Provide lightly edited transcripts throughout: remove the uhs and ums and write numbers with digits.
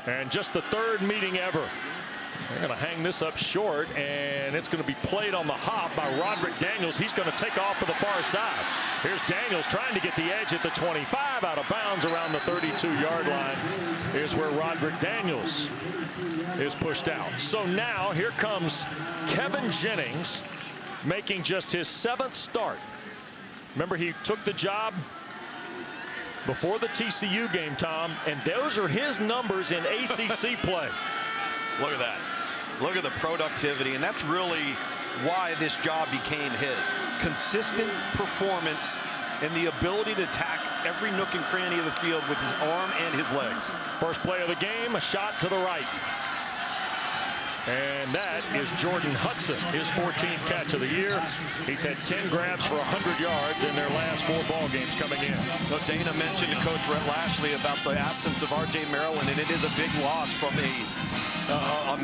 And just the third meeting ever. They're going to hang this up short, and it's going to be played on the hop by Roderick Daniels. He's going to take off for the far side. Here's Daniels trying to get the edge at the 25, out of bounds around the 32-yard line. Here's where Roderick Daniels is pushed out. So now here comes Kevin Jennings, making just his 7th start. Remember, he took the job before the TCU game, Tom, and those are his numbers in ACC play. Look at that. Look at the productivity, and that's really why this job became his. Consistent performance and the ability to attack every nook and cranny of the field with his arm and his legs. First play of the game, a shot to the right. And that is Jordan Hudson, his 14th catch of the year. He's had 10 grabs for 100 yards in their last 4 ball games coming in. So Dana mentioned to Coach Rhett Lashley about the absence of R.J. Maryland, and it is a big loss from a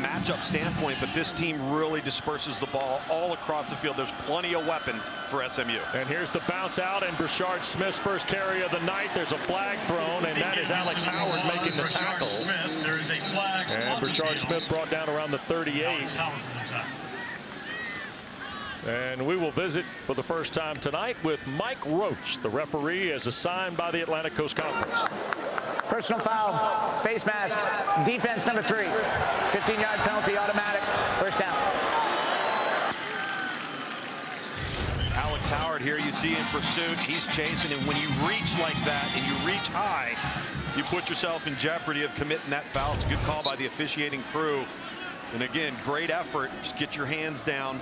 matchup standpoint, but this team really disperses the ball all across the field. There's plenty of weapons for SMU. And here's the bounce out, and Brashard Smith's first carry of the night. There's a flag thrown, and that is Alex Howard making the tackle. There is a flag. And Brashard Smith brought down around the 38. And we will visit for the first time tonight with Mike Roach, the referee, as assigned by the Atlantic Coast Conference. Personal foul, face mask, defense number 3. 15-yard penalty, automatic, first down. Alex Howard here, you see in pursuit. He's chasing, and when you reach like that and you reach high, you put yourself in jeopardy of committing that foul. It's a good call by the officiating crew. And again, great effort. Just get your hands down.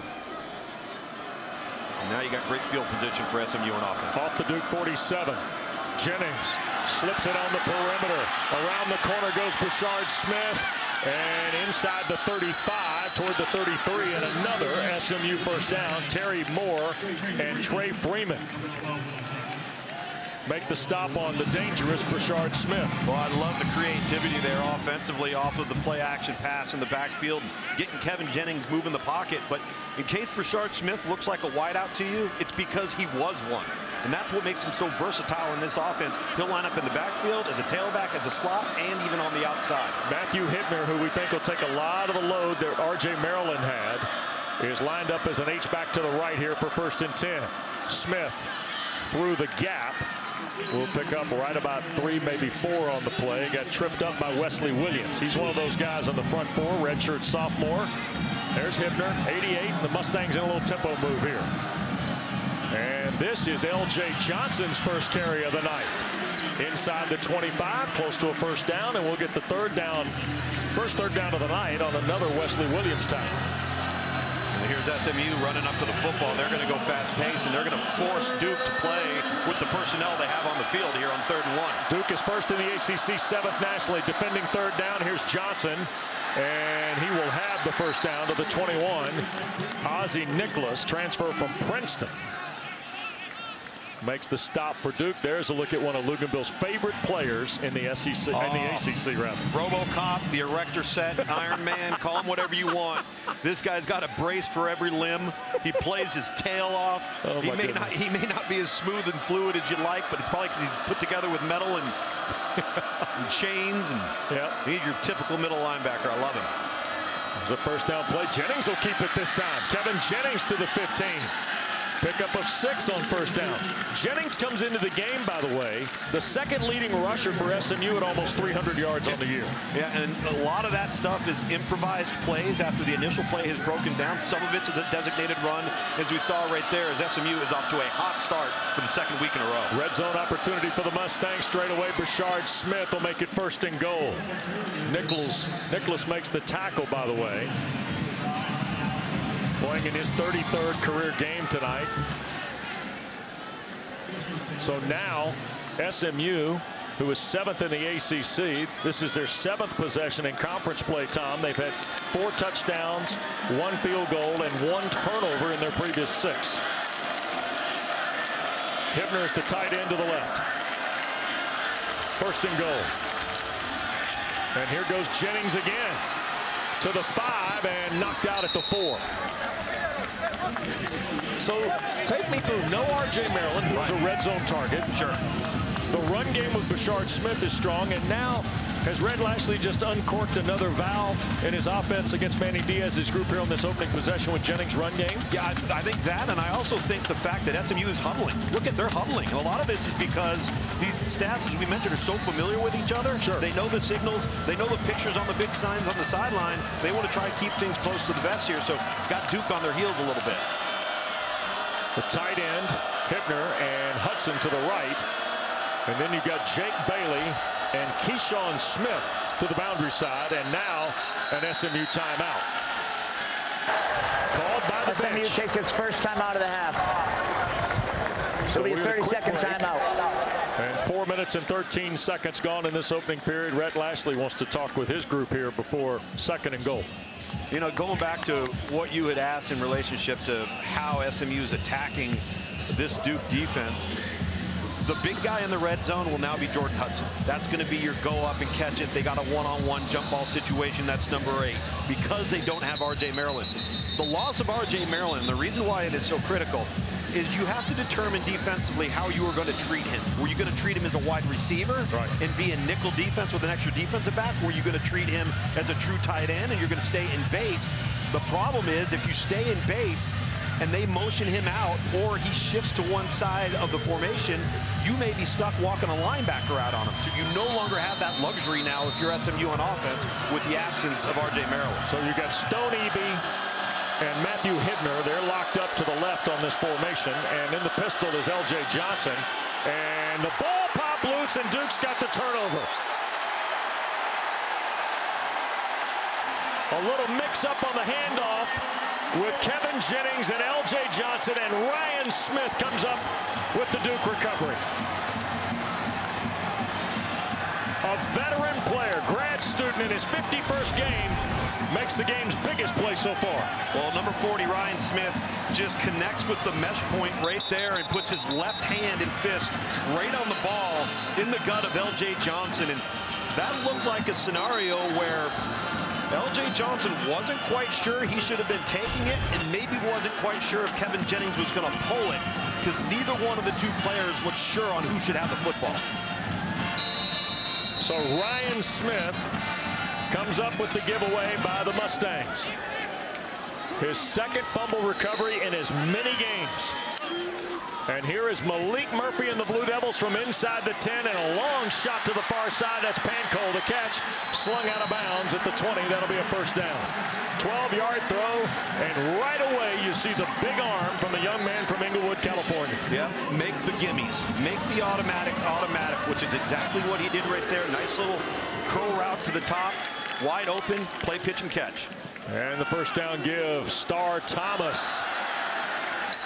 And now you got great field position for SMU on offense. Off the Duke 47. Jennings slips it on the perimeter. Around the corner goes Brashard Smith. And inside the 35 toward the 33, and another SMU first down. Terry Moore and Trey Freeman make the stop on the dangerous Brashard Smith. Well, I love the creativity there offensively off of the play action pass in the backfield, getting Kevin Jennings moving the pocket. But in case Brashard Smith looks like a wideout to you, it's because he was one. And that's what makes him so versatile in this offense. He'll line up in the backfield, as a tailback, as a slot, and even on the outside. Matthew Hittner, who we think will take a lot of the load that R.J. Maryland had, is lined up as an H-back to the right here for 1st and 10. Smith through the gap. Will pick up right about 3, maybe 4 on the play. Got tripped up by Wesley Williams. He's one of those guys on the front 4, redshirt sophomore. There's Hittner, 88. The Mustangs in a little tempo move here. And this is L.J. Johnson's first carry of the night. Inside the 25, close to a first down, and we'll get the first third down of the night on another Wesley Williams tackle. And here's SMU running up to the football. They're going to go fast-paced, and they're going to force Duke to play with the personnel they have on the field here on 3rd and 1. Duke is first in the ACC, 7th nationally, defending 3rd down. Here's Johnson, and he will have the first down to the 21. Ozzie Nicholas, transfer from Princeton, makes the stop for Duke. There's a look at one of Luganville's favorite players in the SEC, in the ACC rather. RoboCop, the erector set, Iron Man, call him whatever you want. This guy's got a brace for every limb. He plays his tail off. Oh, he may not be as smooth and fluid as you'd like, but it's probably because he's put together with metal and, and chains. And he's your typical middle linebacker. I love him. There's a first down play. Jennings will keep it this time. Kevin Jennings to the 15. Pickup of 6 on first down. Jennings comes into the game, by the way, the 2nd leading rusher for SMU at almost 300 yards on the year. Yeah, and a lot of that stuff is improvised plays after the initial play has broken down. Some of it's a designated run, as we saw right there, as SMU is off to a hot start for the 2nd week in a row. Red zone opportunity for the Mustangs. Straight away, Brashard Smith will make it 1st and goal. Nicholas makes the tackle, by the way. Playing in his 33rd career game tonight. So now SMU, who is 7th in the ACC, this is their 7th possession in conference play, Tom. They've had 4 touchdowns, 1 field goal, and 1 turnover in their previous 6. Hittner is the tight end to the left. 1st and goal. And here goes Jennings again to the 5 and knocked out at the 4. So take me through. No R.J. Maryland, who's a red zone target. Sure. The run game with Brashard Smith is strong, and now Has Red Lashley just uncorked another valve in his offense against Manny Diaz's group here on this opening possession with Jennings' run game? Yeah, I think that, and I also think the fact that SMU is huddling. Look at, they're huddling. And a lot of this is because these staffs, as we mentioned, are so familiar with each other. Sure. They know the signals. They know the pictures on the big signs on the sideline. They want to try and keep things close to the vest here, so got Duke on their heels a little bit. The tight end, Hittner, and Hudson to the right. And then you've got Jake Bailey and Keyshawn Smith to the boundary side, and now an SMU timeout. Called by the SMU bench. takes its first time out of the half. So it'll be a 30-second timeout. And 4 minutes and 13 seconds gone in this opening period. Rhett Lashley wants to talk with his group here before 2nd and goal. You know, going back to what you had asked in relationship to how SMU is attacking this Duke defense, the big guy in the red zone will now be Jordan Hudson. That's going to be your go up and catch it. They got a one-on-one jump ball situation. That's number 8 because they don't have R.J. Maryland. The loss of R.J. Maryland, the reason why it is so critical is you have to determine defensively how you are going to treat him. Were you going to treat him as a wide receiver and be a nickel defense with an extra defensive back? Were you going to treat him as a true tight end and you're going to stay in base? The problem is if you stay in base and they motion him out or he shifts to one side of the formation, you may be stuck walking a linebacker out on him. So you no longer have that luxury now if you're SMU on offense with the absence of R.J. Maryland. So you got Stone Eby and Matthew Hittner. They're locked up to the left on this formation. And in the pistol is L.J. Johnson. And the ball popped loose, and Duke's got the turnover. A little mix-up on the handoff with Kevin Jennings and L.J. Johnson, and Ryan Smith comes up with the Duke recovery. A veteran player, grad student in his 51st game, makes the game's biggest play so far. Well, number 40, Ryan Smith, just connects with the mesh point right there and puts his left hand and fist right on the ball in the gut of L.J. Johnson. And that looked like a scenario where L.J. Johnson wasn't quite sure he should have been taking it and maybe wasn't quite sure if Kevin Jennings was going to pull it because neither one of the two players looked sure on who should have the football. So Ryan Smith comes up with the giveaway by the Mustangs. His 2nd fumble recovery in as many games. And here is Maalik Murphy and the Blue Devils from inside the 10, and a long shot to the far side. That's Pancol. The catch slung out of bounds at the 20. That'll be a first down. 12-yard throw, and right away you see the big arm from the young man from Inglewood, California. Yeah, make the gimmies. Make the automatics automatic, which is exactly what he did right there. Nice little curl route to the top. Wide open, play, pitch, and catch. And the first down give, Star Thomas.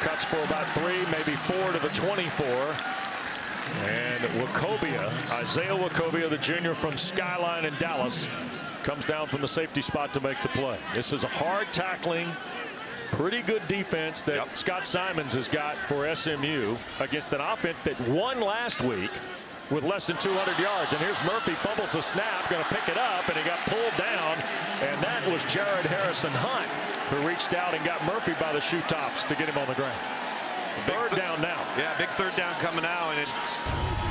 Cuts for about 3, maybe 4 to the 24. And Isaiah Wachovia, the junior from Skyline in Dallas, comes down from the safety spot to make the play. This is a hard tackling, pretty good defense that Scott Simons has got for SMU against an offense that won last week with less than 200 yards. And here's Murphy, fumbles the snap, going to pick it up, and he got pulled down. And that was Jared Harrison Hunt, who reached out and got Murphy by the shoe tops to get him on the ground. Third down now. Yeah, big 3rd down coming now, and it's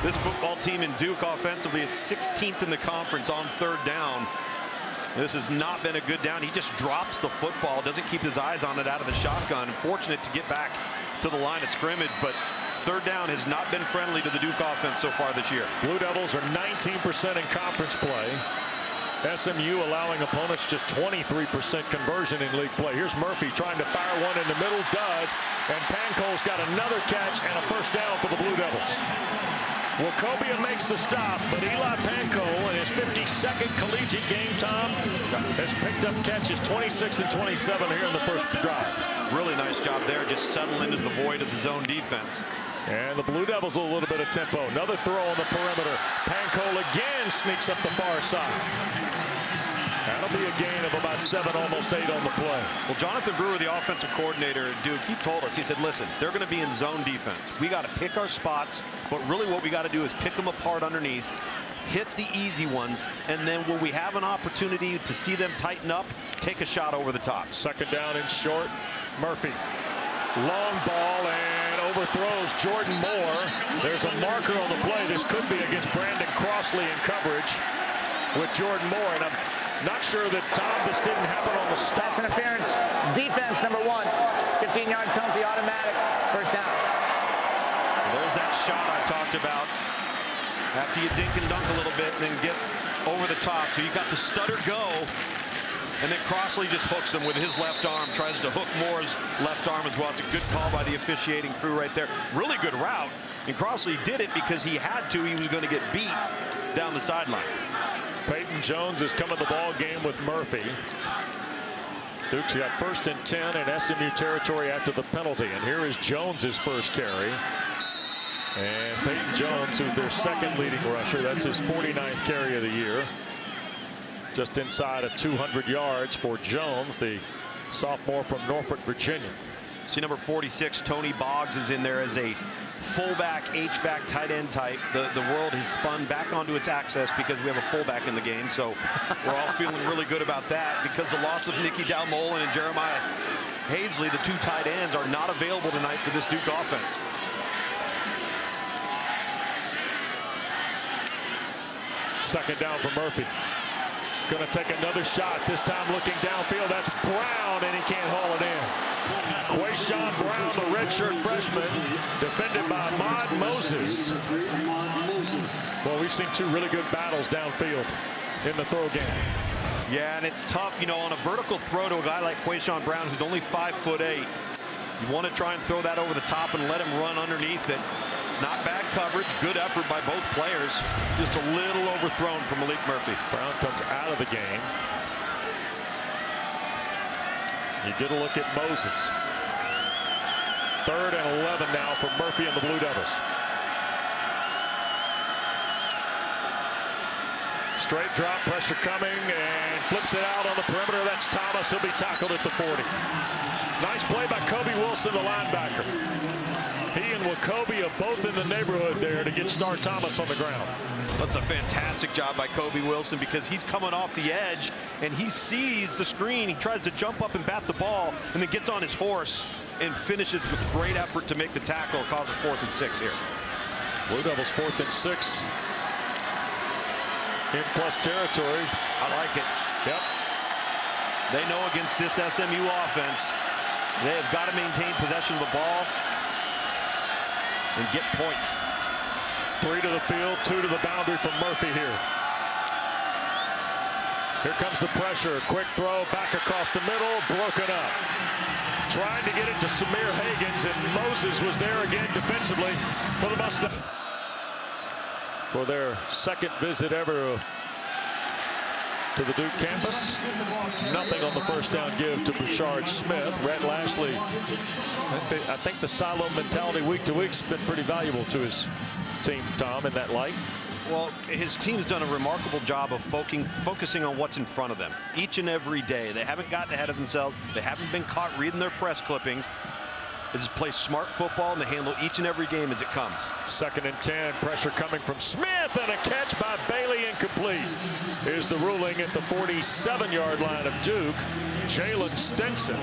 this football team in Duke offensively is 16th in the conference on 3rd down. This has not been a good down. He just drops the football, doesn't keep his eyes on it out of the shotgun. Fortunate to get back to the line of scrimmage, but 3rd down has not been friendly to the Duke offense so far this year. Blue Devils are 19% in conference play. SMU allowing opponents just 23% conversion in league play. Here's Murphy trying to fire one in the middle, does, and Pancol's got another catch and a first down for the Blue Devils. Wachovia makes the stop, but Eli Pancol in his 52nd collegiate game, Tom, has picked up catches 26 and 27 here in the first drive. Really nice job there, just settling into the void of the zone defense. And the Blue Devils a little bit of tempo. Another throw on the perimeter. Pancol again sneaks up the far side. That'll be a gain of about 7, almost 8 on the play. Well, Jonathan Brewer, the offensive coordinator at Duke, he told us, he said, listen, they're going to be in zone defense. We got to pick our spots, but really what we got to do is pick them apart underneath, hit the easy ones, and then when we have an opportunity to see them tighten up, take a shot over the top. 2nd down and short. Murphy. Long ball and overthrows Jordan Moore. There's a marker on the play. This could be against Brandon Crossley in coverage. with Jordan Moore. And I'm not sure that, Tom, this didn't happen on the stop. Pass interference. Defense number 1. 15-yard penalty, automatic. First down. There's that shot I talked about. After you dink and dunk a little bit and then get over the top. So you got the stutter go. And then Crossley just hooks him with his left arm, tries to hook Moore's left arm as well. It's a good call by the officiating crew right there. Really good route. And Crossley did it because he had to. He was going to get beat down the sideline. Peyton Jones is coming the ball game with Murphy. Duke's got 1st and 10 in SMU territory after the penalty. And here is Jones's first carry. And Peyton Jones, who's their 2nd leading rusher. That's his 49th carry of the year. Just inside of 200 yards for Jones, the sophomore from Norfolk, Virginia. See, number 46, Tony Boggs, is in there as a fullback, H-back, tight end type. The world has spun back onto its axis because we have a fullback in the game. So we're all feeling really good about that because the loss of Nicky Dalmolin and Jeremiah Hazley, the 2 tight ends, are not available tonight for this Duke offense. Second down for Murphy. Going to take another shot, this time looking downfield. That's Brown, and he can't haul it in. Quayshawn Brown, the redshirt freshman, defended by Ahmad Moses. Well, we've seen 2 really good battles downfield in the throw game. Yeah, and it's tough, you know, on a vertical throw to a guy like Quayshawn Brown, who's only 5'8". You want to try and throw that over the top and let him run underneath it. It's not bad coverage. Good effort by both players. Just a little overthrown from Maalik Murphy. Brown comes out of the game. You get a look at Moses. 3rd and 11 now for Murphy and the Blue Devils. Straight drop, pressure coming, and flips it out on the perimeter. That's Thomas. He'll be tackled at the 40. Nice play by Kobe Wilson, the linebacker. He and Wachovia are both in the neighborhood there to get Star Thomas on the ground. That's a fantastic job by Kobe Wilson because he's coming off the edge and he sees the screen. He tries to jump up and bat the ball and then gets on his horse and finishes with great effort to make the tackle, cause a 4th and 6 here. Blue Devils 4th and 6. In plus territory. I like it. Yep. They know against this SMU offense, they have got to maintain possession of the ball and get points. 3 to the field, 2 to the boundary from Murphy here. Here comes the pressure. Quick throw back across the middle, broken up. Trying to get it to Samir Hagans, and Moses was there again defensively for the Mustangs. For their 2nd visit ever to the Duke campus. Nothing on the first down give to Brashard Smith. Rhett Lashley, I think the silo mentality week to week's been pretty valuable to his team, Tom, in that light. Well, his team's done a remarkable job of focusing on what's in front of them each and every day. They haven't gotten ahead of themselves. They haven't been caught reading their press clippings. They just play smart football and they handle each and every game as it comes. 2nd and 10, pressure coming from Smith, and a catch by Bailey, incomplete. Here's the ruling at the 47-yard line of Duke. Jalen Stinson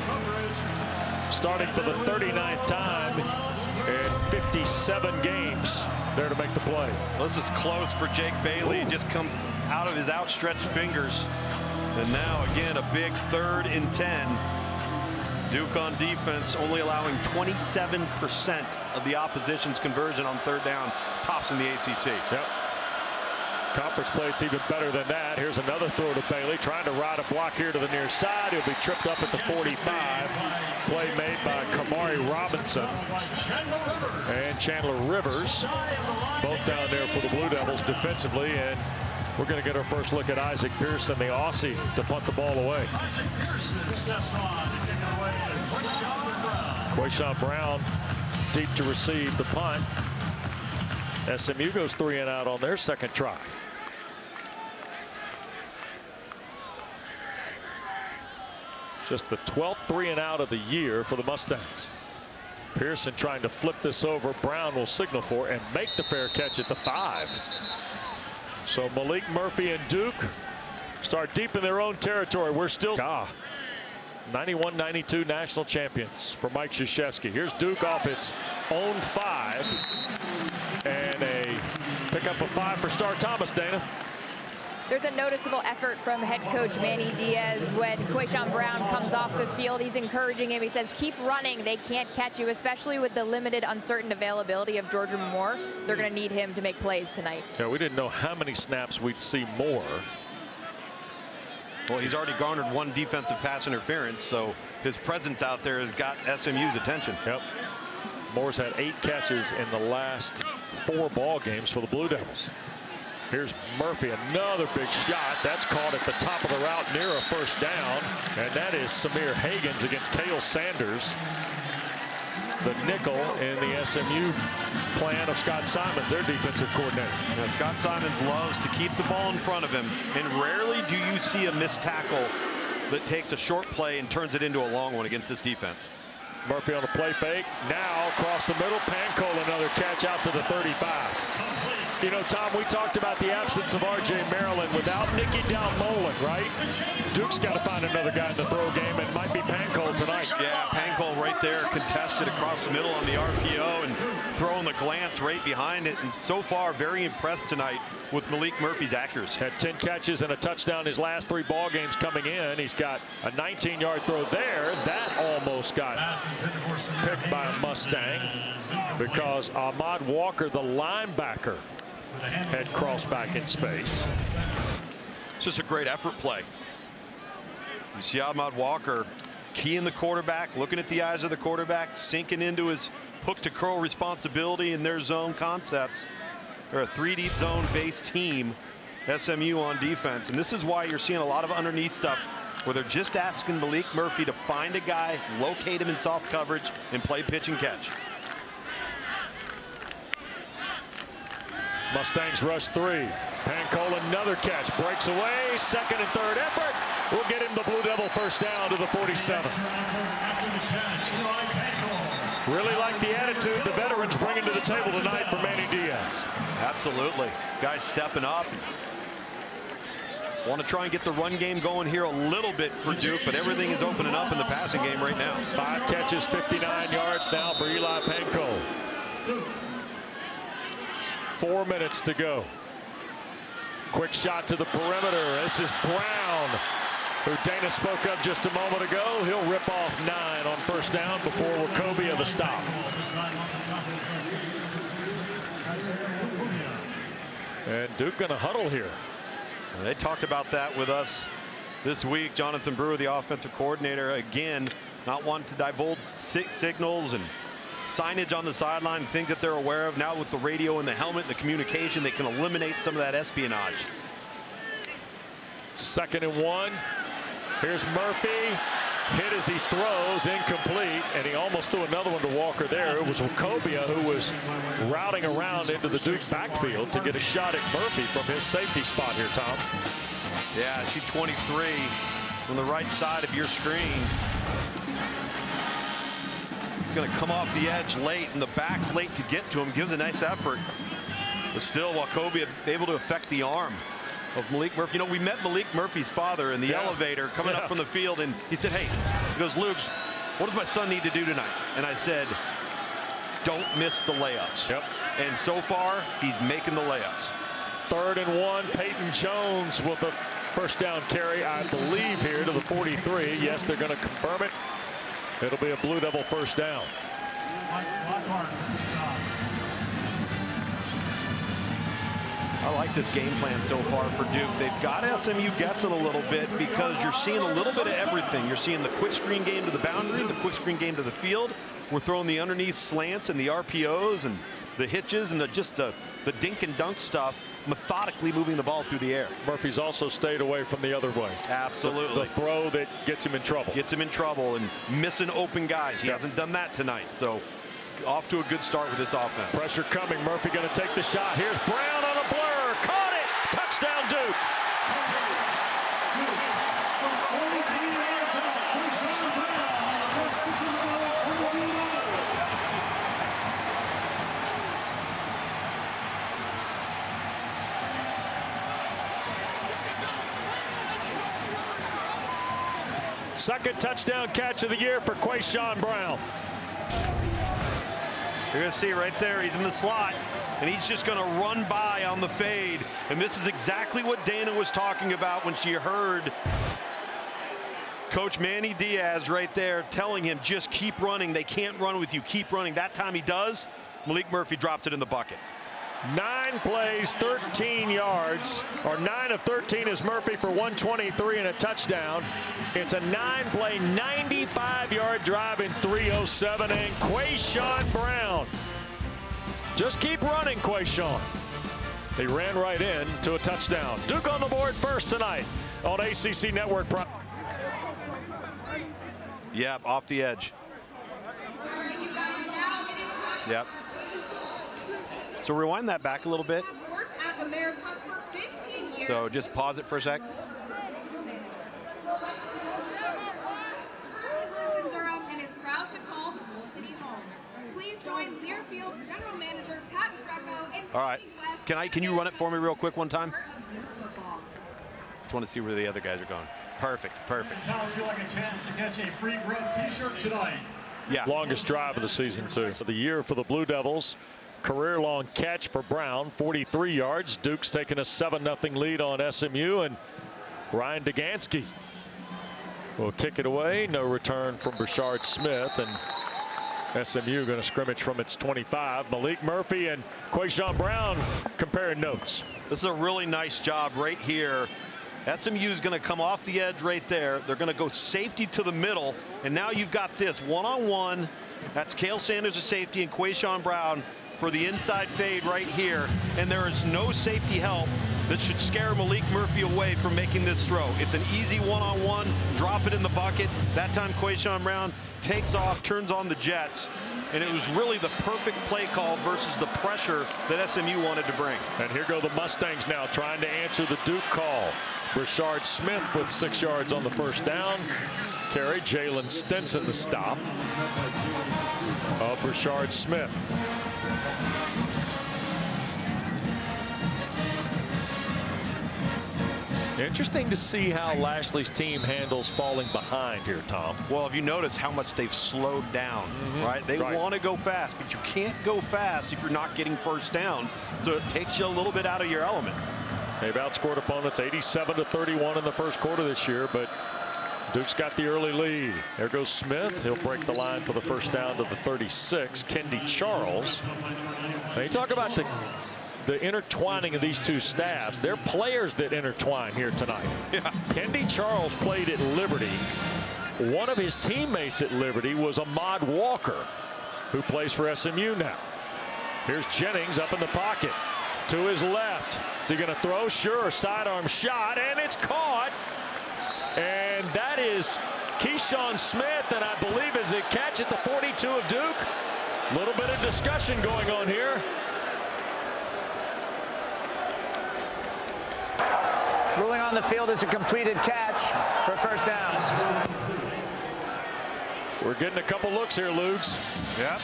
starting for the 39th time in 57 games there to make the play. This is close for Jake Bailey. It just comes out of his outstretched fingers. And now again a big 3rd and 10. Duke on defense only allowing 27% of the opposition's conversion on 3rd down, tops in the ACC. Yep. Conference play, it's even better than that. Here's another throw to Bailey, trying to ride a block here to the near side. He'll be tripped up at the 45. Play made by Kamari Robinson and Chandler Rivers, both down there for the Blue Devils defensively. And we're going to get our first look at Isaac Pearson, the Aussie, to punt the ball away. Quayshawn Brown deep to receive the punt. SMU goes 3 and out on their 2nd try. Just the 12th 3 and out of the year for the Mustangs. Pearson trying to flip this over. Brown will signal for and make the fair catch at the 5. So Maalik Murphy and Duke start deep in their own territory. We're still 91-92 national champions for Mike Krzyzewski. Here's Duke off its own 5. And a pick up of 5 for Star Thomas, Dana. There's a noticeable effort from head coach Manny Diaz when Quayshawn Brown comes off the field. He's encouraging him. He says, keep running. They can't catch you, especially with the limited, uncertain availability of Georgia Moore. They're going to need him to make plays tonight. Yeah, we didn't know how many snaps we'd see Moore. Well, he's already garnered 1 defensive pass interference, so his presence out there has got SMU's attention. Yep. Moore's had 8 catches in the last 4 ball games for the Blue Devils. Here's Murphy, another big shot. That's caught at the top of the route near a first down. And that is Samir Hagans against Cale Sanders, the nickel in the SMU plan of Scott Simons, their defensive coordinator. Now, Scott Simons loves to keep the ball in front of him, and rarely do you see a missed tackle that takes a short play and turns it into a long one against this defense. Murphy on a play fake. Now across the middle, Pancol another catch out to the 35. You know, Tom, we talked about the absence of R.J. Maryland without Nicky Dalmolen, right? Duke's got to find another guy in the throw game. It might be Pancol tonight. Yeah, Pancol right there, contested across the middle on the RPO and throwing the glance right behind it. And so far, very impressed tonight with Maalik Murphy's accuracy. Had 10 catches and a touchdown his last 3 ball games coming in. He's got a 19-yard throw there. That almost got picked by a Mustang because Ahmad Walker, the linebacker, had crossed back in space. It's just a great effort play. You see Ahmad Walker keying the quarterback, looking at the eyes of the quarterback, sinking into his hook to curl responsibility in their zone concepts. They're a 3-deep zone based team, SMU on defense, and this is why you're seeing a lot of underneath stuff where they're just asking Maalik Murphy to find a guy, locate him in soft coverage, and play pitch and catch. Mustangs rush 3. Pancol another catch, breaks away, 2nd and 3rd effort. We'll get him the Blue Devil first down to the 47. Really like the attitude the veterans bringing to the table tonight for Manny Diaz. Absolutely. Guys stepping up. Want to try and get the run game going here a little bit for Duke, but everything is opening up in the passing game right now. 5 catches, 59 yards now for Eli Pancol. 4 minutes to go. Quick shot to the perimeter. This is Brown, who Dana spoke of just a moment ago. He'll rip off 9 on first down before Wachovia the stop. And Duke going to huddle here. They talked about that with us this week. Jonathan Brewer, the offensive coordinator, again, not wanting to divulge signals and signage on the sideline, things that they're aware of. Now with the radio and the helmet and the communication, they can eliminate some of that espionage. 2nd and 1. Here's Murphy. Hit as he throws, incomplete, and he almost threw another one to Walker there. It was Wachovia who was routing around into the Duke backfield to get a shot at Murphy from his safety spot here, Tom. Yeah, I see 23 on the right side of your screen. He's going to come off the edge late, and the back's late to get to him. Gives a nice effort. But still, Wachovia able to affect the arm of Maalik Murphy. You know, we met Maalik Murphy's father in the elevator coming up from the field, and he said, hey, he goes, Luke, what does my son need to do tonight? And I said, don't miss the layups. Yep. And so far, he's making the layups. 3rd and 1. Peyton Jones with a first down carry, I believe, here to the 43. Yes, they're going to confirm it. It'll be a Blue Devil first down. I like this game plan so far for Duke. They've got SMU guessing a little bit because you're seeing a little bit of everything. You're seeing the quick screen game to the boundary, the quick screen game to the field. We're throwing the underneath slants and the RPOs and the hitches and the dink and dunk stuff, methodically moving the ball through the air. Murphy's also stayed away from the other way. Absolutely. The throw that gets him in trouble. Gets him in trouble and missing open guys. He hasn't done that tonight. So off to a good start with this offense. Pressure coming. Murphy going to take the shot. Here's Brown on a blur. Caught it. Touchdown, Duke. Second touchdown catch of the year for Quayshawn Brown. You're going to see right there, he's in the slot. and he's just going to run by on the fade. And this is exactly what Dana was talking about when she heard Coach Manny Diaz right there telling him, just keep running. They can't run with you. Keep running. That time he does. Maalik Murphy drops it in the bucket. 9 plays, 13 yards, or 9 of 13 is Murphy for 123 and a touchdown. It's a 9-play, 95-yard drive in 3:07, and Quayshawn Brown. Just keep running, Quayshawn. He ran right in to a touchdown. Duke on the board first tonight on ACC Network. Yep, off the edge. Yep. So rewind that back a little bit. So just pause it for a sec. Durham and is proud to call the Bull City home. Please join Learfield General Manager Pat Strecco and all right. Can you run it for me real quick one time? Just want to see where the other guys are going. Perfect, perfect. Now would you like a chance to catch a free Grub t-shirt tonight? Yeah. Longest drive of the season, too. For the year for the Blue Devils. Career-long catch for Brown, 43 yards. Duke's taking a 7-0 lead on SMU, and Ryan Degansky will kick it away. No return from Brashard Smith, and SMU going to scrimmage from its 25. Maalik Murphy and Quayshawn Brown comparing notes. This is a really nice job right here. SMU is going to come off the edge right there. They're going to go safety to the middle, and now you've got this one-on-one. That's Cale Sanders at safety and Quayshawn Brown for the inside fade right here, and there is no safety help that should scare Maalik Murphy away from making this throw. It's an easy one-on-one, drop it in the bucket. That time Quayshawn Brown takes off, turns on the jets, and it was really the perfect play call versus the pressure that SMU wanted to bring. And here go the Mustangs now trying to answer the Duke call. Brashard Smith with 6 yards on the first down carry. Jalen Stinson the stop of Brashard Smith. Interesting to see how Lashley's team handles falling behind here, Tom. Well, if you notice how much they've slowed down, right? They want to go fast, but you can't go fast if you're not getting first downs. So it takes you a little bit out of your element. They've outscored opponents 87-31 in the first quarter this year, but Duke's got the early lead. There goes Smith. He'll break the line for the first down to the 36. Kendi Charles. Now you talk about the intertwining of these two staffs. They're players that intertwine here tonight. Yeah. Kendi Charles played at Liberty. One of his teammates at Liberty was Ahmad Walker, who plays for SMU now. Here's Jennings up in the pocket to his left. Is he going to throw? Sure. Sidearm shot, and it's caught. And that is Quayshawn Smith, and I believe is a catch at the 42 of Duke. A little bit of discussion going on here. Ruling on the field is a completed catch for first down. We're getting a couple looks here, Lugs. Yep.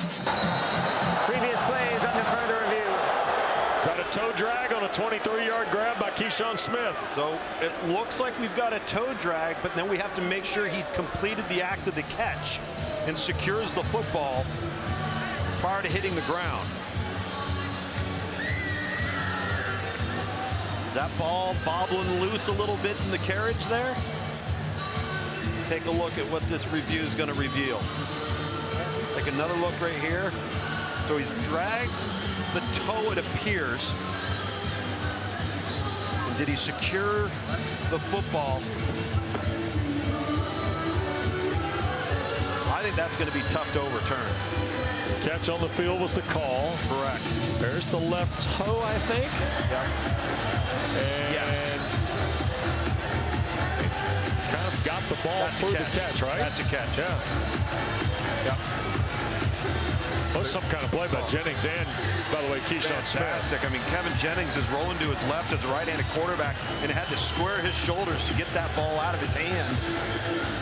Previous plays under further review. Is that a toe drag on a 23-yard grab by Quayshawn Smith? So it looks like we've got a toe drag, but then we have to make sure he's completed the act of the catch and secures the football prior to hitting the ground. That ball bobbling loose a little bit in the carriage there. Take a look at what this review is going to reveal. Take another look right here. So he's dragged the toe, it appears. And did he secure the football? I think that's going to be tough to overturn. Catch on the field was the call. Correct. There's the left toe, I think. Yep. And yes. It's kind of got the ball through the catch, right? That's a catch. Yeah. Yep. That was some kind of play by Jennings and, by the way, Quayshawn Smith. Fantastic. I mean, Kevin Jennings is rolling to his left as a right-handed quarterback and had to square his shoulders to get that ball out of his hand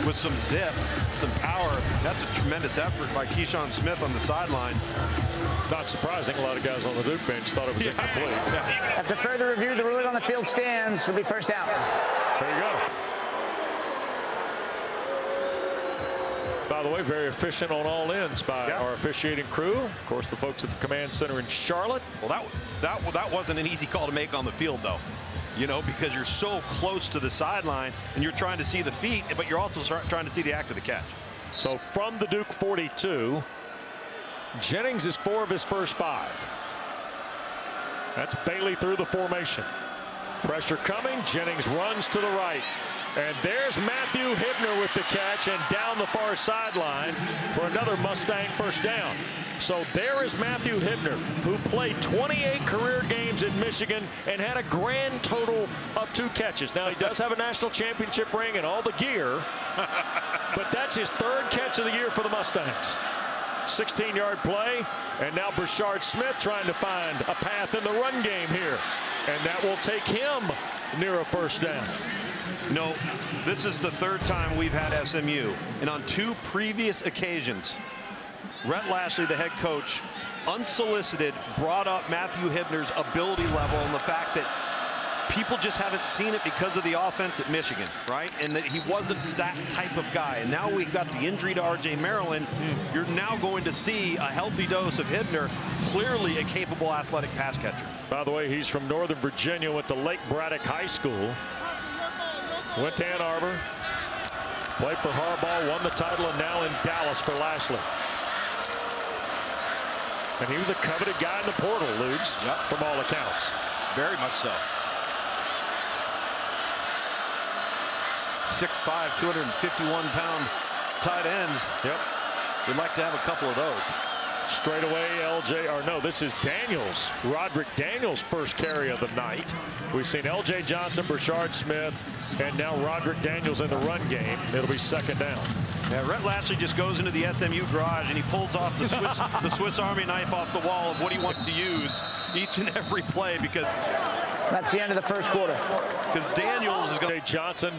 with some zip, some power. That's a tremendous effort by Quayshawn Smith on the sideline. Not surprising. A lot of guys on the Duke bench thought it was incomplete. After further review, the ruling on the field stands. Will be first down. There you go. By the way, very efficient on all ends by our officiating crew. Of course, the folks at the command center in Charlotte. Well, that wasn't an easy call to make on the field, though. You know, because you're so close to the sideline and you're trying to see the feet, but you're also trying to see the act of the catch. So from the Duke 42, Jennings is 4 of his first 5. That's Bailey through the formation. Pressure coming. Jennings runs to the right. And there's Matthew Hibner with the catch and down the far sideline for another Mustang first down. So there is Matthew Hibner, who played 28 career games in Michigan and had a grand total of 2 catches. Now, he does have a national championship ring and all the gear, but that's his 3rd catch of the year for the Mustangs. 16-yard play, and now Brashard Smith trying to find a path in the run game here, and that will take him near a first down. No, this is the 3rd time we've had SMU, and on 2 previous occasions, Rhett Lashlee, the head coach, unsolicited, brought up Matthew Hibner's ability level and the fact that people just haven't seen it because of the offense at Michigan, right? And that he wasn't that type of guy. And now we've got the injury to R.J. Maryland. You're now going to see a healthy dose of Hibner, clearly a capable athletic pass catcher. By the way, he's from Northern Virginia, went to Lake Braddock High School. Went to Ann Arbor, played for Harbaugh, won the title, and now in Dallas for Lashlee. And he was a coveted guy in the portal, Ludes, from all accounts. Very much so. 6'5", 251-pound tight ends. Yep. We'd like to have a couple of those. Straight away, this is Daniels, Roderick Daniels' first carry of the night. We've seen L.J. Johnson, Brashard Smith, and now Roderick Daniels in the run game. It'll be 2nd down. Yeah, Rhett Lashlee just goes into the SMU garage and he pulls off the Swiss Army knife off the wall of what he wants to use each and every play, because that's the end of the first quarter. Because Daniels is going to Johnson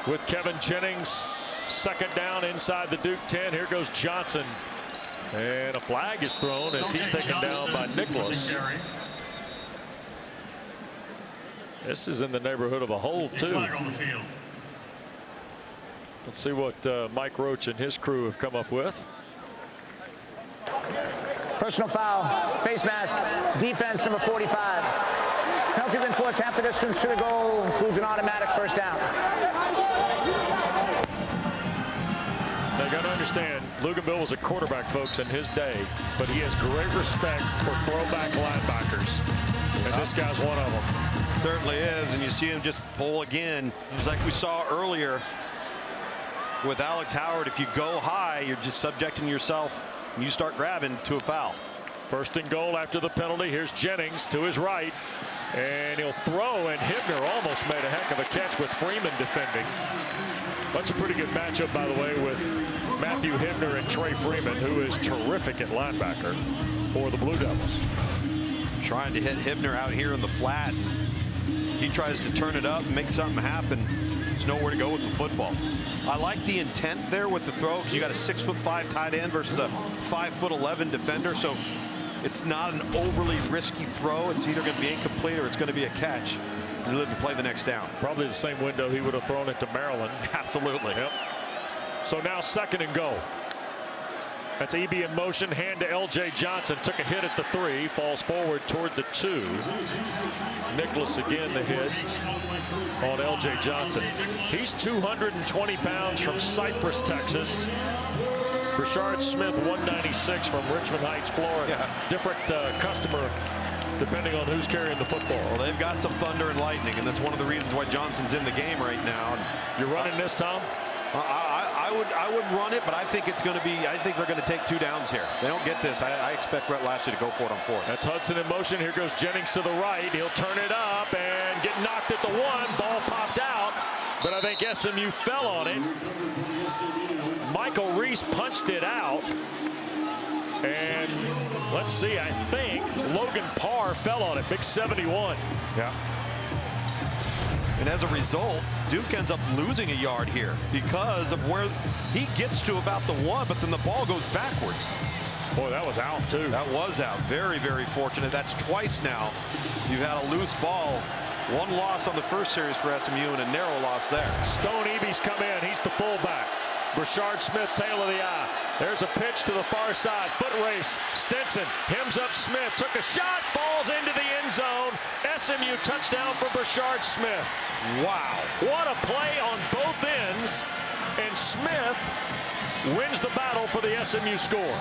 with Kevin Jennings. 2nd down inside the Duke 10. Here goes Johnson. And a flag is thrown as he's taken down by Nicholas. This is in the neighborhood of a hold, too. Let's see what Mike Roach and his crew have come up with. Personal foul, face mask, defense number 45. Penalty been forced half the distance to the goal, includes an automatic first down. They got to understand, Luganville was a quarterback, folks, in his day, but he has great respect for throwback linebackers, and this guy's one of them. Certainly is, and you see him just pull again, just like we saw earlier with Alex Howard. If you go high, you're just subjecting yourself, and you start grabbing to a foul. 1st and goal after the penalty. Here's Jennings to his right, and he'll throw, and Hibner almost made a heck of a catch with Freeman defending. That's a pretty good matchup, by the way, with Matthew Hibner and Trey Freeman, who is terrific at linebacker for the Blue Devils. Trying to hit Hibner out here in the flat. He tries to turn it up and make something happen. There's nowhere to go with the football. I like the intent there with the throw, because you got a 6'5" tight end versus a 5'11" defender, so it's not an overly risky throw. It's either going to be incomplete or it's going to be a catch. You live to play the next down. Probably the same window he would have thrown it to Maryland. Absolutely. Yep. So now 2nd and goal. That's EB in motion. Hand to L.J. Johnson. Took a hit at the 3. Falls forward toward the 2. Nicholas again the hit on L.J. Johnson. He's 220 pounds from Cypress, Texas. Brashard Smith, 196 from Richmond Heights, Florida. Yeah. Different customer depending on who's carrying the football. Well, they've got some thunder and lightning, and that's one of the reasons why Johnson's in the game right now. You're running this, Tom? I would run it, but I think it's going to be. I think they're going to take 2 downs here. They don't get this. I expect Rhett Lashlee to go for it on 4th. That's Hudson in motion. Here goes Jennings to the right. He'll turn it up and get knocked at the 1. Ball popped out, but I think SMU fell on it. Michael Reese punched it out. And let's see, I think Logan Parr fell on it. Big 71. Yeah. And as a result, Duke ends up losing a yard here because of where he gets to about the 1, but then the ball goes backwards. Boy, that was out, too. That was out. Very, very fortunate. That's twice now you've had a loose ball. 1 loss on the first series for SMU and a narrow loss there. Stone Eby's come in. He's the fullback. Brashard Smith, tail of the eye. There's a pitch to the far side. Foot race. Stinson hems up Smith. Took a shot. Falls into the end zone. SMU touchdown for Brashard Smith. Wow. What a play on both ends. And Smith wins the battle for the SMU score.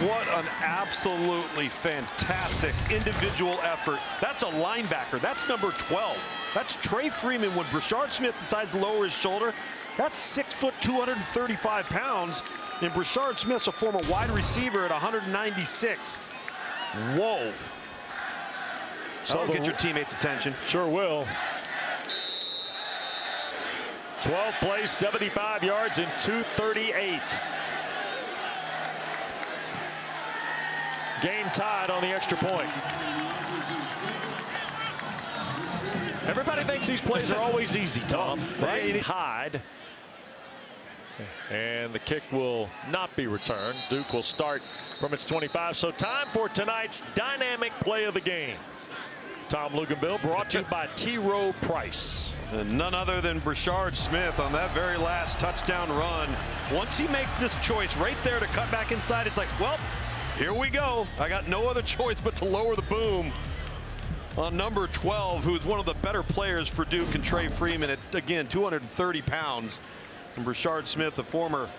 What an absolutely fantastic individual effort. That's a linebacker. That's number 12. That's Trey Freeman. When Brashard Smith decides to lower his shoulder, that's 6 foot, 235 pounds. And Brashard Smith's a former wide receiver at 196. Whoa. So that'll get your teammates' attention. Sure will. 12 plays, 75 yards, and 238. Game tied on the extra point. Everybody thinks these plays are always easy, Tom. Right? Hyde. And the kick will not be returned. Duke will start from its 25. So time for tonight's dynamic play of the game. Tom Luganville brought to you by T. Rowe Price. And none other than Brashard Smith on that very last touchdown run. Once he makes this choice right there to cut back inside, it's like, well, here we go. I got no other choice but to lower the boom on number 12, who's one of the better players for Duke, and Trey Freeman at, again, 230 pounds. And Brashard Smith, the former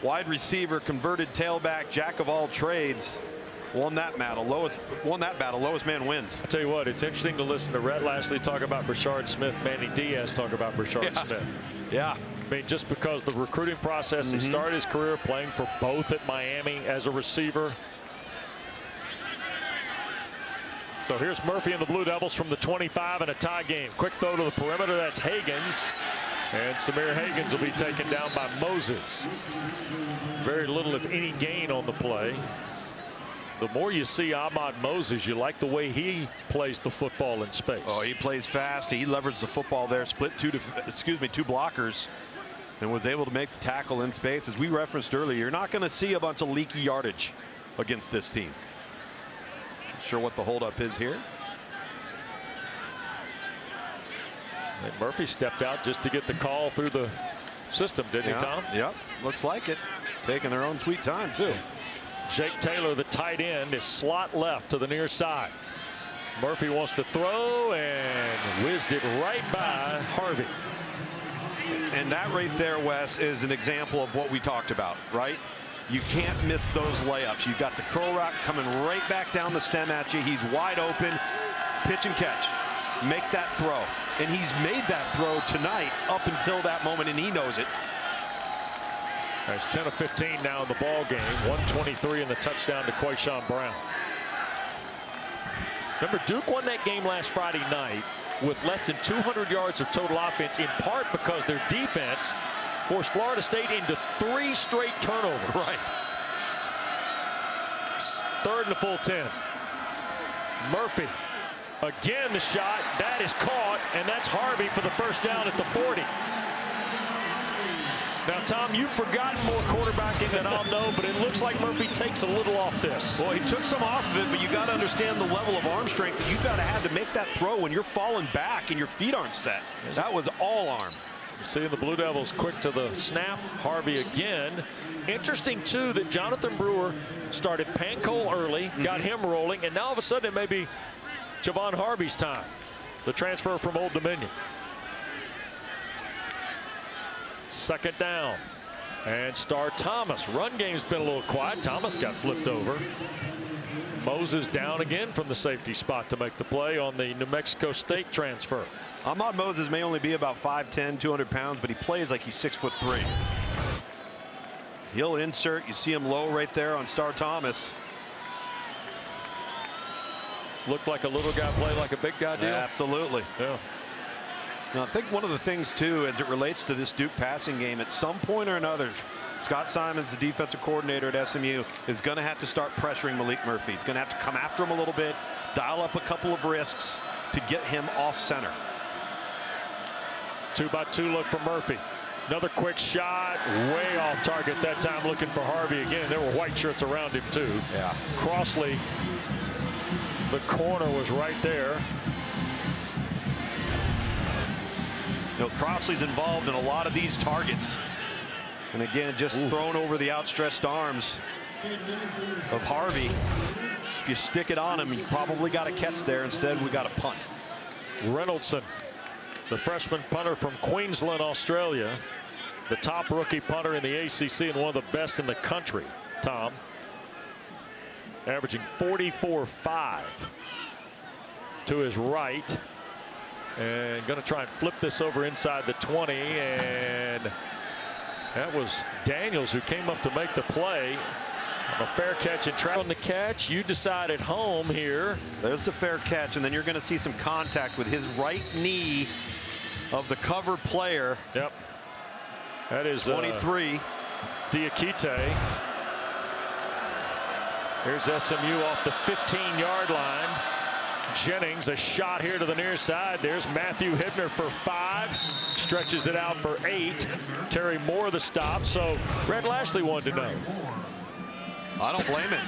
wide receiver, converted tailback, jack of all trades, won that battle. Lowest man wins. I'll tell you what, it's interesting to listen to Rhett Lashley talk about Brashard Smith, Manny Diaz talk about Brashard Smith. Yeah. I mean, just because the recruiting process, he started his career playing for both at Miami as a receiver. So here's Murphy and the Blue Devils from the 25 in a tie game. Quick throw to the perimeter. That's Hagans. And Samir Hagans will be taken down by Moses. Very little, if any, gain on the play. The more you see Ahmad Moses, you like the way he plays the football in space. Oh, he plays fast. He leveraged the football there, split two blockers, and was able to make the tackle in space. As we referenced earlier, you're not going to see a bunch of leaky yardage against this team. Not sure what the holdup is here. And Murphy stepped out just to get the call through the system, didn't he, Tom? Yep, looks like it. Taking their own sweet time, too. Jake Taylor, the tight end, is slot left to the near side. Murphy wants to throw and whizzed it right by Harvey. And that right there, Wes, is an example of what we talked about, right? You can't miss those layups. You've got the curl rock coming right back down the stem at you. He's wide open. Pitch and catch. Make that throw. And he's made that throw tonight up until that moment, and he knows it. There's 10 of 15 now in the ball game. 123 in the touchdown to Quayshawn Brown. Remember, Duke won that game last Friday night with less than 200 yards of total offense, in part because their defense forced Florida State into 3 straight turnovers. Right. Third and a full 10. Murphy. Again, the shot. That is caught, and that's Harvey for the first down at the 40. Now, Tom, you've forgotten more quarterbacking than I'll know, but it looks like Murphy takes a little off this. Well, he took some off of it, but you got to understand the level of arm strength that you've got to have to make that throw when you're falling back and your feet aren't set. That was all arm. Seeing the Blue Devils quick to the snap. Harvey again. Interesting, too, that Jonathan Brewer started Pancol early, got him rolling, and now all of a sudden it may be Javon Harvey's time. The transfer from Old Dominion. Second down. And Star Thomas. Run game's been a little quiet. Thomas got flipped over. Moses down again from the safety spot to make the play on the New Mexico State transfer. Ahmad Moses may only be about 5'10", 200 pounds, but he plays like he's 6'3". He'll insert. You see him low right there on Star Thomas. Looked like a little guy play like a big guy deal. Yeah, absolutely. Yeah. Now, I think one of the things, too, as it relates to this Duke passing game, at some point or another, Scott Simons, the defensive coordinator at SMU, is going to have to start pressuring Maalik Murphy. He's going to have to come after him a little bit, dial up a couple of risks to get him off center. 2-by-2 look for Murphy. Another quick shot, way off target that time, looking for Harvey again. There were white shirts around him, too. Yeah. Crossley, the corner was right there. You know, Crossley's involved in a lot of these targets. And again, just thrown over the outstretched arms of Harvey. If you stick it on him, you probably got a catch there. Instead, we got a punt. Reynoldson, the freshman punter from Queensland, Australia, the top rookie punter in the ACC and one of the best in the country, Tom. Averaging 44.5 to his right. And going to try and flip this over inside the 20. And that was Daniels who came up to make the play. A fair catch and trap on the catch. You decide at home here. There's the fair catch, and then you're going to see some contact with his right knee of the cover player. Yep. That is 23. Diakite. Here's SMU off the 15-yard line. Jennings, a shot here to the near side. There's Matthew Hibner for 5. Stretches it out for 8. Terry Moore the stop. So Red Lashley wanted to know. I don't blame him.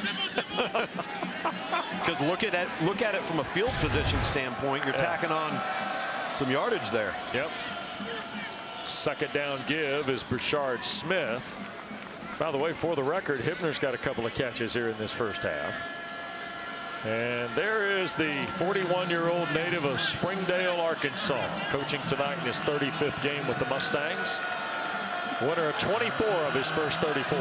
Because look at it from a field position standpoint. You're tacking on some yardage there. Yep. Second down give is Brashard Smith. By the way, for the record, Hibner's got a couple of catches here in this first half. And there is the 41-year-old native of Springdale, Arkansas, coaching tonight in his 35th game with the Mustangs. Winner of 24 of his first 34.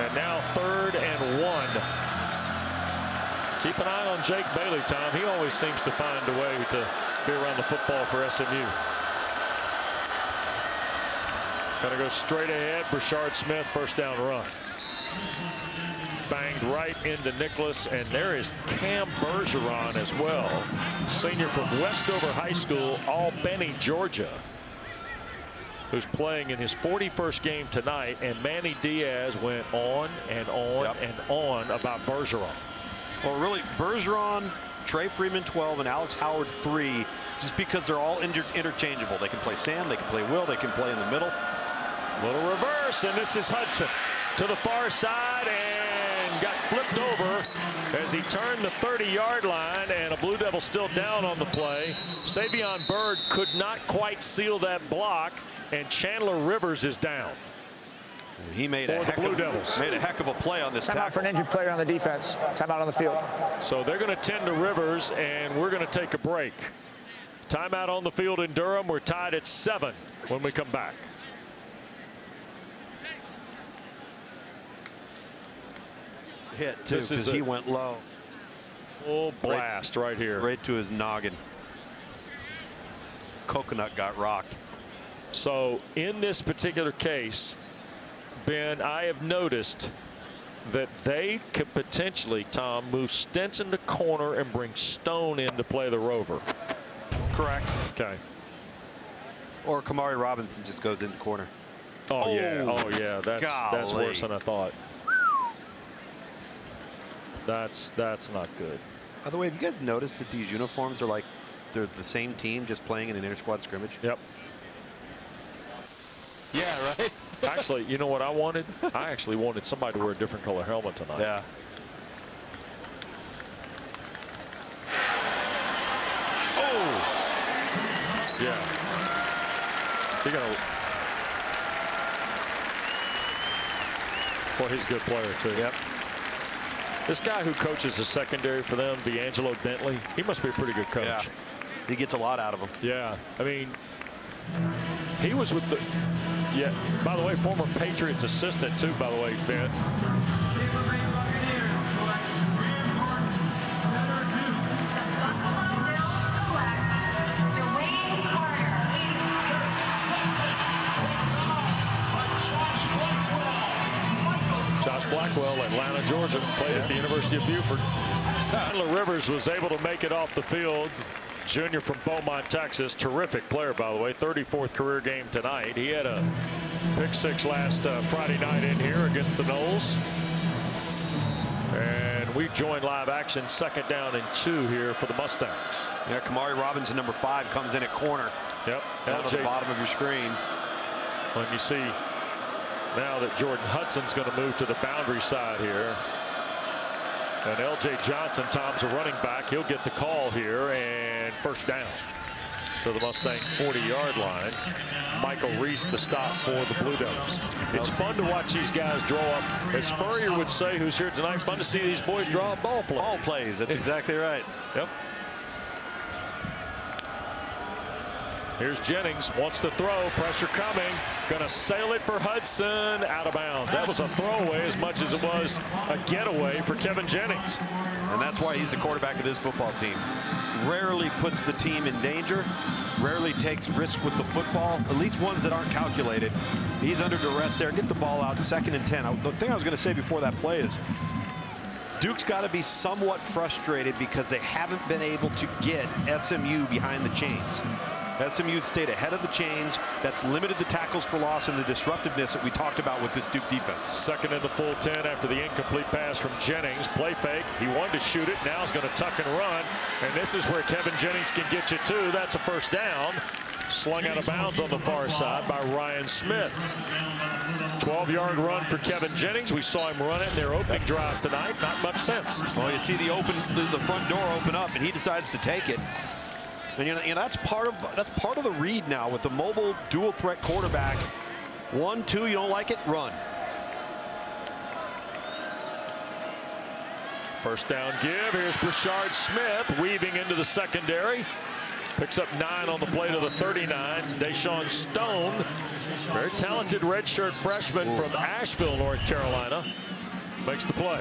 And now 3rd and 1. Keep an eye on Jake Bailey, Tom. He always seems to find a way to be around the football for SMU. Gonna go straight ahead. Brashard Smith, first down run. Banged right into Nicholas, and there is Cam Bergeron as well. Senior from Westover High School, Albany, Georgia, who's playing in his 41st game tonight, and Manny Diaz went on and on and on about Bergeron. Well, really, Bergeron, Trey Freeman 12, and Alex Howard 3, just because they're all interchangeable. They can play Sam, they can play Will, they can play in the middle. Little reverse, and this is Hudson to the far side and got flipped over as he turned the 30-yard line, and a Blue Devil still down on the play. Savion Byrd could not quite seal that block, and Chandler Rivers is down. He made a heck of a play on this tackle. Timeout for an injured player on the defense. Timeout on the field. So they're going to tend to Rivers, and we're going to take a break. Timeout on the field in Durham. We're tied at 7 when we come back. Hit too, because he went low. Full blast right here. Right to his noggin. Coconut got rocked. So in this particular case, Ben, I have noticed that they could potentially, Tom, move Stinson to corner and bring Stone in to play the rover. Correct. Okay. Or Kamari Robinson just goes in the corner. Oh yeah. That's worse than I thought. That's not good. By the way, have you guys noticed that these uniforms are like they're the same team just playing in an inter-squad scrimmage? Yep. Yeah, right? Actually, you know what I wanted? I actually wanted somebody to wear a different color helmet tonight. Yeah. Oh! Yeah. You're gonna. Well, he's a good player, too. Yep. This guy who coaches the secondary for them, D'Angelo Bentley, he must be a pretty good coach. Yeah. He gets a lot out of them. Yeah. I mean, he was with the. Yeah. By the way, former Patriots assistant, too, by the way, Ben. Blackwell, Atlanta, Georgia, played at the University of Beaufort. Chandler Rivers was able to make it off the field. Junior from Beaumont, Texas. Terrific player, by the way. 34th career game tonight. He had a pick 6 last Friday night in here against the Noles. And we join live action, 2nd down and 2 here for the Mustangs. Yeah, Kamari Robinson, number 5, comes in at corner. Yep. Down to the bottom of your screen. When you see now that Jordan Hudson's going to move to the boundary side here. And L.J. Johnson, Tom's a running back. He'll get the call here, and first down to the Mustang 40-yard line. Michael Reese the stop for the Blue Devils. It's fun to watch these guys draw up. As Spurrier would say, who's here tonight, fun to see these boys draw up ball plays. Ball plays, that's exactly right. Yep. Here's Jennings, wants to throw, pressure coming, gonna sail it for Hudson, out of bounds. That was a throwaway as much as it was a getaway for Kevin Jennings. And that's why he's the quarterback of this football team. Rarely puts the team in danger, rarely takes risk with the football, at least ones that aren't calculated. He's under duress there. Get the ball out, 2nd and 10. The thing I was going to say before that play is Duke's got to be somewhat frustrated because they haven't been able to get SMU behind the chains. SMU stayed ahead of the chains. That's limited the tackles for loss and the disruptiveness that we talked about with this Duke defense. 2nd and the full 10 after the incomplete pass from Jennings. Play fake. He wanted to shoot it. Now he's going to tuck and run. And this is where Kevin Jennings can get you too. That's a first down. Slung out of bounds on the far side by Ryan Smith. 12-yard run for Kevin Jennings. We saw him run it in their opening drive tonight. Not much sense. Well, you see the front door open up, and he decides to take it. And you know that's part of the read now with the mobile dual threat quarterback. 1, 2, you don't like it, run. First down give. Here's Brashard Smith weaving into the secondary. Picks up 9 on the play to the 39. Deshaun Stone, very talented redshirt freshman from Asheville, North Carolina, makes the play.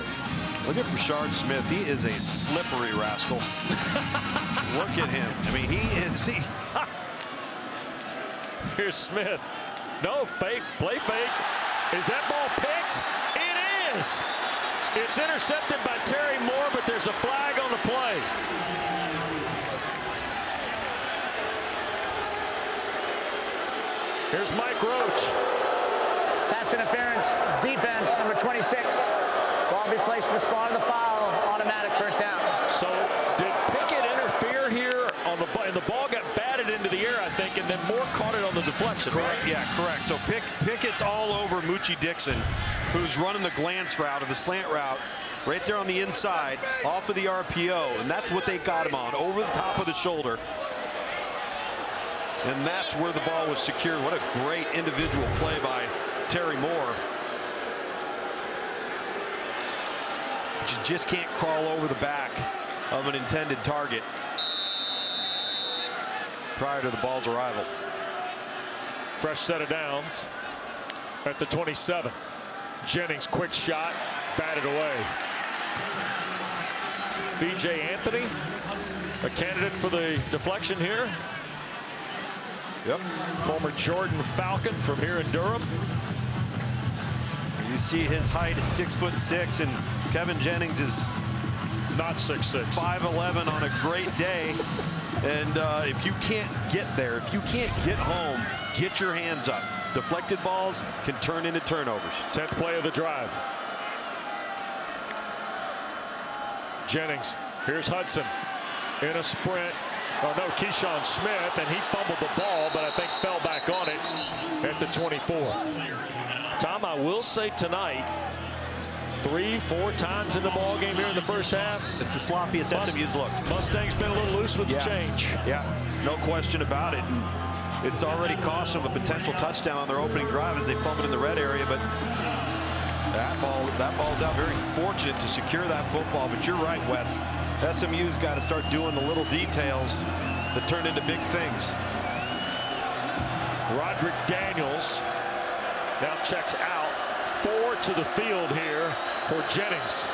Look at Brashard Smith. He is a slippery rascal. Look at him. I mean, Here's Smith. No, fake, play fake. Is that ball picked? It is. It's intercepted by Terry Moore, but there's a flag on the play. Here's Mike Roach. Pass interference, defense, number 26. Ball be placed in the spot of the foul, automatic first down. So did Pickett interfere here on the and the ball got batted into the air, I think, and then Moore caught it on the deflection. correct. Right? Yeah, correct. So Pickett's all over Moochie Dixon, who's running the glance route or the slant route right there on the inside off of the RPO, and that's what they got him on, over the top of the shoulder. And that's where the ball was secured. What a great individual play by Terry Moore. But you just can't crawl over the back of an intended target prior to the ball's arrival. Fresh set of downs at the 27. Jennings, quick shot, batted away. VJ Anthony, a candidate for the deflection here. Yep. Former Jordan Falcon from here in Durham. You see his height at 6'6", and Kevin Jennings is not 6'6". 5'11" on a great day. And if you can't get there, if you can't get home, get your hands up. Deflected balls can turn into turnovers. 10th play of the drive. Jennings, here's Hudson in a sprint. Oh no, Keyshawn Smith, and he fumbled the ball, but I think fell back on it at the 24. Tom, I will say tonight, 3-4 times in the ball game here in the first half. It's the sloppiest SMU's looked. Mustang's been a little loose with the change. Yeah, no question about it. And it's already cost them a potential touchdown on their opening drive as they fumbled in the red area, but that ball's out. Very fortunate to secure that football. But you're right, Wes. SMU's got to start doing the little details that turn into big things. Roderick Daniels now checks out. 4 to the field here for Jennings.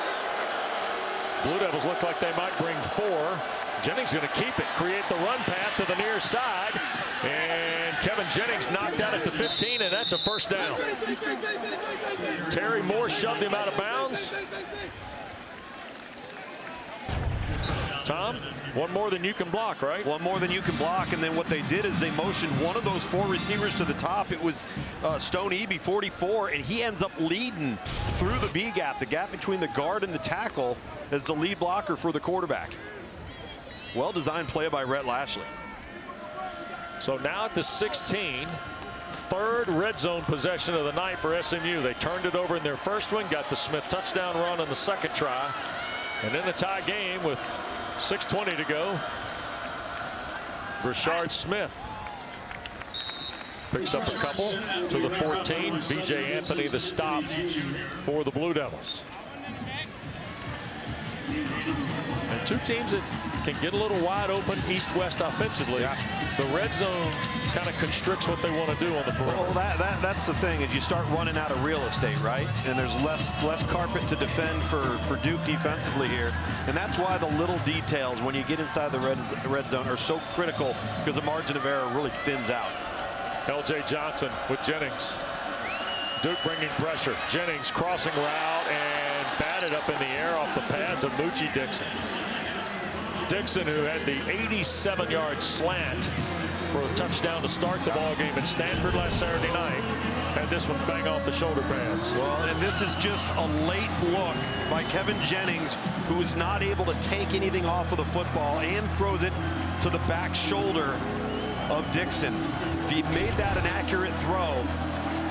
Blue Devils look like they might bring 4. Jennings going to keep it, create the run path to the near side, and Kevin Jennings knocked out at the 15, and that's a first down. Terry Moore shoved him out of bounds. Tom, one more than you can block, right? One more than you can block, and then what they did is they motioned one of those 4 receivers to the top. It was Stone Eby, 44, and he ends up leading through the B gap, the gap between the guard and the tackle, as the lead blocker for the quarterback. Well-designed play by Rhett Lashley. So now at the 16, third red zone possession of the night for SMU. They turned it over in their first one, got the Smith touchdown run on the second try. And in the tie game with 6:20 to go, Brashard Smith picks up a couple to the 14. VJ Anthony the stop for the Blue Devils. And two teams that can get a little wide open east-west offensively. Yeah. The red zone kind of constricts what they want to do on the perimeter. Well, that's the thing, is you start running out of real estate, right? And there's less carpet to defend for Duke defensively here. And that's why the little details when you get inside the red zone are so critical, because the margin of error really thins out. LJ Johnson with Jennings. Duke bringing pressure. Jennings crossing route and batted up in the air off the pads of Moochie Dixon. Dixon, who had the 87-yard slant for a touchdown to start the ball game at Stanford last Saturday night, had this one bang off the shoulder pads. Well, and this is just a late look by Kevin Jennings, who is not able to take anything off of the football and throws it to the back shoulder of Dixon. If he made that an accurate throw,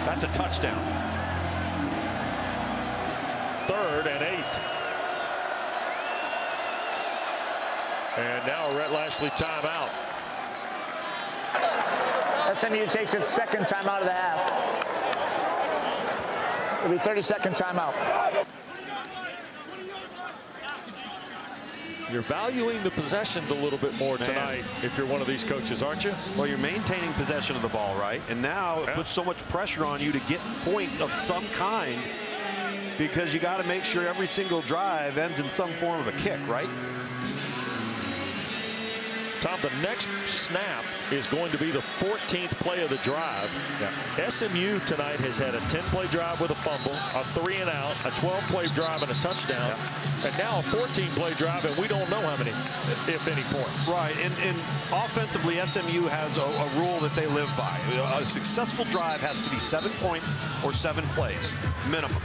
that's a touchdown. 3rd and 8. And now a Rhett Lashley timeout. SMU takes its second timeout of the half. It'll be 30-second timeout. You're valuing the possessions a little bit more tonight if you're one of these coaches, aren't you? Well, you're maintaining possession of the ball, right? And now it puts so much pressure on you to get points of some kind, because you got to make sure every single drive ends in some form of a kick, right? Tom, the next snap is going to be the 14th play of the drive. SMU tonight has had a 10-play drive with a fumble, a 3-and-out, a 12-play drive and a touchdown, and now a 14-play drive, and we don't know how many, if any, points. Right, and offensively, SMU has a rule that they live by. A successful drive has to be 7 points or 7 plays, minimum.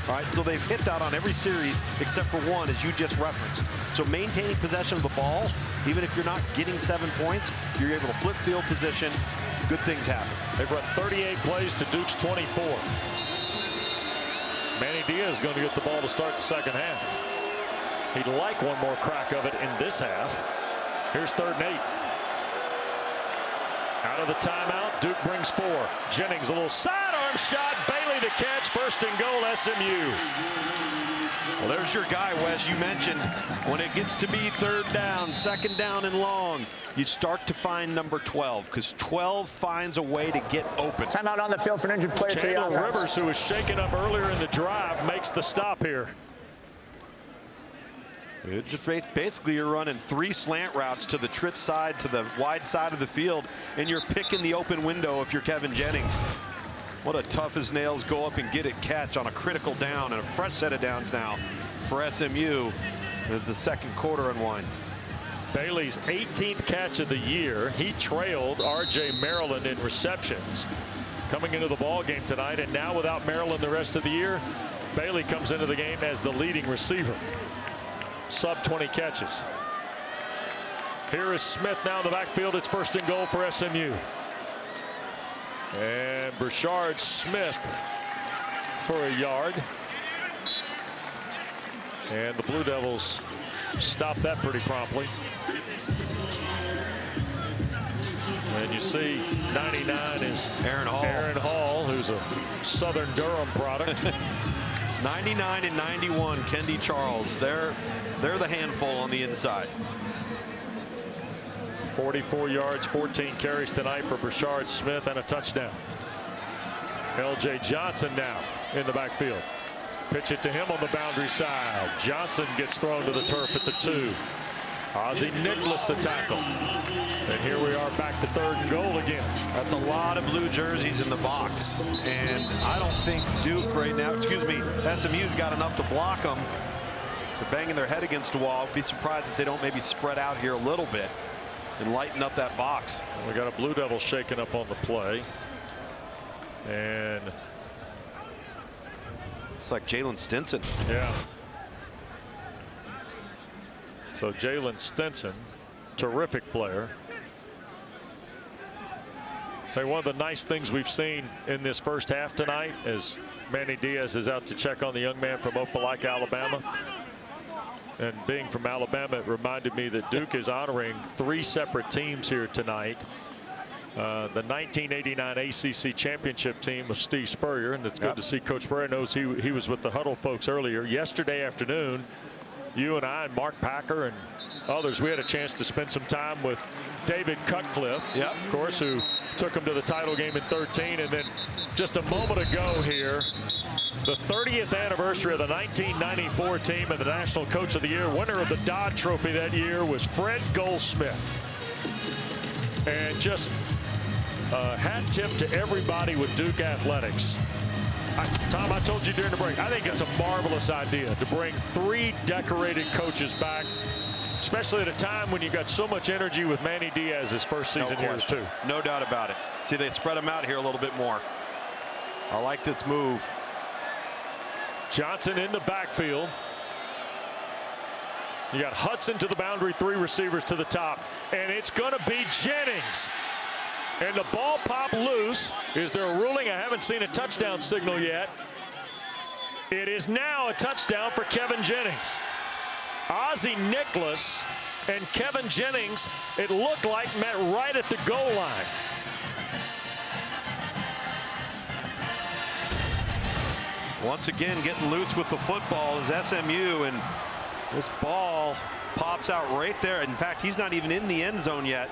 All right, so they've hit that on every series except for one, as you just referenced. So maintaining possession of the ball, even if you're not getting 7 points, you're able to flip field position. Good things happen. They've run 38 plays to Duke's 24. Manny Diaz is going to get the ball to start the second half. He'd like one more crack of it in this half. Here's 3rd and 8. Out of the timeout, Duke brings 4. Jennings, a little sidearm shot. Bailey to catch. 1st and goal, SMU. Well, there's your guy, Wes. You mentioned when it gets to be 3rd down, 2nd down and long, you start to find number 12, because 12 finds a way to get open. Timeout on the field for an injured player. Chandler Rivers, who was shaken up earlier in the drive, makes the stop here. It just basically you're running 3 slant routes to the trip side, to the wide side of the field, and you're picking the open window if you're Kevin Jennings. What a tough as nails go up and get it catch on a critical down, and a fresh set of downs now for SMU as the second quarter unwinds. Bailey's 18th catch of the year. He trailed RJ Maryland in receptions coming into the ball game tonight, and now without Maryland the rest of the year, Bailey comes into the game as the leading receiver. Sub 20 catches. Here is Smith now in the backfield. It's 1st and goal for SMU. And Brashard Smith for a yard. And the Blue Devils stop that pretty promptly. And you see 99 is Aaron Hall, who's a Southern Durham product. 99 and 91, Kendi Charles. They're the handful on the inside. 44 yards, 14 carries tonight for Brashard Smith, and a touchdown. LJ Johnson now in the backfield. Pitch it to him on the boundary side. Johnson gets thrown to the turf at the 2. Ozzie Nicholas the tackle. And here we are back to 3rd and goal again. That's a lot of blue jerseys in the box. And I don't think Duke right now, SMU's got enough to block them. They're banging their head against the wall. I'd be surprised if they don't maybe spread out here a little bit and lighten up that box. We got a Blue Devil shaking up on the play. And it's like Jalen Stinson. Yeah. So Jalen Stinson, terrific player. Tell you, one of the nice things we've seen in this first half tonight, as Manny Diaz is out to check on the young man from Opelika, Alabama. And being from Alabama, it reminded me that Duke is honoring 3 separate teams here tonight. The 1989 ACC championship team of Steve Spurrier, and it's good to see Coach Spurrier knows he was with the Huddle folks earlier. Yesterday afternoon, you and I and Mark Packer and others, we had a chance to spend some time with David Cutcliffe, of course, who took him to the title game in 13. And then just a moment ago here, the 30th anniversary of the 1994 team and the National Coach of the Year. Winner of the Dodd Trophy that year was Fred Goldsmith. And just a hat tip to everybody with Duke Athletics. Tom, I told you during the break, I think it's a marvelous idea to bring 3 decorated coaches back, especially at a time when you got so much energy with Manny Diaz's first season here too. No doubt about it. See, they spread them out here a little bit more. I like this move. Johnson in the backfield. You got Hudson to the boundary, 3 receivers to the top, and it's going to be Jennings. And the ball popped loose. Is there a ruling? I haven't seen a touchdown signal yet. It is now a touchdown for Kevin Jennings. Ozzie Nicholas and Kevin Jennings, it looked like, met right at the goal line. Once again, getting loose with the football is SMU, and this ball pops out right there. In fact, he's not even in the end zone yet.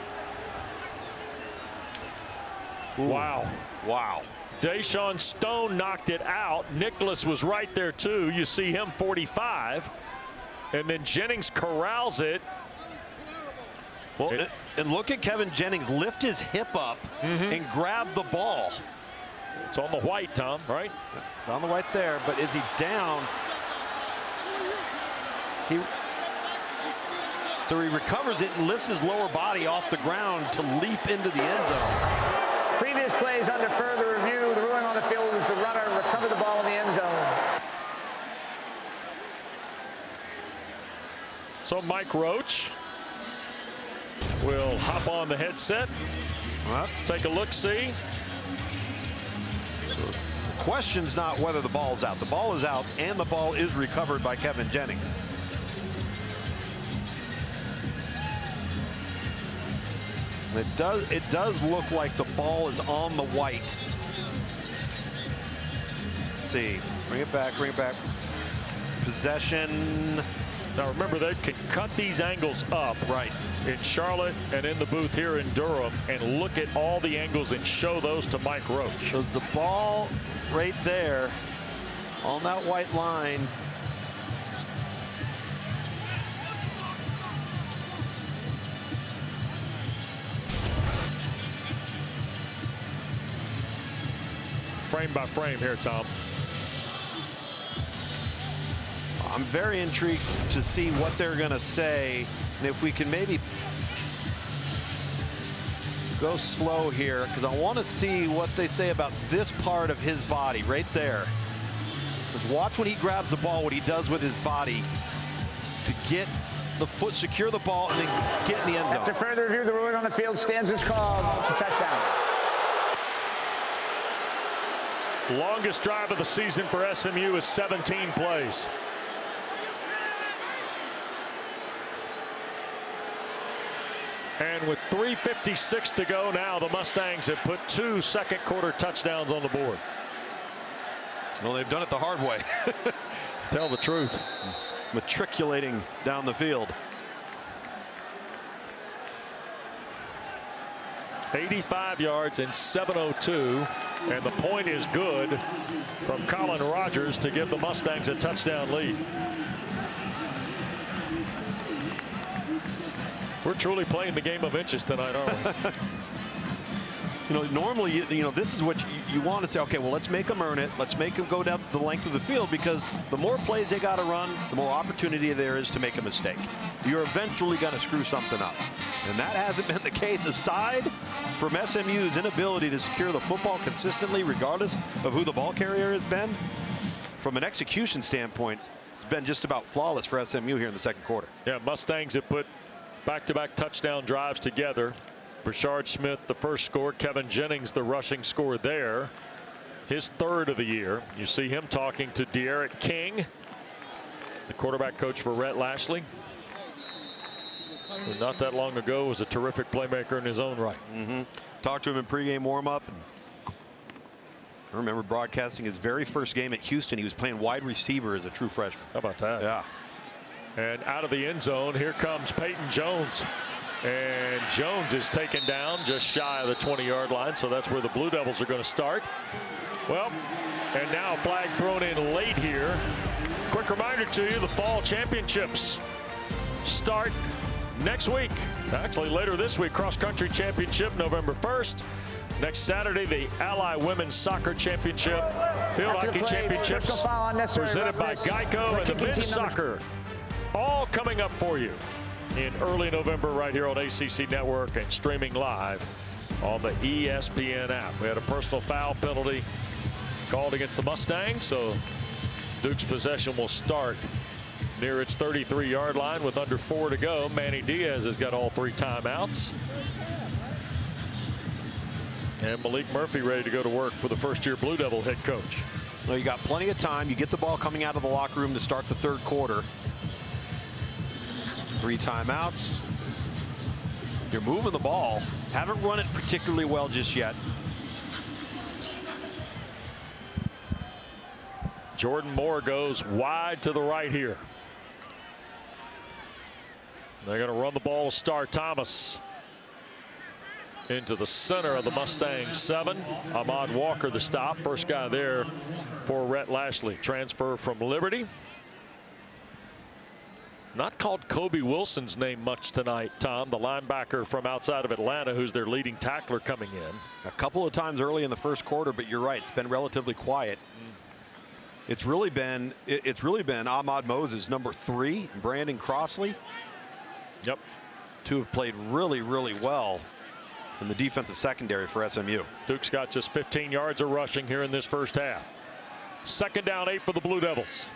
Ooh. Wow. Wow. Deshaun Stone knocked it out. Nicholas was right there too. You see him 45. And then Jennings corrals it. Well, and look at Kevin Jennings lift his hip up and grab the ball. It's on the white, Tom, right? It's on the white there, but is he down? So he recovers it and lifts his lower body off the ground to leap into the end zone. Previous plays under further review. The ruling on the field is the runner recovered the ball in the end zone. So Mike Roach will hop on the headset. Take a look-see. So the question's not whether the ball's out. The ball is out, and the ball is recovered by Kevin Jennings. It does look like the ball is on the white. Let's see. Bring it back. Bring it back. Possession. Now remember, they can cut these angles up in Charlotte and in the booth here in Durham and look at all the angles and show those to Mike Roach. So the ball right there on that white line. Frame by frame here, Tom. I'm very intrigued to see what they're going to say, and if we can maybe go slow here, because I want to see what they say about this part of his body right there. Because watch when he grabs the ball, what he does with his body to get the foot, secure the ball, and then get in the end zone. After further review, the ruling on the field stands as called. It's a touchdown. Longest drive of the season for SMU is 17 plays. And with 3:56 to go now, the Mustangs have put 2 second-quarter touchdowns on the board. Well, they've done it the hard way. Tell the truth. Matriculating down the field. 85 yards and 7:02. And the point is good from Colin Rogers to give the Mustangs a touchdown lead. We're truly playing the game of inches tonight, aren't we? You know, normally, you know, this is what you want to say. Okay, well, let's make them earn it. Let's make them go down the length of the field, because the more plays they got to run, the more opportunity there is to make a mistake. You're eventually going to screw something up. And that hasn't been the case, aside from SMU's inability to secure the football consistently, regardless of who the ball carrier has been. From an execution standpoint, it's been just about flawless for SMU here in the second quarter. Yeah, Mustangs have put back-to-back touchdown drives together. Brashard Smith, the first score. Kevin Jennings, the rushing score there. His 3rd of the year. You see him talking to De'Aaron King. the quarterback coach for Rhett Lashley, who not that long ago was a terrific playmaker in his own right. Talked to him in pregame warm-up. I remember broadcasting his very first game at Houston. He was playing wide receiver as a true freshman. How about that? Yeah. And out of the end zone, here comes Peyton Jones. And Jones is taken down just shy of the 20-yard line, so that's where the Blue Devils are going to start. Well, and now a flag thrown in late here. Quick reminder to you, the fall championships start next week. Actually, later this week, cross-country championship November 1st. Next Saturday, the Ally Women's Soccer Championship, Field Hockey Championships, presented by Geico, and the men's soccer, all coming up for you in early November right here on ACC Network and streaming live on the ESPN app. We had a personal foul penalty called against the Mustangs, so Duke's possession will start near its 33-yard line with under 4 to go. Manny Diaz has got all 3 timeouts. And Maalik Murphy ready to go to work for the first-year Blue Devil head coach. Well, you got plenty of time. You get the ball coming out of the locker room to start the third quarter. 3 timeouts. You're moving the ball. Haven't run it particularly well just yet. Jordan Moore goes wide to the right here. They're going to run the ball to Star Thomas into the center of the Mustangs 7. Ahmad Walker the stop. First guy there for Rhett Lashley. Transfer from Liberty. Not called Kobe Wilson's name much tonight, Tom, the linebacker from outside of Atlanta, who's their leading tackler coming in. A couple of times early in the first quarter, but you're right, it's been relatively quiet. It's really been Ahmad Moses, number 3, Brandon Crossley. Yep. 2 have played really, really well in the defensive secondary for SMU. Duke's got just 15 yards of rushing here in this first half. 2nd down 8 for the Blue Devils.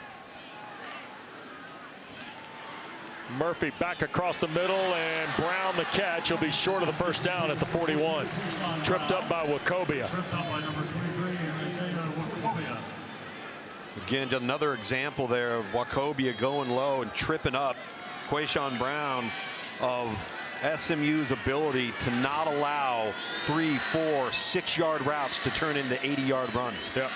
Murphy back across the middle, and Brown the catch. He'll be short of the first down at the 41. Tripped up by Wacobia. Again, another example there of Wacobia going low and tripping up Quayshawn Brown of SMU's ability to not allow 3, 4, 6-yard routes to turn into 80-yard runs. Yep.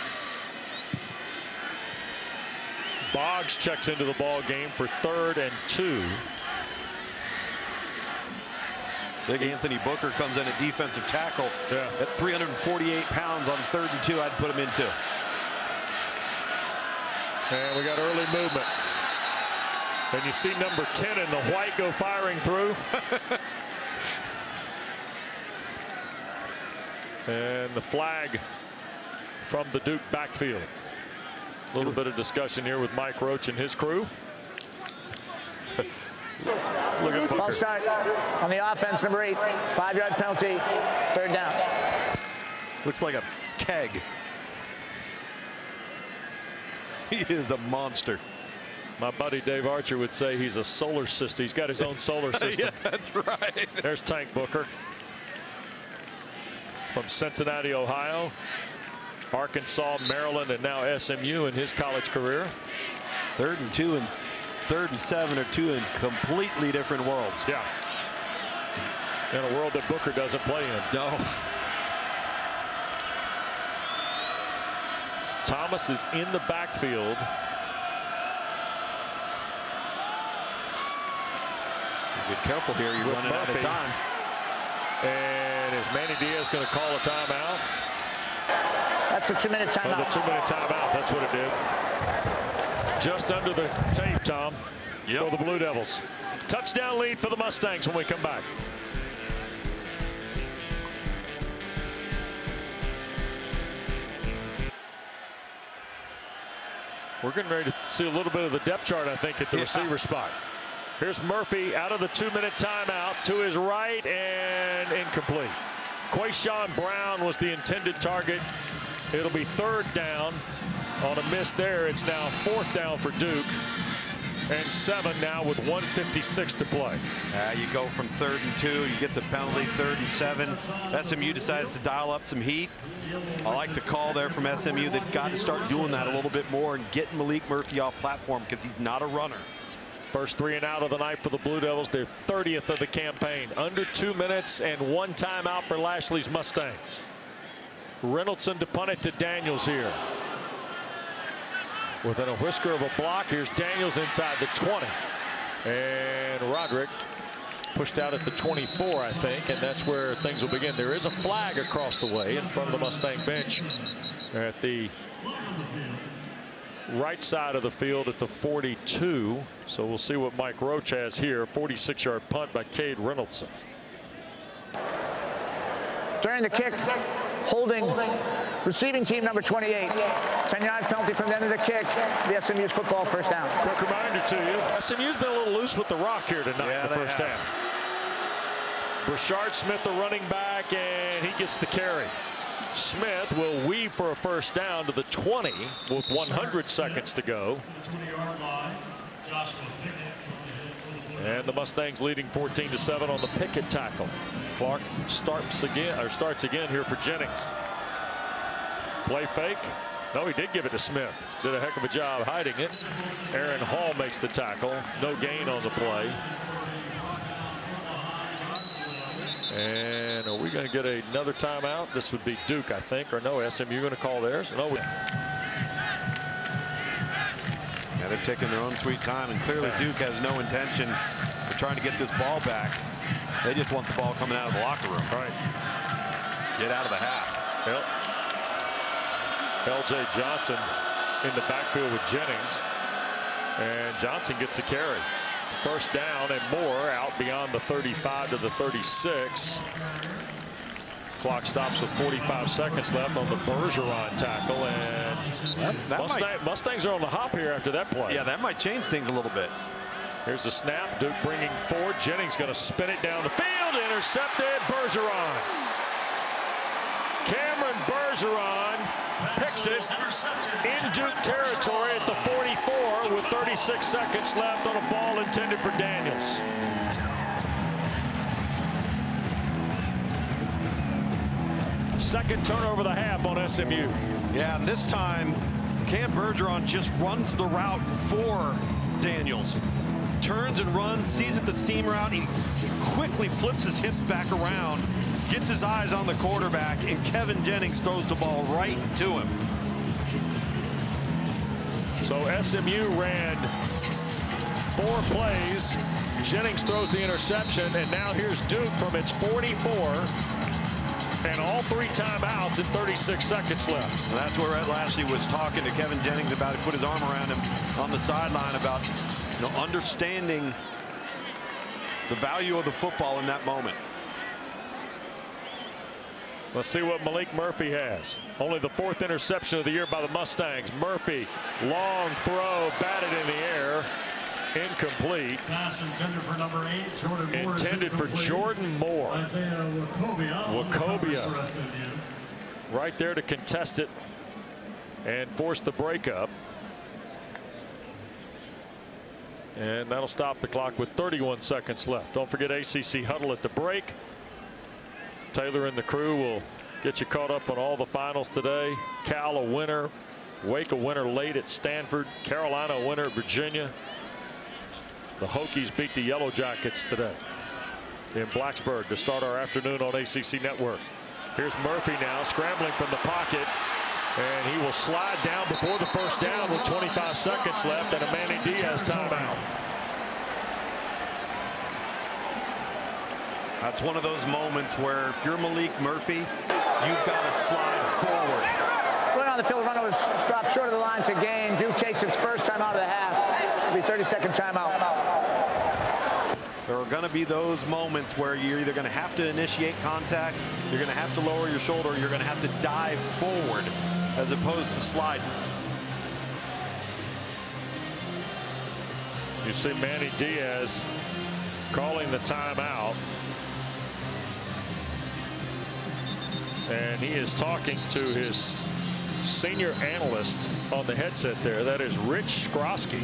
Boggs checks into the ball game for 3rd and 2. Big Anthony Booker comes in at defensive tackle at 348 pounds on 3rd and 2. I'd put him in too. And we got early movement. And you see number 10 in the white go firing through. And the flag from the Duke backfield. A little bit of discussion here with Mike Roach and his crew. Look at Booker. False start on the offense, number 8. 5-yard penalty, 3rd down. Looks like a keg. He is a monster. My buddy Dave Archer would say he's a solar system. He's got his own solar system. Yeah, that's right. There's Tank Booker from Cincinnati, Ohio, Arkansas, Maryland, and now SMU in his college career. 3rd and 2 and 3rd and 7 are 2 in completely different worlds. Yeah. In a world that Booker doesn't play in. No. Thomas is in the backfield. Get careful here. You're running out of time. And is Manny Diaz going to call a timeout? That's a 2-minute timeout. The 2-minute timeout. That's what it did. Just under the tape, Tom, for the Blue Devils. Touchdown lead for the Mustangs when we come back. We're getting ready to see a little bit of the depth chart, I think, at the receiver spot. Here's Murphy out of the 2-minute timeout to his right and incomplete. Quayshawn Brown was the intended target. It'll be 3rd down on a miss there. It's now 4th down for Duke. 7 now with 1:56 to play. You go from 3rd and 2, you get the penalty, 3rd and 7. SMU decides to dial up some heat. I like the call there from SMU. They've got to start doing that a little bit more and getting Maalik Murphy off platform because he's not a runner. First 3 and out of the night for the Blue Devils, their 30th of the campaign. Under 2 minutes and 1 timeout for Lashley's Mustangs. Reynoldson to punt it to Daniels here. Within a whisker of a block, here's Daniels inside the 20. And Roderick pushed out at the 24, I think, and that's where things will begin. There is a flag across the way in front of the Mustang bench at the right side of the field at the 42. So we'll see what Mike Roach has here. 46-yard punt by Cade Reynoldson. During the kick, holding receiving team number 28. 10-yard penalty from the end of the kick. The SMU's football first down. Quick reminder to you, SMU's been a little loose with the rock here tonight in the first half. Brashard Smith, the running back, and he gets the carry. Smith will weave for a first down to the 20 with 100 seconds to go. And the Mustangs leading 14-7 on the Pickett tackle. Clark starts again here for Jennings. Play fake. No, he did give it to Smith. Did a heck of a job hiding it. Aaron Hall makes the tackle. No gain on the play. And are we going to get another timeout? This would be Duke, I think. Or no, SMU going to call theirs? No. Yeah, they're taking their own sweet time, and clearly Duke has no intention of trying to get this ball back. They just want the ball coming out of the locker room. Right. Get out of the half. Yep. L.J. Johnson in the backfield with Jennings. And Johnson gets the carry. First down and more out beyond the 35 to the 36. Clock stops with 45 seconds left on the Bergeron tackle, and Mustangs are on the hop here after that play. Yeah, that might change things a little bit. Here's the snap. Duke bringing 4. Jennings going to spin it down the field. Intercepted. Bergeron. Cameron Bergeron picks it in Duke territory at the 44 with 36 seconds left on a ball intended for Daniels. Second turnover of the half on SMU. Yeah, and this time Cam Bergeron just runs the route for Daniels. Turns and runs, sees it the seam route. He quickly flips his hips back around, gets his eyes on the quarterback, and Kevin Jennings throws the ball right to him. So SMU ran 4 plays. Jennings throws the interception, and now here's Duke from its 44. And all 3 timeouts and 36 seconds left. And that's where Ed Lashley was talking to Kevin Jennings about it, put his arm around him on the sideline about understanding the value of the football in that moment. Let's see what Maalik Murphy has. Only the 4th interception of the year by the Mustangs. Murphy, long throw, batted in the air. Incomplete. Pass intended for number 8, Jordan Moore. Intended for Jordan Moore. Isaiah Wacobia. Right there to contest it and force the breakup. And that'll stop the clock with 31 seconds left. Don't forget ACC huddle at the break. Taylor and the crew will get you caught up on all the finals today. Cal a winner. Wake a winner late at Stanford. Carolina a winner at Virginia. The Hokies beat the Yellow Jackets today in Blacksburg to start our afternoon on ACC Network. Here's Murphy now scrambling from the pocket, and he will slide down before the first down with 25 seconds left and a Manny Diaz timeout. That's one of those moments where if you're Maalik Murphy, you've got to slide forward. Run on the field, runner was stopped short of the line to gain. Duke takes its first time out of the half. It'll be 30-second timeout. There are going to be those moments where you're either going to have to initiate contact, you're going to have to lower your shoulder, or you're going to have to dive forward as opposed to sliding. You see Manny Diaz calling the timeout. And he is talking to his senior analyst on the headset there. That is Rich Skrosky.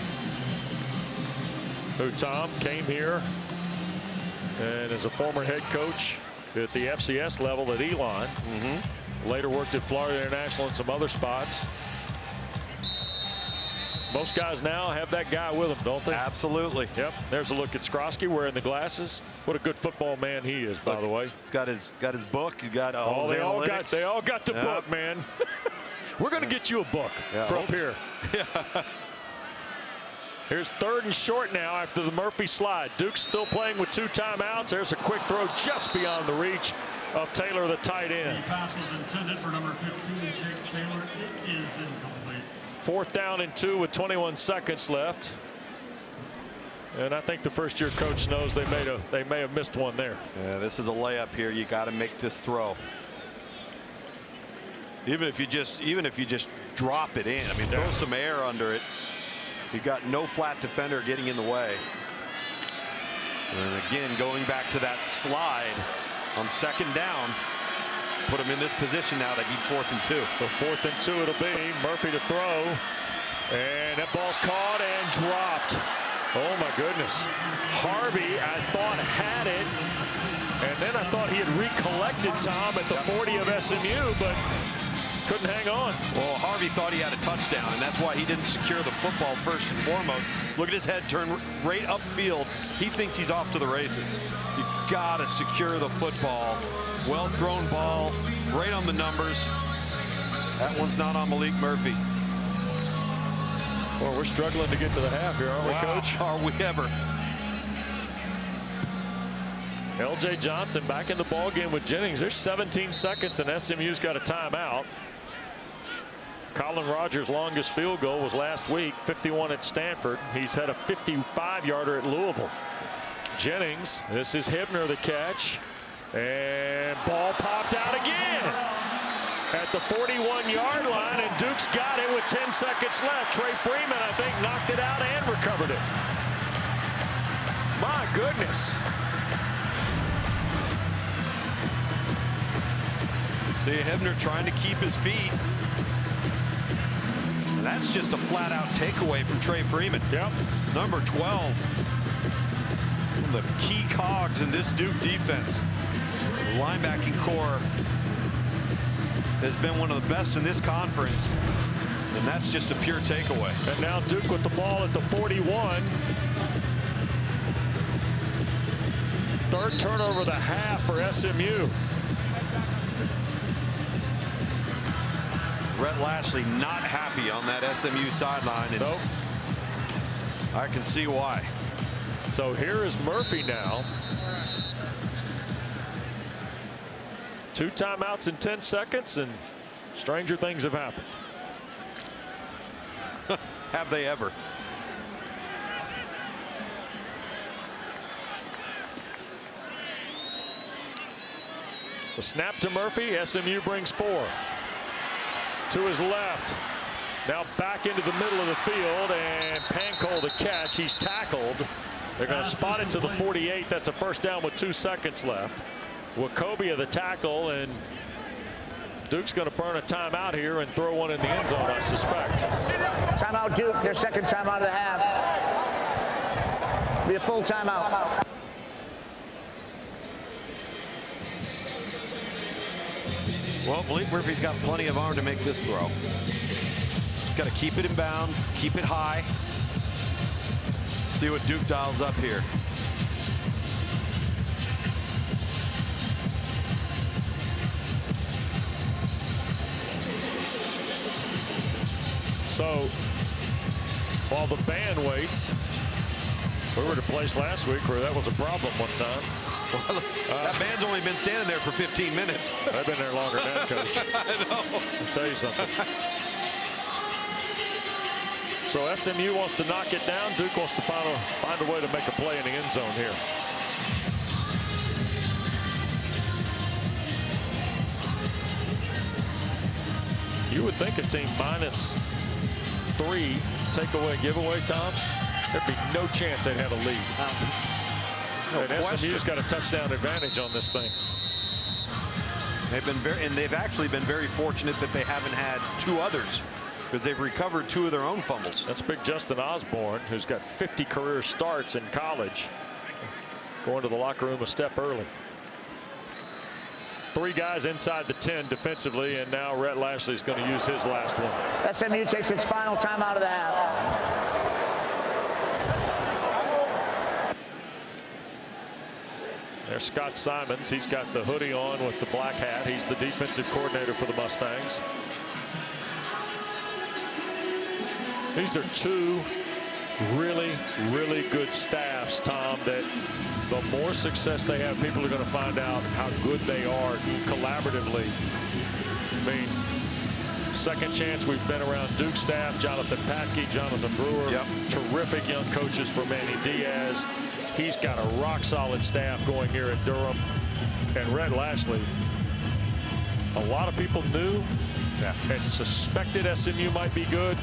who, Tom, came here and is a former head coach at the FCS level at Elon. Later worked at Florida International and some other spots. Most guys now have that guy with them, don't they? Absolutely. Yep. There's a look at Skrosky wearing the glasses. What a good football man he is, by the way. He's got his book. He's got all his analytics. They all got the book, man. We're going to get you a book from up here. Here's 3rd and short now after the Murphy slide. Duke's still playing with 2 timeouts. There's a quick throw just beyond the reach of Taylor, the tight end. The pass was intended for number 15, Jake Taylor. It is incomplete. 4th down and 2 with 21 seconds left. And I think the first-year coach knows they may have missed one there. Yeah, this is a layup here. You got to make this throw. Even if you just drop it in. I mean, throw some air under it. You got no flat defender getting in the way. And again, going back to that slide on 2nd down. Put him in this position now. That'd be 4th and 2. So 4th and 2 it'll be. Murphy to throw. And that ball's caught and dropped. Oh, my goodness. Harvey, I thought, had it. And then I thought he had recollected Tom at the 40 of SMU, but couldn't hang on. Well, Harvey thought he had a touchdown, and that's why he didn't secure the football first and foremost. Look at his head turn right upfield. He thinks he's off to the races. You gotta secure the football. Well thrown ball, right on the numbers. That one's not on Maalik Murphy. Well, we're struggling to get to the half here, aren't we, Coach? Are we ever? L.J. Johnson back in the ball game with Jennings. There's 17 seconds, and SMU's got a timeout. Colin Rogers' longest field goal was last week, 51 at Stanford. He's had a 55-yarder at Louisville. Jennings, this is Hibner the catch. And ball popped out again at the 41-yard line, and Duke's got it with 10 seconds left. Trey Freeman, I think, knocked it out and recovered it. My goodness. See Hibner trying to keep his feet. And that's just a flat-out takeaway from Trey Freeman. Yep. Number 12. One of the key cogs in this Duke defense. The linebacking core has been one of the best in this conference, and that's just a pure takeaway. And now Duke with the ball at the 41. 3rd turnover of the half for SMU. Rhett Lashley not happy on that SMU sideline, and I can see why. So here is Murphy now. 2 timeouts in 10 seconds, and stranger things have happened. Have they ever? The snap to Murphy. SMU brings 4. To his left. Now back into the middle of the field, and Pancol the catch. He's tackled. They're going to spot it to the 48. That's a 1st down with 2 seconds left. Wacobia the tackle, and Duke's going to burn a timeout here and throw one in the end zone, I suspect. Timeout Duke, their 2nd timeout of the half. Be a full timeout. Well, Maalik Murphy's got plenty of arm to make this throw. He's got to keep it in bounds, keep it high. See what Duke dials up here. So while the band waits, we were at a place last week where that was a problem one time. Well, that band's only been standing there for 15 minutes. I've been there longer than that, Coach. I know. I'll tell you something. So SMU wants to knock it down. Duke wants to find a way to make a play in the end zone here. You would think a team -3 takeaway giveaway, Tom, there'd be no chance they'd have a lead. No and question. SMU's got a touchdown advantage on this thing. They've actually been very fortunate that they haven't had 2 others because they've recovered 2 of their own fumbles. That's big Justin Osborne, who's got 50 career starts in college, going to the locker room a step early. 3 guys inside the 10 defensively, and now Rhett Lashley's going to use his last one. SMU takes its final timeout of the half. There's Scott Simons. He's got the hoodie on with the black hat. He's the defensive coordinator for the Mustangs. These are 2 really good staffs, Tom, that the more success they have, people are going to find out how good they are collaboratively. I mean, second chance we've been around Duke staff, Jonathan Patke, Jonathan Brewer, terrific young coaches for Manny Diaz. He's got a rock solid staff going here at Durham. And Rhett Lashley, a lot of people knew and suspected SMU might be good.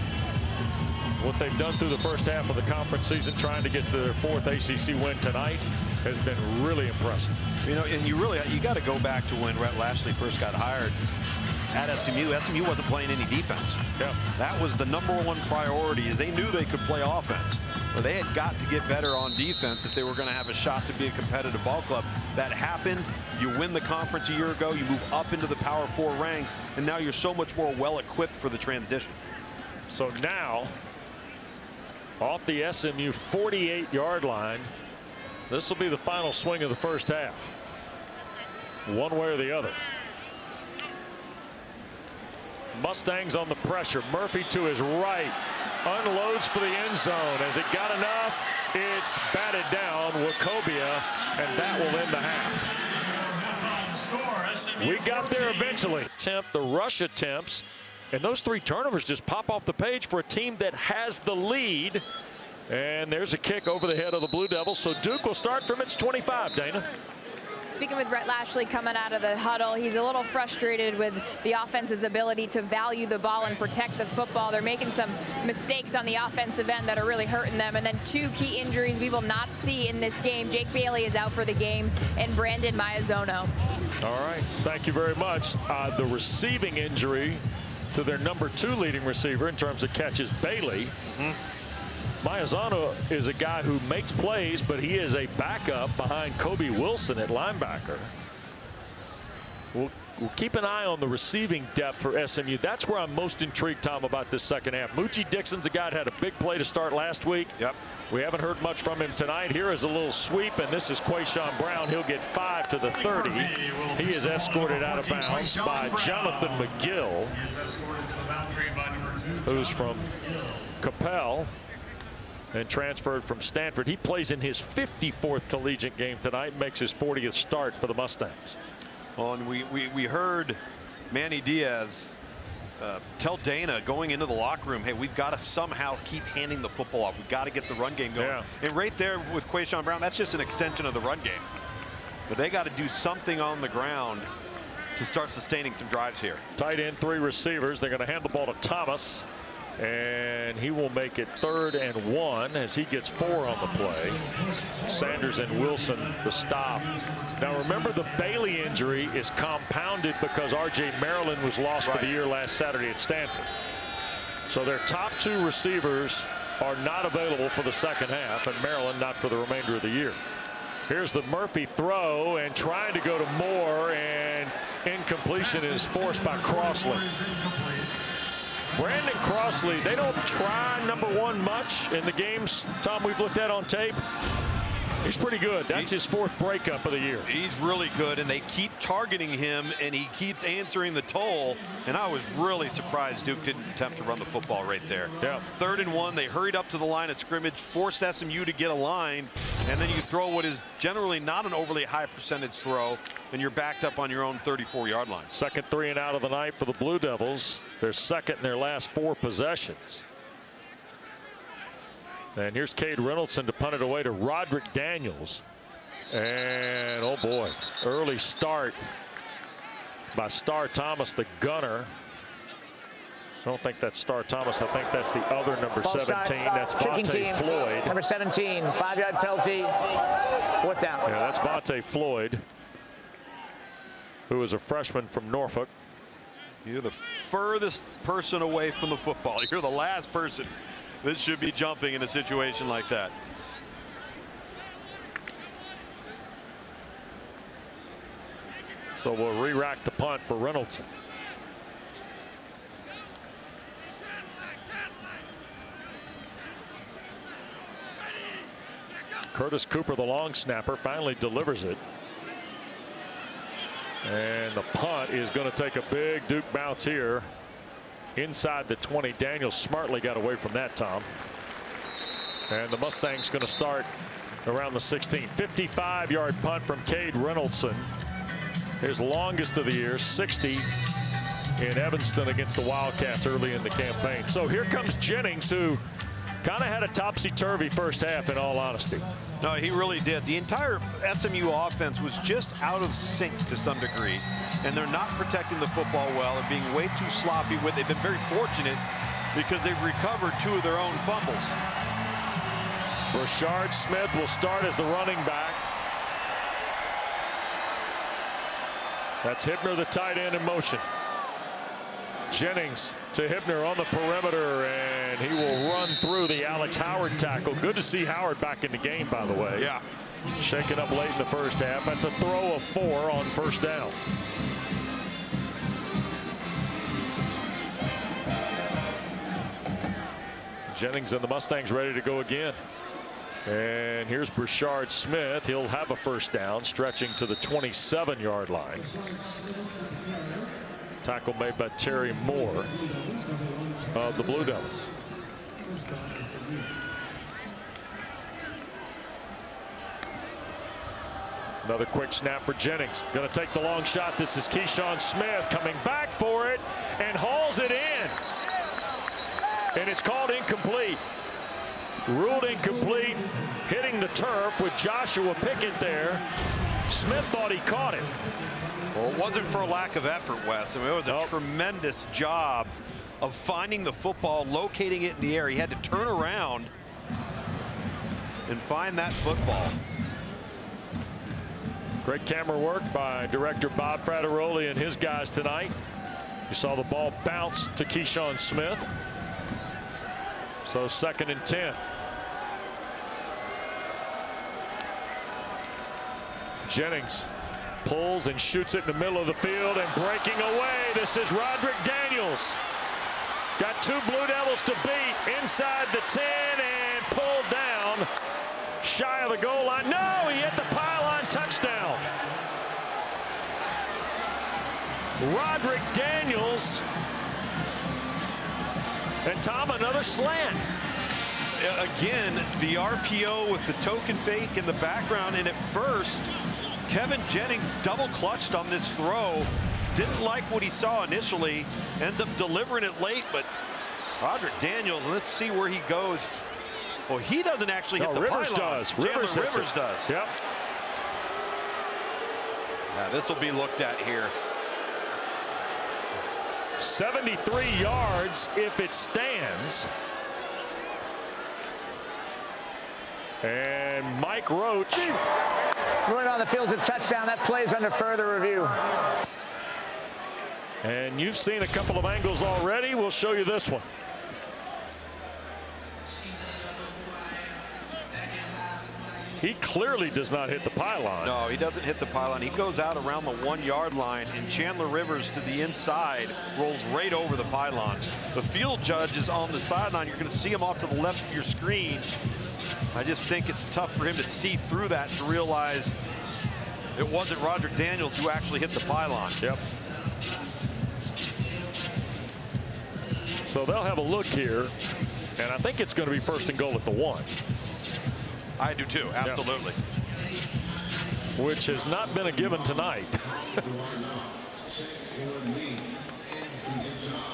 What they've done through the first half of the conference season, trying to get to their 4th ACC win tonight, has been really impressive. You know, and you got to go back to when Rhett Lashley first got hired at SMU. SMU wasn't playing any defense. That was the #1 priority, is they knew they could play offense. But they had got to get better on defense if they were going to have a shot to be a competitive ball club. That happened. You win the conference a year ago. You move up into the Power 4 ranks, and now you're so much more well equipped for the transition. So now, off the SMU 48-yard line, this will be the final swing of the first half, one way or the other. Mustangs on the pressure. Murphy to his right, unloads for the end zone. Has it got enough? It's batted down. Wachovia, and that will end the half. We got there eventually. The rush attempts, and those 3 turnovers just pop off the page for a team that has the lead. And there's a kick over the head of the Blue Devils. So Duke will start from its 25, Dana. Speaking with Rhett Lashley coming out of the huddle, he's a little frustrated with the offense's ability to value the ball and protect the football. They're making some mistakes on the offensive end that are really hurting them. And then 2 key injuries we will not see in this game. Jake Bailey is out for the game, and Brandon Maiazono. All right, thank you very much. The receiving injury to their #2 leading receiver in terms of catches, Bailey. Maiazono is a guy who makes plays, but he is a backup behind Kobe Wilson at linebacker. We'll keep an eye on the receiving depth for SMU. That's where I'm most intrigued, Tom, about this second half. Moochie Dixon's a guy that had a big play to start last week. We haven't heard much from him tonight. Here is a little sweep, and this is Quayshawn Brown. He'll get 5 to the 30. He is escorted out of bounds by Jonathan McGill, who's from Capel and transferred from Stanford. He plays in his 54th collegiate game tonight, makes his 40th start for the Mustangs. Well, and we heard Manny Diaz tell Dana going into the locker room, hey, we've got to somehow keep handing the football off. We've got to get the run game going. And right there with Quayshawn Brown, that's just an extension of the run game. But they got to do something on the ground to start sustaining some drives here. Tight end, 3 receivers. They're going to hand the ball to Thomas, and he will make it 3rd and 1 as he gets 4 on the play. Sanders and Wilson the stop. Now remember, the Bailey injury is compounded because R.J. Maryland was lost for the year last Saturday at Stanford. So their top 2 receivers are not available for the second half, and Maryland not for the remainder of the year. Here's the Murphy throw, and trying to go to Moore, and incompletion is forced by Crossley. Brandon Crossley, they don't try #1 much in the games, Tom, we've looked at on tape. He's pretty good. That's his 4th breakup of the year. He's really good, and they keep targeting him, and he keeps answering the toll. And I was really surprised Duke didn't attempt to run the football right there. 3rd and 1. They hurried up to the line of scrimmage, forced SMU to get a line, and then you throw what is generally not an overly high percentage throw, and you're backed up on your own 34-yard line. Second 3 and out of the night for the Blue Devils. They're second in their last 4 possessions. And here's Cade Reynoldsson to punt it away to Roderick Daniels. And oh boy, early start by Star Thomas, the gunner. I don't think that's Star Thomas. I think that's the other number 17. That's Vontae Floyd. Number 17, 5-yard penalty, 4th down. Yeah, that's Vontae Floyd, who is a freshman from Norfolk. You're the furthest person away from the football. You're the last person that should be jumping in a situation like that. So we'll re-rack the punt for Reynolds. Curtis Cooper, the long snapper, finally delivers it. And the punt is going to take a big Duke bounce here inside the 20. Daniels smartly got away from that, Tom. And the Mustangs going to start around the 16. 55-yard punt from Cade Reynoldson. His longest of the year, 60 in Evanston against the Wildcats early in the campaign. So here comes Jennings, who kind of had a topsy-turvy first half, in all honesty. No, he really did. The entire SMU offense was just out of sync to some degree, and they're not protecting the football well. They're being way too sloppy with it. They've been very fortunate because they've recovered 2 of their own fumbles. Brashard Smith will start as the running back. That's Hibner, the tight end, in motion. Jennings to Hibner on the perimeter, and he will run through the Alex Howard tackle. Good to see Howard back in the game, by the way. Yeah. Shaken up late in the first half. That's a throw of 4 on first down. Jennings and the Mustangs ready to go again. And here's Brashard Smith. He'll have a first down, stretching to the 27-yard line. Tackle made by Terry Moore of the Blue Devils. Another quick snap for Jennings. Going to take the long shot. This is Keyshawn Smith coming back for it and hauls it in. And it's called incomplete. Ruled incomplete, hitting the turf with Joshua Pickett there. Smith thought he caught it. Well, it wasn't for a lack of effort, Wes. I mean, it was a tremendous job of finding the football, locating it in the air. He had to turn around and find that football. Great camera work by director Bob Frateroli and his guys tonight. You saw the ball bounce to Keyshawn Smith. So 2nd and 10. Jennings pulls and shoots it in the middle of the field, and breaking away, this is Roderick Daniels. Got 2 Blue Devils to beat inside the 10 and pulled down shy of the goal line. No, he hit the pylon. Touchdown. Roderick Daniels. And Tom, another slant. Again, the RPO with the token fake in the background, and at first Kevin Jennings double clutched on this throw. Didn't like what he saw initially, ends up delivering it late, but Roderick Daniels, let's see where he goes. Well, he doesn't actually hit the Rivers pylon. does. Rivers does. Yep. Yeah, this will be looked at here. 73 yards if it stands. And Mike Roach. Running on the field's a touchdown. That plays under further review. And you've seen a couple of angles already. We'll show you this one. He clearly does not hit the pylon. No, he doesn't hit the pylon. He goes out around the 1-yard line, and Chandler Rivers to the inside rolls right over the pylon. The field judge is on the sideline. You're going to see him off to the left of your screen. I just think it's tough for him to see through that to realize it wasn't Roderick Daniels who actually hit the pylon. Yep. So they'll have a look here, and I think it's going to be 1st and goal at the 1. I do too, absolutely. Yep. Which has not been a given tonight.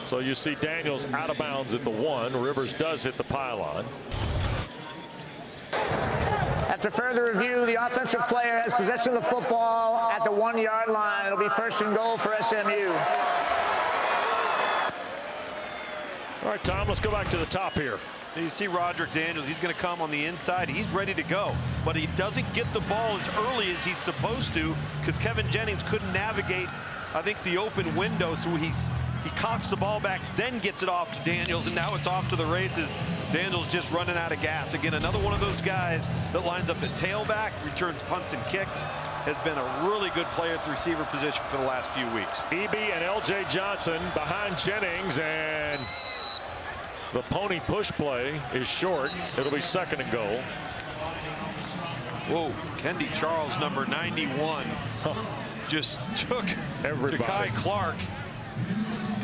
So you see Daniels out of bounds at the 1. Rivers does hit the pylon. After further review, the offensive player has possession of the football at the 1-yard line. It'll be 1st and goal for SMU. All right, Tom, let's go back to the top here. You see Roderick Daniels, he's going to come on the inside. He's ready to go, but he doesn't get the ball as early as he's supposed to because Kevin Jennings couldn't navigate, I think, the open window, so He cocks the ball back, then gets it off to Daniels, and now it's off to the races. Daniels just running out of gas. Again, another one of those guys that lines up at tailback, returns punts and kicks, has been a really good player at the receiver position for the last few weeks. EB and LJ Johnson behind Jennings, and the pony push play is short. It'll be 2nd and goal. Whoa, Kendi Charles, number 91, just took Ja'Kai Clark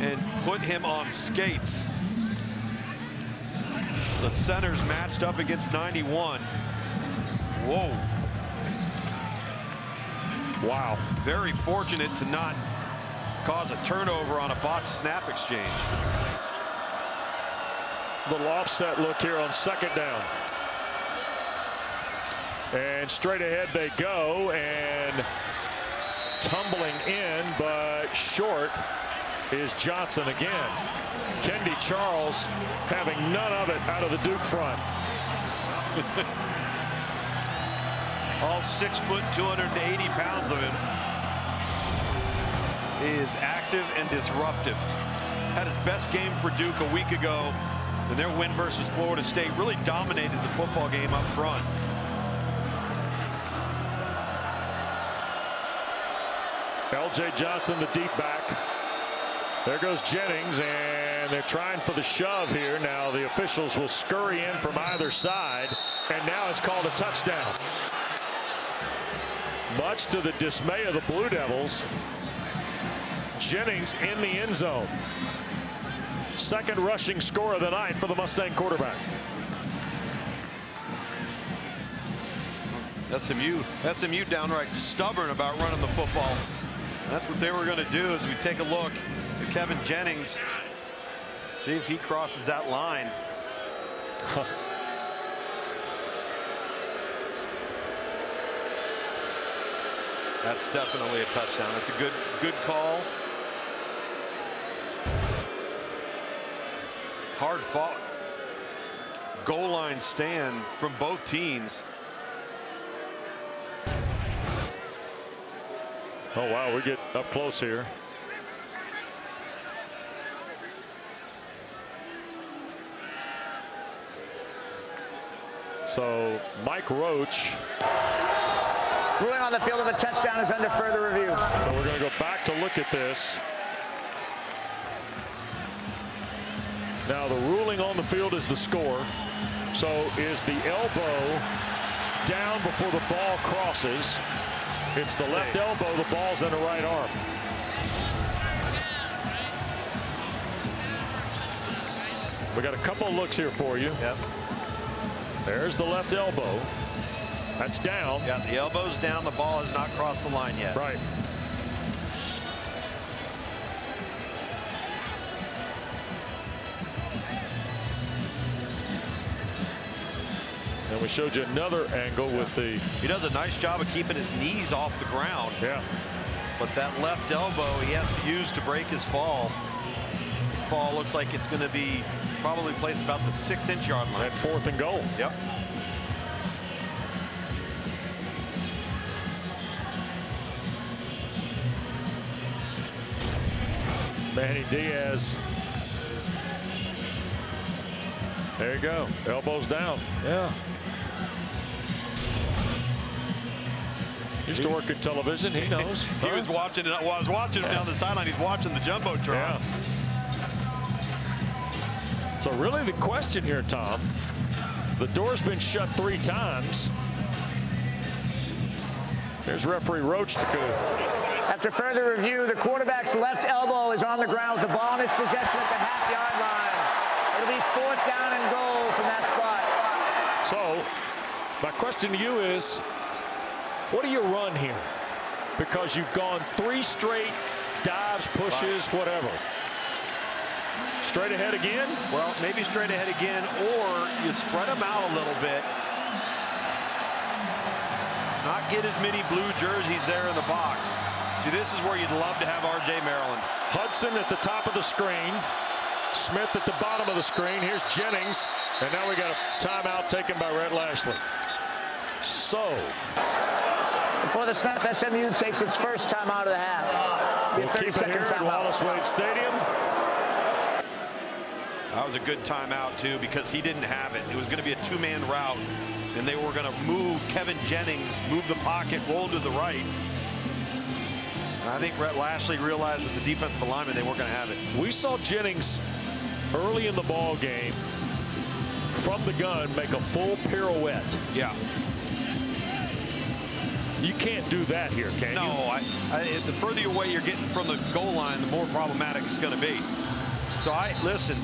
and put him on skates. The centers matched up against 91. Whoa. Wow. Very fortunate to not cause a turnover on a botched snap exchange. Little offset look here on 2nd down. And straight ahead they go, and tumbling in, but short is Johnson again. Kendi Charles having none of it out of the Duke front. All 6 foot, 280 pounds of him. He is active and disruptive. Had his best game for Duke a week ago in their win versus Florida State. Really dominated the football game up front. LJ Johnson, the deep back. There goes Jennings, and they're trying for the shove here. Now the officials will scurry in from either side, and now it's called a touchdown. Much to the dismay of the Blue Devils, Jennings in the end zone. 2nd rushing score of the night for the Mustang quarterback. SMU downright stubborn about running the football. That's what they were going to do as we take a look at Kevin Jennings. See if he crosses that line. That's definitely a touchdown. That's a good call. Hard fought goal line stand from both teams. Oh, wow, we get up close here. So Mike Roach. Ruling on the field of a touchdown is under further review. So we're going to go back to look at this. Now the ruling on the field is the score. So is the elbow down before the ball crosses? It's the left elbow, the ball's in the right arm. We got a couple of looks here for you. Yep. There's the left elbow. That's down. Yeah, the elbow's down. The ball has not crossed the line yet. Right. And we showed you another angle with the... He does a nice job of keeping his knees off the ground. Yeah. But that left elbow he has to use to break his fall. This ball looks like it's going to be probably placed about the 6-inch yard line. At 4th and goal. Yep. Manny Diaz. There you go. Elbows down. Yeah. Used to work in television. He knows. He was watching it. Well, I was watching him down the sideline. He's watching the Jumbotron. Yeah. So really the question here, Tom, the door's been shut 3 times. Here's referee Roach to go. After further review, the quarterback's left elbow is on the ground with the ball in his possession at the half-yard line. It'll be 4th down and goal from that spot. So my question to you is, what do you run here? Because you've gone 3 straight dives, pushes, whatever. Straight ahead again? Well, maybe straight ahead again, or you spread them out a little bit. Not get as many blue jerseys there in the box. See, this is where you'd love to have R.J. Maryland. Hudson at the top of the screen. Smith at the bottom of the screen. Here's Jennings. And now we got a timeout taken by Rhett Lashley. So. Before the snap, SMU takes its first timeout of the half. We'll keep it here at Wallace Wade Stadium. That was a good timeout, too, because he didn't have it. It was going to be a two-man route, and they were going to move Kevin Jennings, move the pocket, roll to the right. And I think Rhett Lashley realized with the defensive alignment they weren't going to have it. We saw Jennings early in the ball game from the gun make a full pirouette. Yeah. You can't do that here, can you? No, the further away you're getting from the goal line, the more problematic it's going to be. So listen,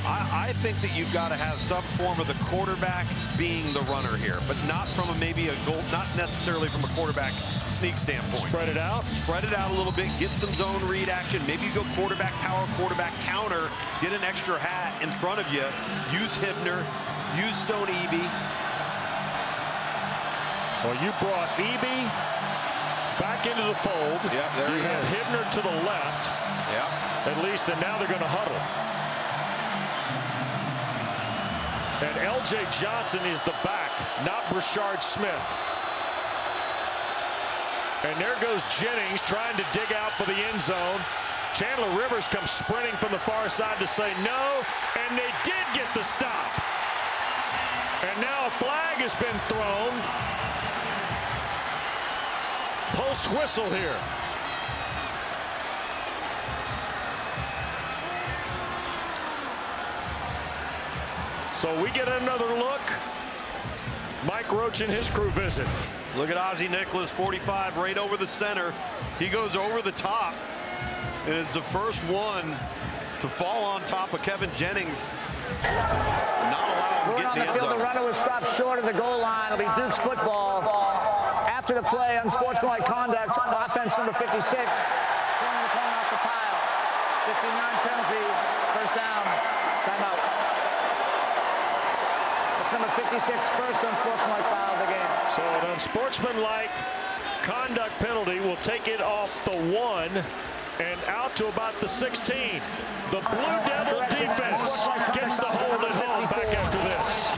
I think that you've got to have some form of the quarterback being the runner here, but not from maybe a goal, not necessarily from a quarterback sneak standpoint. Spread it out. Spread it out a little bit, get some zone read action. Maybe you go quarterback power, quarterback counter, get an extra hat in front of you. Use Hibner, use Stone Eby. Well, you brought Eby back into the fold. Yep, there you he have is. Hibner to the left. Yep. At least, and now they're going to huddle. And L.J. Johnson is the back, not Brashard Smith. And there goes Jennings trying to dig out for the end zone. Chandler Rivers comes sprinting from the far side to say no, and they did get the stop. And now a flag has been thrown. Post whistle here. So we get another look. Mike Roach and his crew visit. Look at Ozzie Nicholas, 45, right over the center. He goes over the top, and it's the first one to fall on top of Kevin Jennings. Not allowed to Going get on in the the end field, the zone. runner was stopped short of the goal line. It'll be Duke's football. After the play, unsportsmanlike conduct, offense number 56. Throwing the corner off the pile. 59 penalty, first down, timeout. That's number 56, first unsportsmanlike foul of the game. So an unsportsmanlike conduct penalty will take it off the 1 and out to about the 16. The Blue Devil defense gets the hold at home back after this.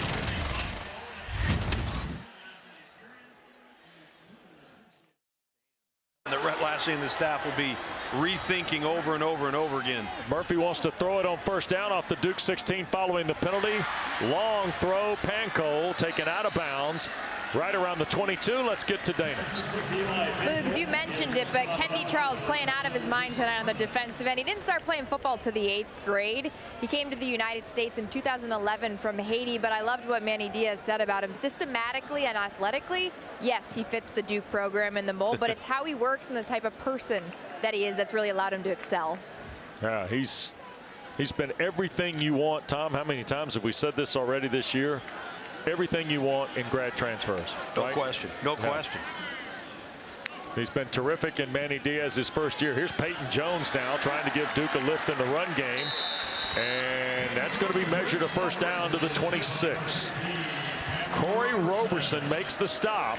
That Rhett Lashley and the staff will be rethinking over and over and over again. Murphy wants to throw it on first down off the Duke 16 following the penalty. Long throw, Pancol taken out of bounds right around the 22. Let's get to Dana. Lugs, you mentioned it, but Kendi Charles playing out of his mind tonight on the defensive end. He didn't start playing football to the 8th grade. He came to the United States in 2011 from Haiti, but I loved what Manny Diaz said about him. Systematically and athletically, yes, he fits the Duke program in the mold, but it's how he works and the type of person that he is that's really allowed him to excel. Yeah, he's been everything you want, Tom. How many times have we said this already this year? Everything you want in grad transfers. No right? question. No question. He's been terrific in Manny Diaz's first year. Here's Peyton Jones now trying to give Duke a lift in the run game. And that's going to be measured a first down to the 26. Corey Roberson makes the stop.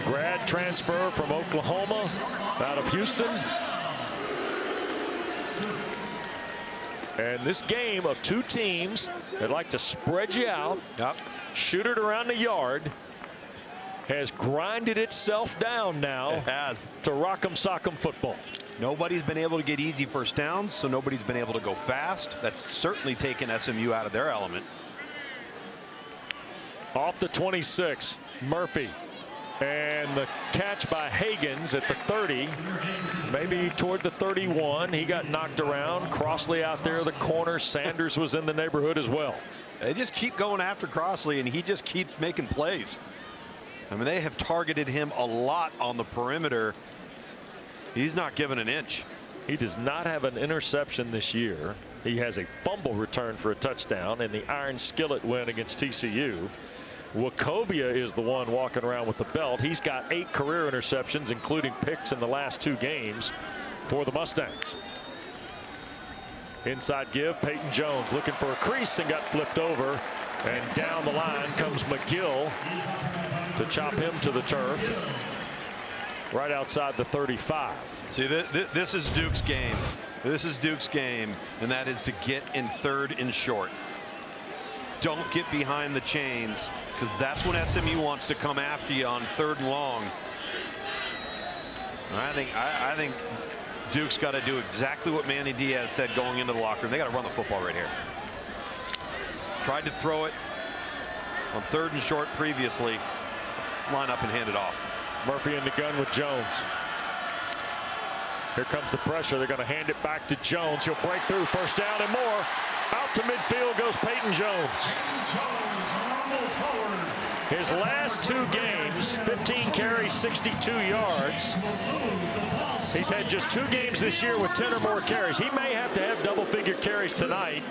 Grad transfer from Oklahoma out of Houston. And this game of two teams that like to spread you out, shoot it around the yard, has grinded itself down now. It has. To rock'em sock'em football. Nobody's been able to get easy first downs, so nobody's been able to go fast. That's certainly taken SMU out of their element. Off the 26, Murphy. And the catch by Hagens at the 30, maybe toward the 31. He got knocked around. Crossley out there, the corner. Sanders was in the neighborhood as well. They just keep going after Crossley, and he just keeps making plays. I mean, they have targeted him a lot on the perimeter. He's not given an inch. He does not have an interception this year. He has a fumble return for a touchdown in the Iron Skillet win against TCU. Wachovia is the one walking around with the belt. He's got 8 career interceptions, including picks in the last 2 games for the Mustangs. Inside give, Peyton Jones looking for a crease and got flipped over. And down the line comes McGill to chop him to the turf right outside the 35. See, this is Duke's game. This is Duke's game, and that is to get in third and short. Don't get behind the chains, because that's when SMU wants to come after you on third and long. I think Duke's got to do exactly what Manny Diaz said going into the locker room. They got to run the football right here. Tried to throw it on 3rd and short previously. Let's line up and hand it off. Murphy in the gun with Jones. Here comes the pressure. They're going to hand it back to Jones. He'll break through, 1st down and more. Out to midfield goes Peyton Jones. His last 2 games, 15 carries, 62 yards. He's had just 2 games this year with 10 or more carries. He may have to have double-figure carries tonight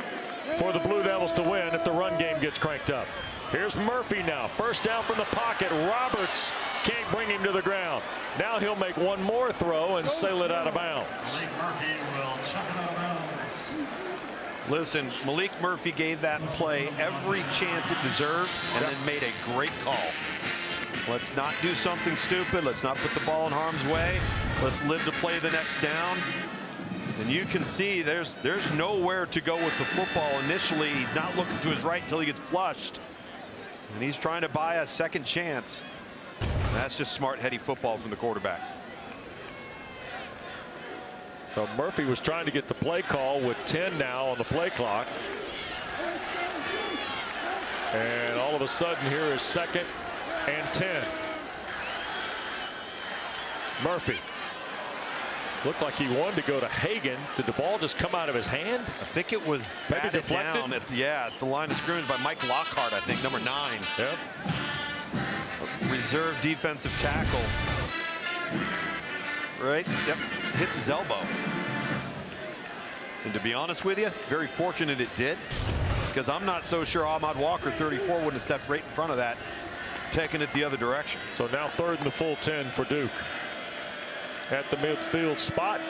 for the Blue Devils to win if the run game gets cranked up. Here's Murphy now. 1st down from the pocket. Roberts can't bring him to the ground. Now he'll make one more throw and sail it out of bounds. Listen, Maalik Murphy gave that play every chance it deserved and then made a great call. Let's not do something stupid. Let's not put the ball in harm's way. Let's live to play the next down. And you can see there's nowhere to go with the football initially. He's not looking to his right until he gets flushed. And he's trying to buy a second chance. That's just smart, heady football from the quarterback. So Murphy was trying to get the play call with 10 now on the play clock. And all of a sudden here is 2nd and 10. Murphy looked like he wanted to go to Hagens. Did the ball just come out of his hand? I think it was batted deflected down at the line of scrimmage by Mike Lockhart, I think, number 9. Yep. Reserve defensive tackle. Right? Yep. Hits his elbow. And to be honest with you, very fortunate it did, because I'm not so sure Ahmad Walker, 34, wouldn't have stepped right in front of that, taking it the other direction. So now 3rd and the full 10 for Duke. At the midfield spot.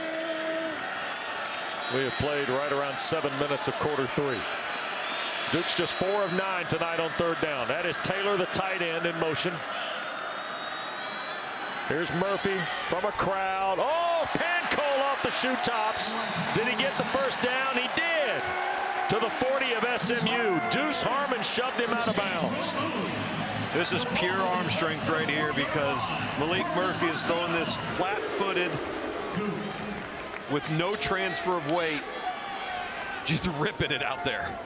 We have played right around 7 minutes of quarter 3. Duke's just 4 of 9 tonight on 3rd down. That is Taylor, the tight end, in motion. Here's Murphy from a crowd. Oh, Pancol off the shoe tops. Did he get the 1st down? He did. To the 40 of SMU. Deuce Harmon shoved him out of bounds. This is pure arm strength right here, because Maalik Murphy is throwing this flat-footed with no transfer of weight, just ripping it out there.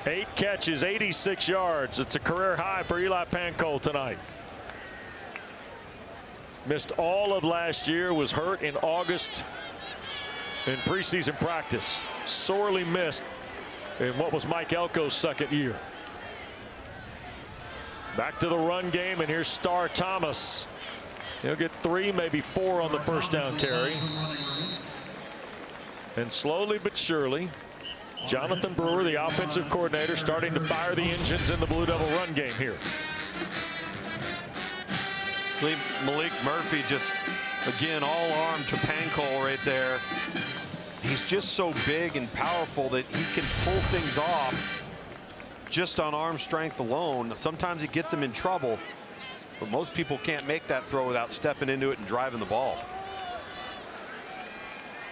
8 catches, 86 yards. It's a career high for Eli Pancol tonight. Missed all of last year, was hurt in August in preseason practice. Sorely missed in what was Mike Elko's 2nd year. Back to the run game, and here's Star Thomas. He'll get 3, maybe 4 on the 1st down carry. And slowly but surely, Jonathan Brewer, the offensive coordinator, starting to fire the engines in the Blue Devil run game here. Maalik Murphy just, again, all arm to Pancol right there. He's just so big and powerful that he can pull things off just on arm strength alone. Sometimes it gets him in trouble, but most people can't make that throw without stepping into it and driving the ball.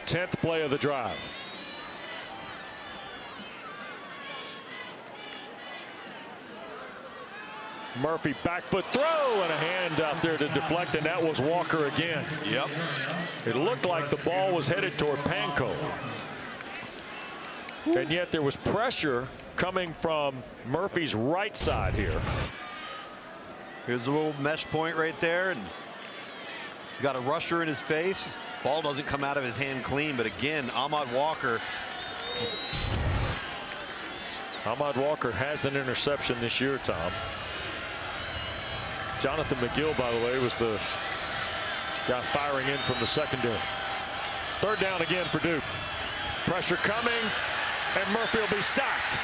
10th play of the drive. Murphy back foot throw and a hand out there to deflect, and that was Walker again. Yep. It looked like the ball was headed toward Pancol. And yet there was pressure coming from Murphy's right side here. Here's a little mesh point right there, and he's got a rusher in his face. Ball doesn't come out of his hand clean, but again, Ahmad Walker. Ahmad Walker has an interception this year, Tom. Jonathan McGill, by the way, was the guy firing in from the secondary. 3rd down again for Duke. Pressure coming, and Murphy will be sacked.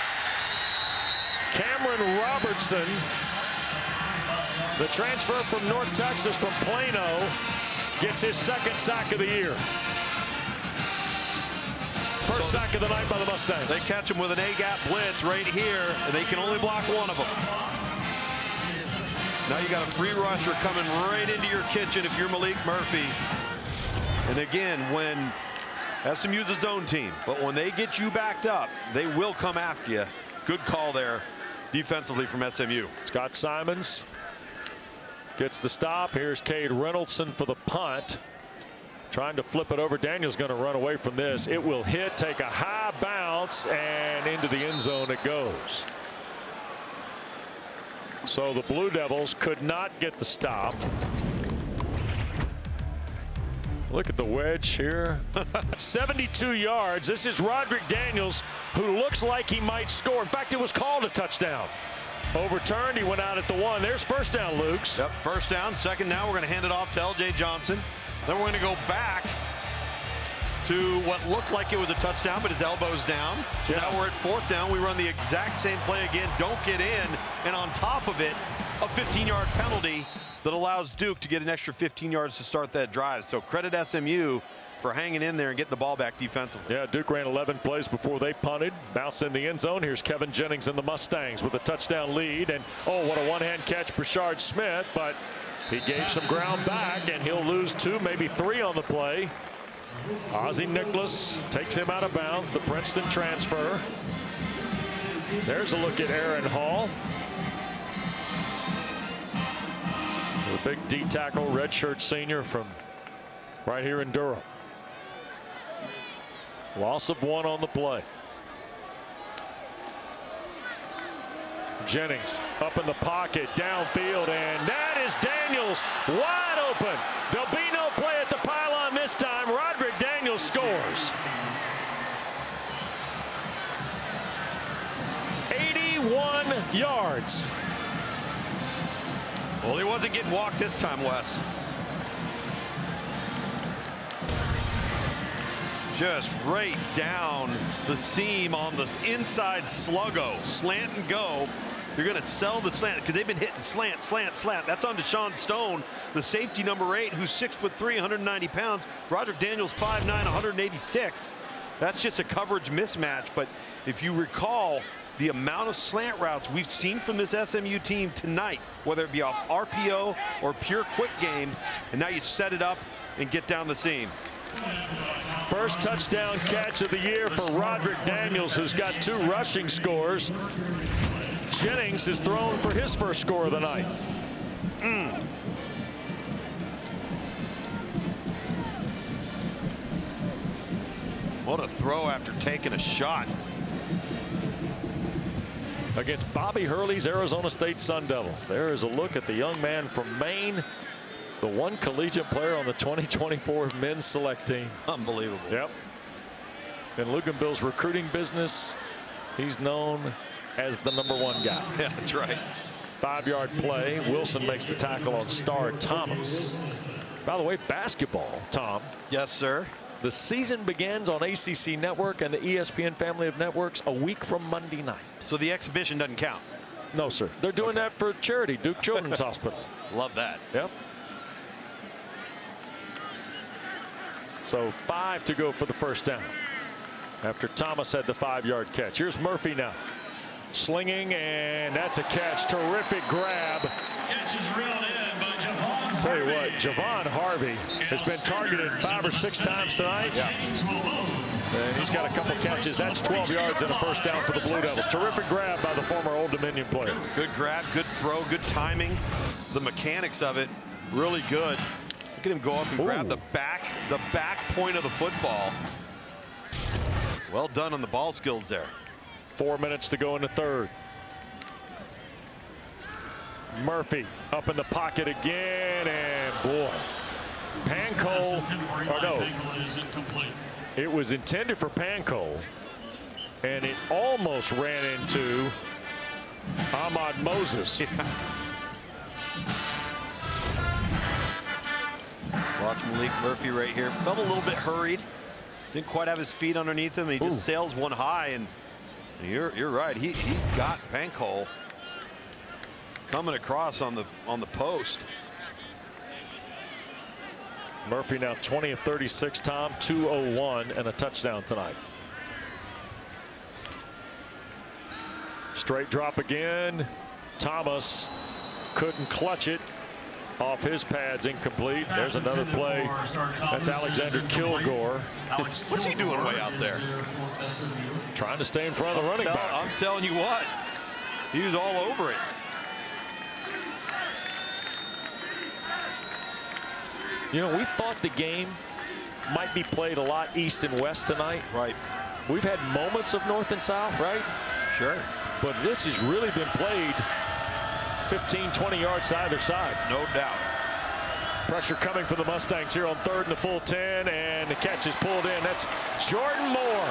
Cameron Robertson, the transfer from North Texas from Plano, gets his 2nd sack of the year. First sack of the night by the Mustangs. They catch him with an A-gap blitz right here, and they can only block one of them. Now you got a free rusher coming right into your kitchen if you're Maalik Murphy. And again, when SMU's a zone team, but when they get you backed up, they will come after you. Good call there defensively from SMU. Scott Simons gets the stop. Here's Cade Reynoldson for the punt. Trying to flip it over. Daniels going to run away from this. It will hit, take a high bounce, and into the end zone it goes. So the Blue Devils could not get the stop. Look at the wedge here. 72 yards. This is Roderick Daniels, who looks like he might score. In fact, it was called a touchdown. Overturned. He went out at the 1. There's first down, Lukes. Yep, first down. Second now, we're going to hand it off to L.J. Johnson. Then we're going to go back to what looked like it was a touchdown, but his elbow's down. So now we're at fourth down. We run the exact same play again. Don't get in. And on top of it, a 15-yard penalty that allows Duke to get an extra 15 yards to start that drive. So credit SMU for hanging in there and getting the ball back defensively. Yeah, Duke ran 11 plays before they punted. Bounced in the end zone. Here's Kevin Jennings and the Mustangs with a touchdown lead. And, oh, what a one-hand catch, Brashard Smith. But he gave some ground back, and he'll lose 2, maybe 3 on the play. Ozzie Nicholas takes him out of bounds. The Princeton transfer. There's a look at Aaron Hall. The big D tackle, redshirt senior from right here in Durham. Loss of 1 on the play. Jennings up in the pocket, downfield, and that is Daniels wide open. There'll be no play at the pylon this time. Roderick Daniels scores. 81 yards. Well, he wasn't getting walked this time, Wes. Just right down the seam on the inside sluggo. Slant and go. You're going to sell the slant because they've been hitting slant, slant, slant. That's on Deshaun Stone, the safety number 8, who's 6'3", 190 pounds. Roderick Daniels, 5'9", 186. That's just a coverage mismatch. But if you recall the amount of slant routes we've seen from this SMU team tonight, whether it be off RPO or pure quick game, and now you set it up and get down the seam. First touchdown catch of the year for Roderick Daniels, who's got 2 rushing scores. Jennings is thrown for his first score of the night. What a throw after taking a shot. Against Bobby Hurley's Arizona State Sun Devils. There is a look at the young man from Maine, the one collegiate player on the 2024 men's select team. Unbelievable. Yep. In Luganville's recruiting business, he's known as the #1 guy. Yeah, that's right. 5-yard play. Wilson makes the tackle on Star Thomas. By the way, basketball, Tom. Yes, sir. The season begins on ACC Network and the ESPN family of networks a week from Monday night. So the exhibition doesn't count? No, sir. They're doing that for charity, Duke Children's Hospital. Love that. Yep. So 5 to go for the first down after Thomas had the 5-yard catch. Here's Murphy now. Slinging, and that's a catch. Terrific grab. Catch is reeled in by Javon. Tell you what, Javon Harvey has been targeted 5 or 6 times tonight. Yeah. And he's got a couple catches. That's 12 yards and a first down for the Blue Devils. Terrific grab by the former Old Dominion player. Good grab, good throw, good timing. The mechanics of it, really good. Look at him go up and grab the back point of the football. Well done on the ball skills there. 4 minutes to go in the third. Murphy up in the pocket again, and boy, Pancol, or no, it was intended for Pancol, and it almost ran into Ahmad Moses. Yeah. Watch Maalik Murphy right here. Felt a little bit hurried. Didn't quite have his feet underneath him, and he just sails one high. And you're right. He's got Pancol coming across on the post. Murphy now 20 of 36, Tom, 201 and a touchdown tonight. Straight drop again. Thomas couldn't clutch it. Off his pads, incomplete. There's another play. That's Alexander Kilgore. What's he doing way out there? Trying to stay in front of the running back. I'm telling you what, he was all over it. You know, we thought the game might be played a lot east and west tonight. Right. We've had moments of north and south, right? Sure. But this has really been played 15, 20 yards to either side. No doubt. Pressure coming from the Mustangs here on 3rd and a full 10, and the catch is pulled in. That's Jordan Moore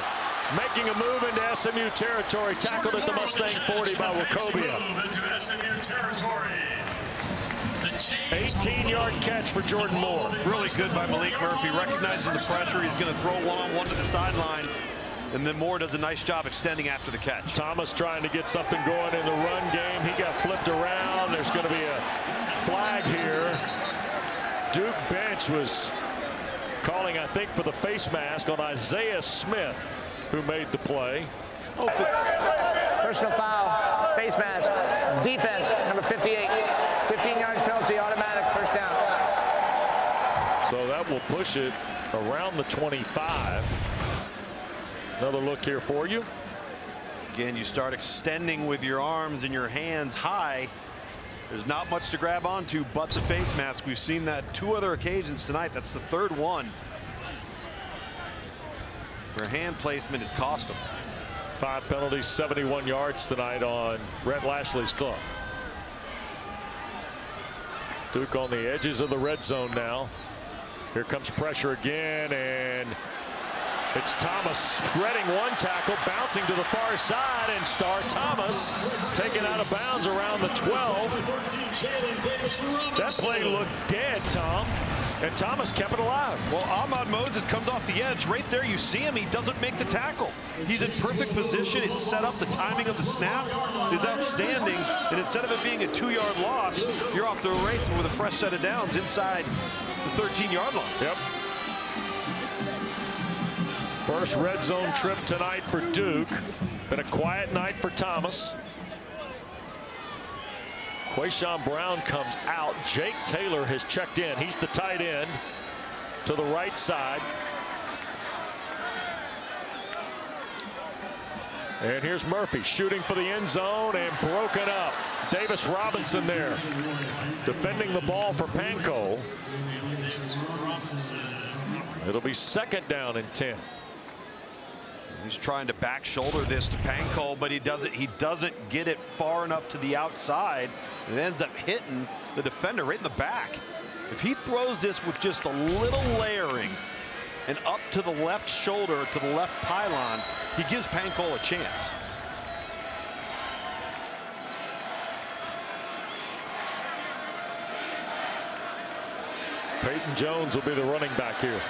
making a move into SMU territory, tackled at the Mustang 40 by Wachovia. 18-yard catch for Jordan Moore. Really good by Maalik Murphy. Recognizes the pressure. He's going to throw one-on-one to the sideline. And then Moore does a nice job extending after the catch. Thomas trying to get something going in the run game. He got flipped around. There's going to be a flag here. Duke bench was calling, I think, for the face mask on Isaiah Smith, who made the play. Oh, personal foul, face mask, defense, number 58. 15-yard penalty, automatic, first down. So that will push it around the 25. Another look here for you. Again, you start extending with your arms and your hands high. There's not much to grab onto but the face mask. We've seen that 2 other occasions tonight. That's the 3rd one where hand placement has cost them. 5 penalties, 71 yards tonight on Rhett Lashley's club. Duke on the edges of the red zone now. Here comes pressure again, and it's Thomas spreading one tackle, bouncing to the far side, and Star Thomas taken out of bounds around the 12. That play looked dead, Tom, and Thomas kept it alive. Well, Ahmad Moses comes off the edge. Right there, you see him. He doesn't make the tackle. He's in perfect position. It's set up. The timing of the snap is outstanding. And instead of it being a 2-yard loss, you're off the race with a fresh set of downs inside the 13-yard line. Yep. First red zone trip tonight for Duke. Been a quiet night for Thomas. Quayshawn Brown comes out. Jake Taylor has checked in. He's the tight end to the right side. And here's Murphy shooting for the end zone and broken up. Davis Robinson there defending the ball for Pancol. It'll be 2nd down and 10. He's trying to back shoulder this to Pancol, but he doesn't get it far enough to the outside. It ends up hitting the defender right in the back. If he throws this with just a little layering and up to the left shoulder, to the left pylon, he gives Pancol a chance. Peyton Jones will be the running back here.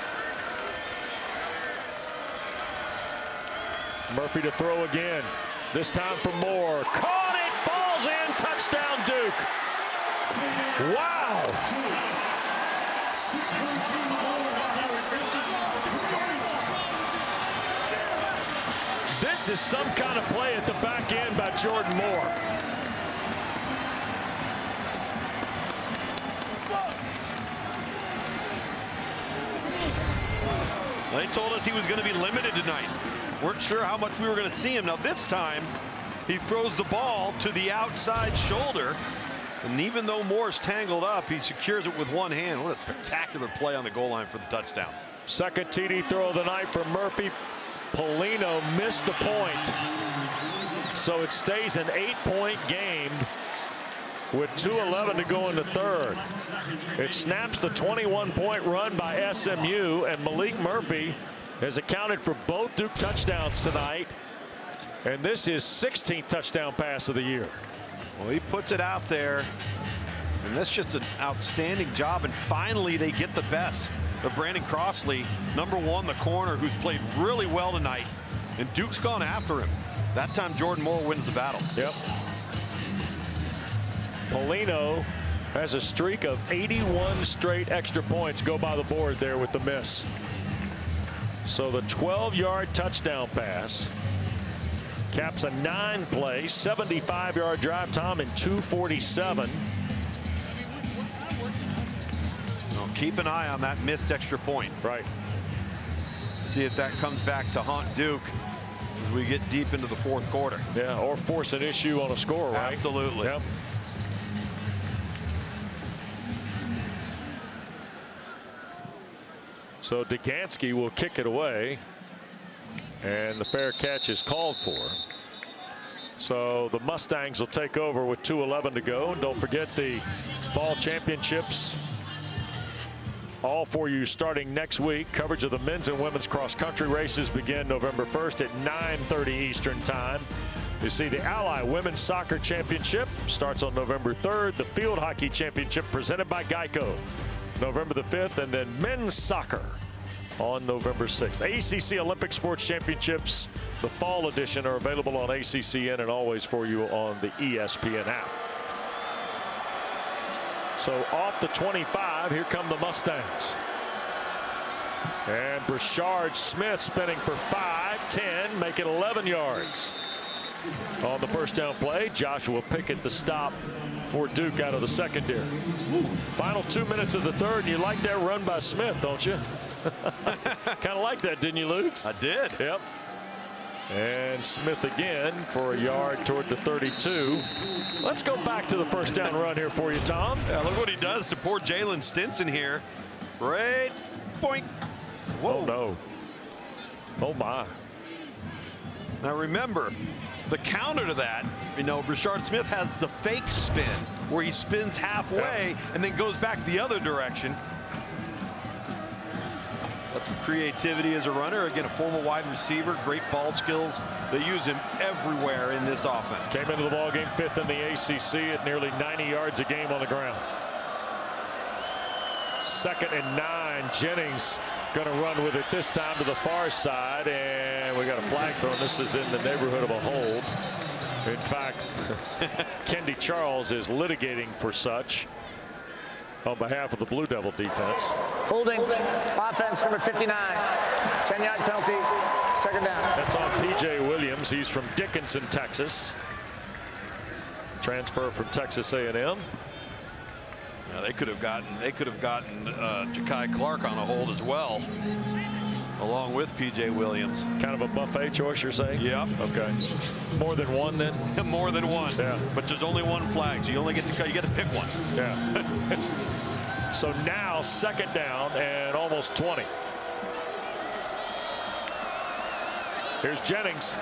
Murphy to throw again. This time for Moore. Caught it, falls in, touchdown Duke. Wow. This is some kind of play at the back end by Jordan Moore. They told us he was going to be limited tonight. Weren't sure how much we were going to see him. Now this time he throws the ball to the outside shoulder, and even though Moore's tangled up, he secures it with one hand. What a spectacular play on the goal line for the touchdown. 2nd TD throw of the night for Murphy. Polino missed the point, so it stays an 8-point game with 2:11 to go in the 3rd. It snaps the 21-point run by SMU, and Maalik Murphy has accounted for both Duke touchdowns tonight, and this is 16th touchdown pass of the year. Well, he puts it out there, and that's just an outstanding job. And finally, they get the best of Brandon Crossley, number 1, the corner, who's played really well tonight, and Duke's gone after him. That time, Jordan Moore wins the battle. Yep. Polino has a streak of 81 straight extra points go by the board there with the miss. So the 12-yard touchdown pass caps a 9-play, 75-yard drive time in 2:47. Well, keep an eye on that missed extra point. Right. See if that comes back to haunt Duke as we get deep into the 4th quarter. Yeah, or force an issue on a score, right? Absolutely. Yep. So Degansky will kick it away, and the fair catch is called for. So the Mustangs will take over with 2:11 to go. And don't forget the fall championships, all for you starting next week. Coverage of the men's and women's cross country races begin November 1st at 9:30 Eastern time. You see the Ally Women's Soccer Championship starts on November 3rd. The Field Hockey Championship presented by Geico, November the 5th, and then men's soccer on November 6th. ACC Olympic Sports Championships, the fall edition, are available on ACCN and always for you on the ESPN app. So off the 25, here come the Mustangs. And Brashard Smith spinning for 5-10, make it 11 yards. On the first down play, Joshua Pickett the stop for Duke out of the secondary. Final 2 minutes of the third, and you like that run by Smith, don't you? Kind of like that, didn't you, Luke? I did. Yep. And Smith again for a yard toward the 32. Let's go back to the first down run here for you, Tom. Yeah, look what he does to poor Jalen Stinson here. Right point. Whoa. Oh, no. Oh, my. Now, remember, the counter to that, you know, Brashard Smith has the fake spin where he spins halfway and then goes back the other direction. That's some creativity as a runner. Again, a former wide receiver, great ball skills. They use him everywhere in this offense. Came into the ball game 5th in the ACC at nearly 90 yards a game on the ground. 2nd and 9. Jennings going to run with it this time to the far side, and we got a flag thrown. This is in the neighborhood of a hold. In fact, Kendi Charles is litigating for such on behalf of the Blue Devil defense. Holding offense number 59. 10-yard penalty, second down. That's on P.J. Williams. He's from Dickinson, Texas. Transfer from Texas A&M. Yeah, they could have gotten Ja'Kai Clark on a hold as well, along with P.J. Williams. Kind of a buffet choice, you're saying? Yep. Okay. More than one, then? More than one. Yeah. But there's only one flag, so you only get to pick one. Yeah. So now 2nd down and almost 20. Here's Jennings.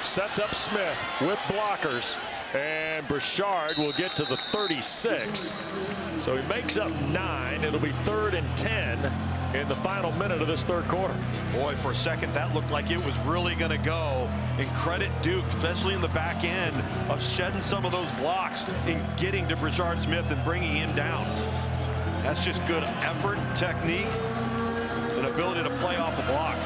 Sets up Smith with blockers, and Brashard will get to the 36. So he makes up 9. It'll be 3rd and 10 in the final minute of this third quarter. Boy, for a second that looked like it was really going to go. And credit Duke, especially in the back end, of shedding some of those blocks and getting to Brashard Smith and bringing him down. That's just good effort, technique, and ability to play off a block.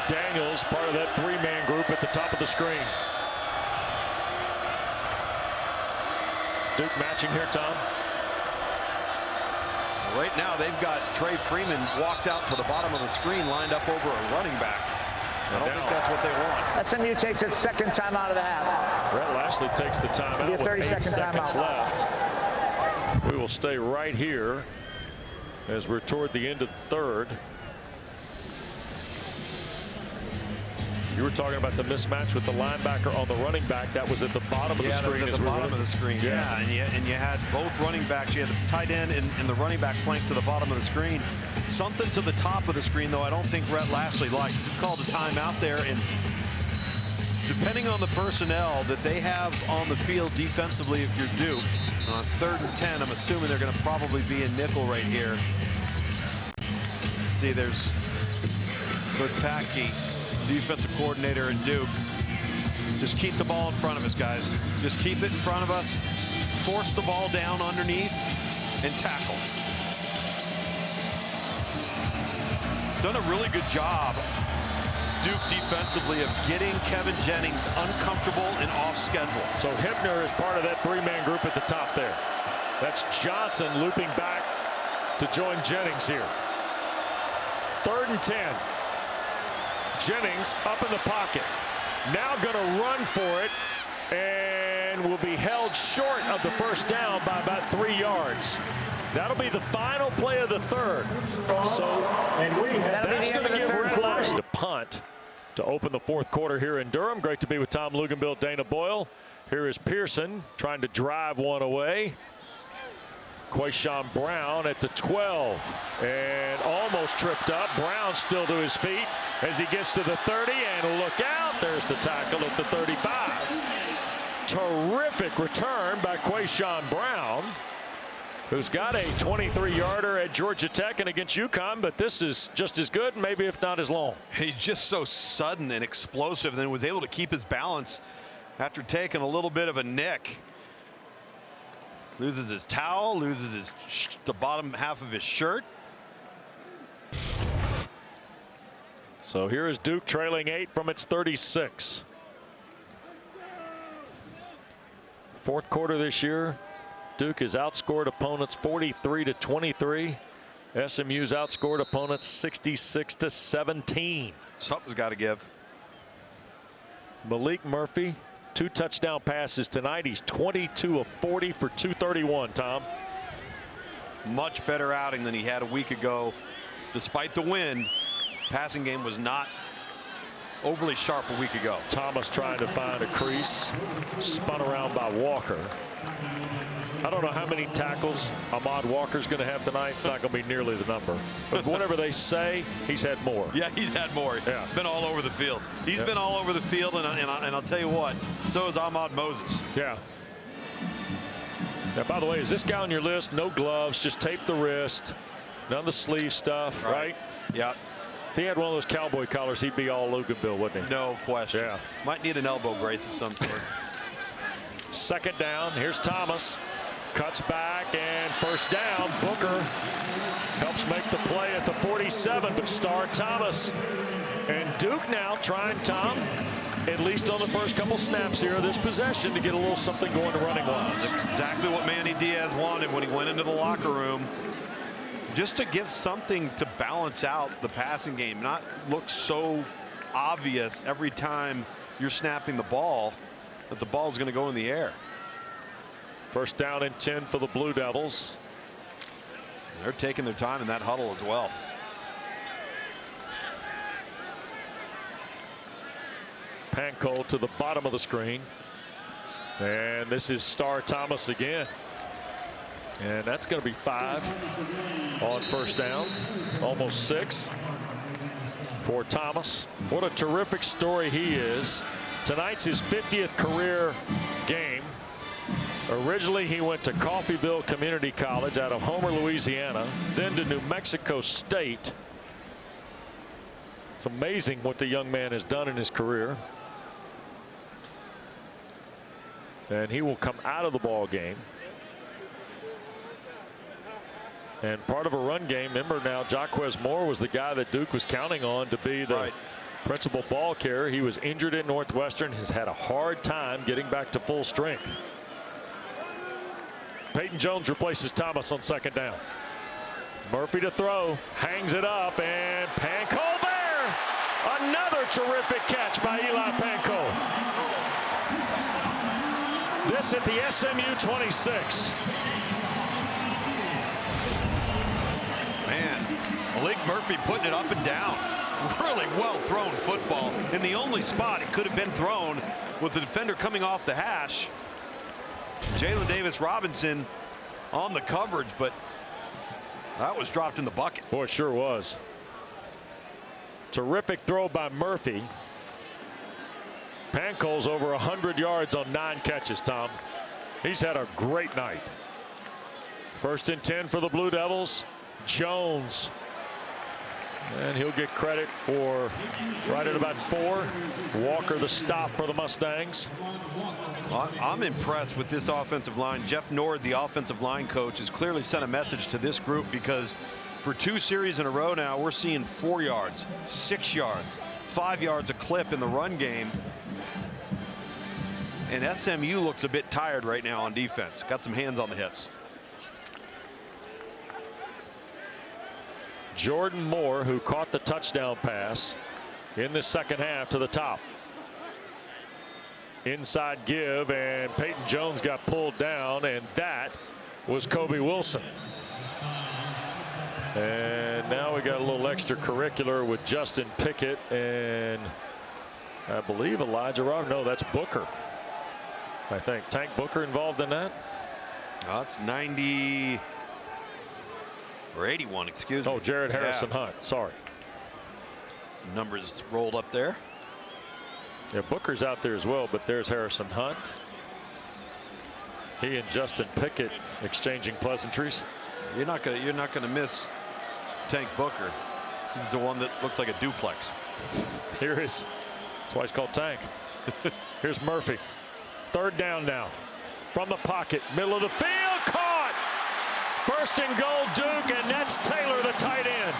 Daniels, part of that 3-man group at the top of the screen. Duke matching here, Tom. Right now they've got Trey Freeman walked out to the bottom of the screen, lined up over a running back. I don't think that's what they want. SMU takes its second time out of the half. Brett Lashley takes the timeout with 8 seconds left. We will stay right here as we're toward the end of the third. You were talking about the mismatch with the linebacker on the running back. That was at the bottom of the screen. At the bottom of the screen. Yeah, and you had both running backs. You had the tight end and the running back flank to the bottom of the screen. Something to the top of the screen, though, I don't think Brett Lashley liked. He called a timeout there, and depending on the personnel that they have on the field defensively, if you're Duke, on 3rd and 10, I'm assuming they're going to probably be in nickel right here. See, there's Coach Packey, defensive coordinator in Duke. Just keep the ball in front of us, guys. Just keep it in front of us. Force the ball down underneath and tackle. Done a really good job, Duke defensively, of getting Kevin Jennings uncomfortable and off schedule. So Hibner is part of that 3-man group at the top there. That's Johnson looping back to join Jennings here. 3rd and 10. Jennings up in the pocket. Now going to run for it and will be held short of the first down by about 3 yards. That'll be the final play of the third. So that's going to give Red Lashley a punt. to open the fourth quarter here in Durham. Great to be with Tom Luginbill, Dana Boyle. Here is Pearson trying to drive one away. Quayshawn Brown at the 12 and almost tripped up. Brown still to his feet as he gets to the 30, and look out, there's the tackle at the 35. Terrific return by Quayshawn Brown, who's got a 23-yarder at Georgia Tech and against UConn, but this is just as good, maybe if not as long. He's just so sudden and explosive, and then was able to keep his balance after taking a little bit of a nick. Loses his towel, loses the bottom half of his shirt. So here is Duke trailing 8 from its 36. Fourth quarter this year, Duke has outscored opponents 43-23. SMU's outscored opponents 66-17. Something's got to give. Maalik Murphy, 2 touchdown passes tonight. He's 22 of 40 for 231, Tom. Much better outing than he had a week ago. Despite the win, passing game was not overly sharp a week ago. Thomas trying to find a crease, spun around by Walker. I don't know how many tackles Ahmad Walker's going to have tonight. It's not going to be nearly the number. But whatever they say, he's had more. Yeah, he's had more. Yeah. Been all over the field. He's been all over the field, and I'll tell you what, so is Ahmad Moses. Yeah. Now, by the way, is this guy on your list? No gloves, just tape the wrist, none of the sleeve stuff, right? Yeah. If he had one of those cowboy collars, he'd be all Luginbill, wouldn't he? No question. Yeah. Might need an elbow brace of some sort. Second down. Here's Thomas. Cuts back and first down. Booker helps make the play at the 47, but Star Thomas. And Duke now trying, Tom, at least on the first couple snaps here of this possession, to get a little something going to running wise. That's exactly what Manny Diaz wanted when he went into the locker room. Just to give something to balance out the passing game, not look so obvious every time you're snapping the ball that the ball's going to go in the air. First down and 10 for the Blue Devils. They're taking their time in that huddle as well. Pancol to the bottom of the screen. And this is Star Thomas again. And that's going to be 5 on first down. Almost 6 for Thomas. What a terrific story he is. Tonight's his 50th career game. Originally, he went to Coffeyville Community College out of Homer, Louisiana, then to New Mexico State. It's amazing what the young man has done in his career. And he will come out of the ball game. And part of a run game. Remember now, Jaquez Moore was the guy that Duke was counting on to be the principal ball carrier. He was injured at Northwestern, has had a hard time getting back to full strength. Peyton Jones replaces Thomas on second down. Murphy to throw, hangs it up, and Pancol there. Another terrific catch by Eli Pancol. This at the SMU 26. Man, Maalik Murphy putting it up and down. Really well thrown football. In the only spot it could have been thrown with the defender coming off the hash. Jalen Davis Robinson on the coverage, but that was dropped in the bucket. Boy, it sure was. Terrific throw by Murphy. Pancol's over 100 yards on 9 catches, Tom. He's had a great night. First and 10 for the Blue Devils. Jones. And he'll get credit for right at about 4. Walker the stop for the Mustangs. I'm impressed with this offensive line. Jeff Nord, the offensive line coach, has clearly sent a message to this group, because for 2 series in a row now, we're seeing 4 yards, 6 yards, 5 yards a clip in the run game. And SMU looks a bit tired right now on defense. Got some hands on the hips. Jordan Moore, who caught the touchdown pass in the second half, to the top. Inside give, and Peyton Jones got pulled down, and that was Kobe Wilson. And now we got a little extracurricular with Justin Pickett and I believe Elijah Roderick. No, that's Booker. I think Tank Booker involved in that. Oh, it's 90 or 81, excuse me. Oh, Jared Harrison Hunt. Sorry. Numbers rolled up there. Yeah, Booker's out there as well, but there's Harrison Hunt. He and Justin Pickett exchanging pleasantries. You're not gonna miss Tank Booker. He's the one that looks like a duplex. Here is. That's why he's called Tank. Here's Murphy. Third down now. From the pocket, middle of the field, caught. First and goal, Duke, and that's Taylor, the tight end.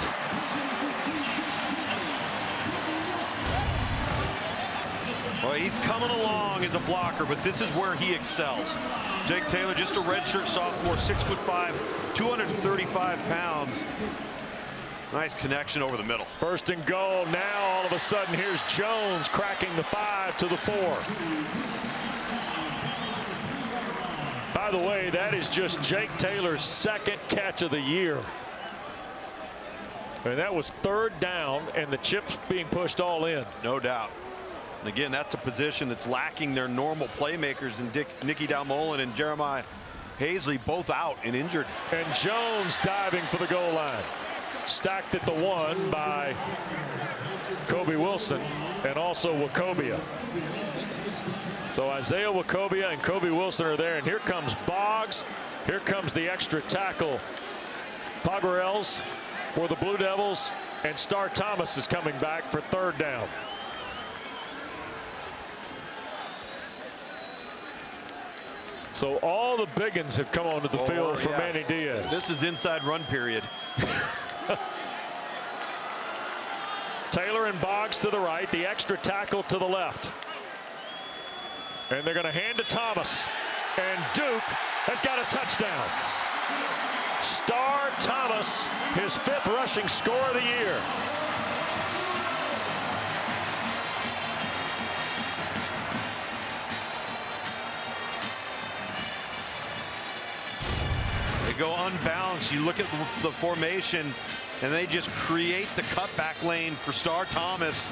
Well, he's coming along as a blocker, but this is where he excels. Jake Taylor, just a redshirt sophomore, 6'5", 235 pounds. Nice connection over the middle. First and goal. Now all of a sudden here's Jones cracking the 5 to the 4. By the way, that is just Jake Taylor's second catch of the year. And that was third down and the chips being pushed all in. No doubt. And again, that's a position that's lacking their normal playmakers, and Nicky Dalmolin and Jeremiah Hazley both out and injured. And Jones diving for the goal line. Stacked at the 1 by Kobe Wilson and also Wacobia. So Isaiah Wacobia and Kobe Wilson are there, and here comes Boggs. Here comes the extra tackle. Pogorels for the Blue Devils, and Star Thomas is coming back for third down. So all the biggins have come onto the field for Manny Diaz. This is inside run period. Taylor and Boggs to the right, the extra tackle to the left. And they're going to hand to Thomas. And Duke has got a touchdown. Star Thomas, his 5th rushing score of the year. They go unbalanced. You look at the formation, and they just create the cutback lane for Star Thomas.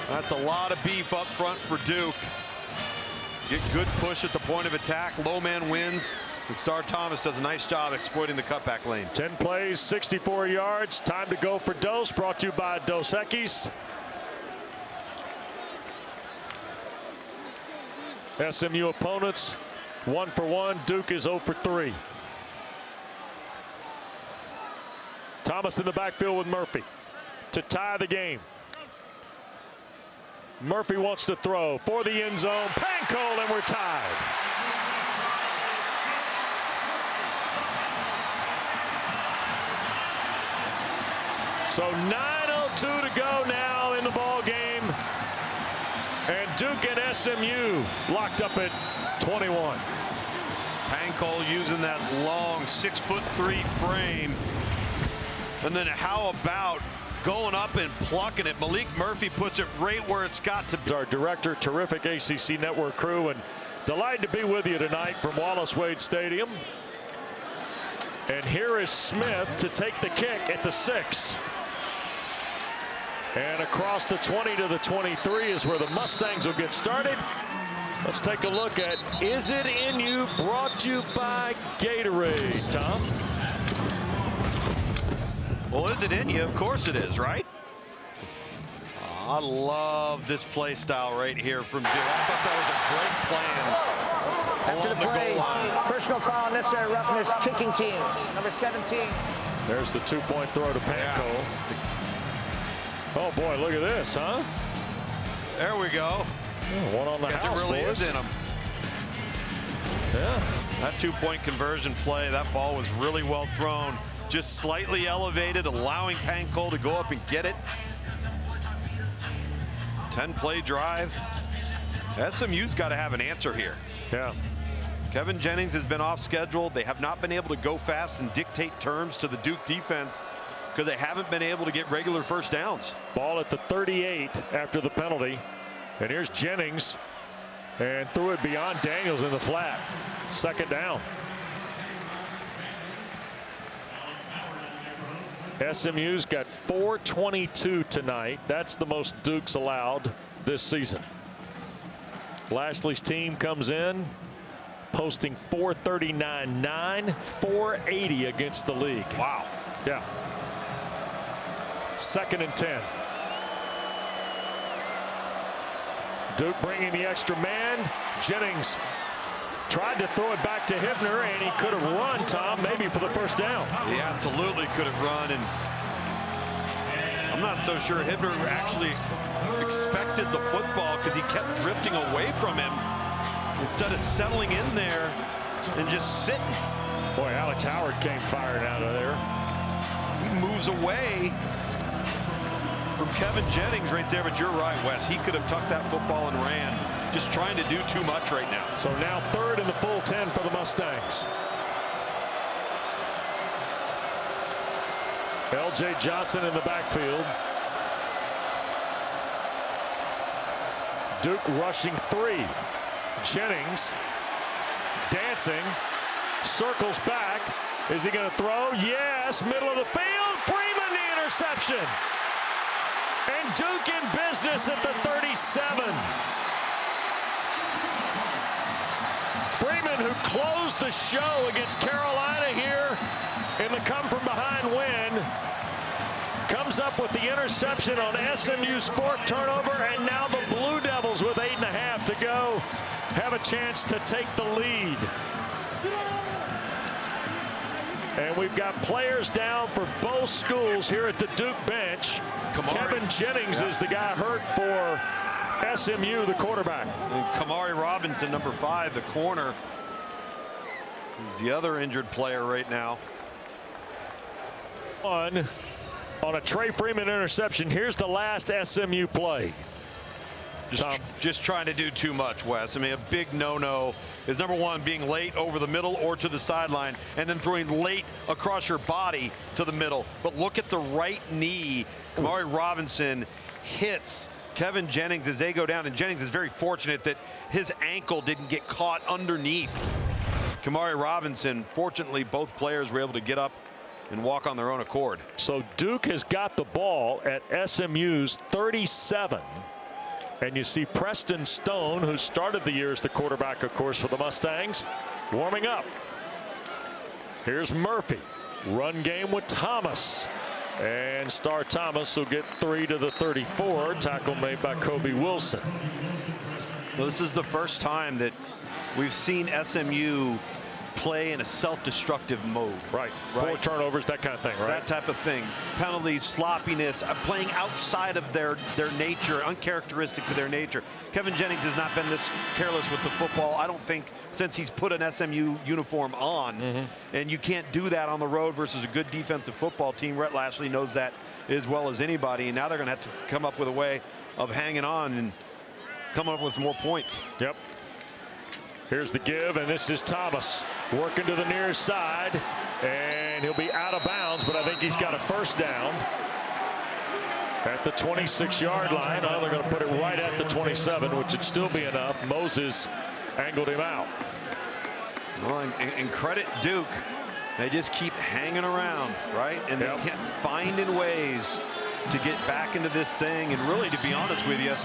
That's a lot of beef up front for Duke. Get good push at the point of attack. Low man wins. And Star Thomas does a nice job exploiting the cutback lane. 10 plays, 64 yards. Time to go for Dos. Brought to you by Dos Equis. SMU opponents 1 for 1. Duke is 0 for 3. Thomas in the backfield with Murphy to tie the game. Murphy wants to throw for the end zone. Pancol, and we're tied. So 9:02 to go now in the ball game. And Duke and SMU locked up at 21. Pancol using that long 6'3" frame. And then how about going up and plucking it? Maalik Murphy puts it right where it's got to be. Our director, terrific ACC network crew, and delighted to be with you tonight from Wallace Wade Stadium. And here is Smith to take the kick at the 6. And across the 20 to the 23 is where the Mustangs will get started. Let's take a look at Is It In You, brought to you by Gatorade. Tom? Well, is it in you? Of course it is, right? I love this play style right here from Duke. I thought that was a great plan. After the play, personal foul necessary, roughness, kicking team, number 17. There's the 2-point throw to Pancol. Oh boy, look at this, huh? There we go. Oh, one on the house, it really boys. is in him. Yeah. That 2-point conversion play, that ball was really well thrown. Just slightly elevated, allowing Pancol to go up and get it. 10-play drive. SMU's got to have an answer here. Yeah. Kevin Jennings has been off schedule. They have not been able to go fast and dictate terms to the Duke defense because they haven't been able to get regular first downs. Ball at the 38 after the penalty. And here's Jennings, and threw it beyond Daniels in the flat. Second down. SMU's got 422 tonight. That's the most Duke's allowed this season. Lashley's team comes in posting 439.9, 480 against the league. Wow. Yeah. 2nd and 10. Duke bringing the extra man. Jennings tried to throw it back to Hibner, and he could have run, Tom, maybe for the first down. He absolutely could have run, and I'm not so sure Hibner actually expected the football because he kept drifting away from him instead of settling in there and just sitting. Boy, Alex Howard came firing out of there. He moves away from Kevin Jennings right there, but you're right, Wes. He could have tucked that football and ran. Just trying to do too much right now. So now 3rd and the full 10 for the Mustangs. L.J. Johnson in the backfield. Duke rushing 3. Jennings dancing, circles back. Is he going to throw? Yes, middle of the field. Freeman the interception. And Duke in business at the 37. Freeman, who closed the show against Carolina here in the come-from-behind win, comes up with the interception on SMU's 4th turnover, and now the Blue Devils, with 8.5 to go, have a chance to take the lead. And we've got players down for both schools here at the Duke bench. Kevin Jennings is the guy hurt for SMU, the quarterback. And Kamari Robinson, number 5, the corner, is the other injured player right now. On a Trey Freeman interception. Here's the last SMU play. Just trying to do too much, Wes. I mean, a big no-no is, number 1, being late over the middle or to the sideline, and then throwing late across your body to the middle. But look at the right knee. Kamari Robinson hits Kevin Jennings as they go down, and Jennings is very fortunate that his ankle didn't get caught underneath Kamari Robinson. Fortunately, both players were able to get up and walk on their own accord. So Duke has got the ball at SMU's 37. And you see Preston Stone, who started the year as the quarterback, of course, for the Mustangs, warming up. Here's Murphy. Run game with Thomas. And Star Thomas will get 3 to the 34. Tackle made by Kobe Wilson. Well, this is the first time that we've seen SMU play in a self-destructive mode. Right. 4 turnovers, that kind of thing, right? That type of thing. Penalties, sloppiness, playing outside of their nature, uncharacteristic to their nature. Kevin Jennings has not been this careless with the football, I don't think, since he's put an SMU uniform on. And you can't do that on the road versus a good defensive football team. Rhett Lashley knows that as well as anybody. And now they're going to have to come up with a way of hanging on and coming up with some more points. Yep. Here's the give, and this is Thomas working to the near side, and he'll be out of bounds, but I think he's got a first down at the 26-yard line. Oh, they're going to put it right at the 27, which would still be enough. Moses angled him out. Well, and credit Duke. They just keep hanging around, right? And they kept finding ways to get back into this thing. And really, to be honest with you,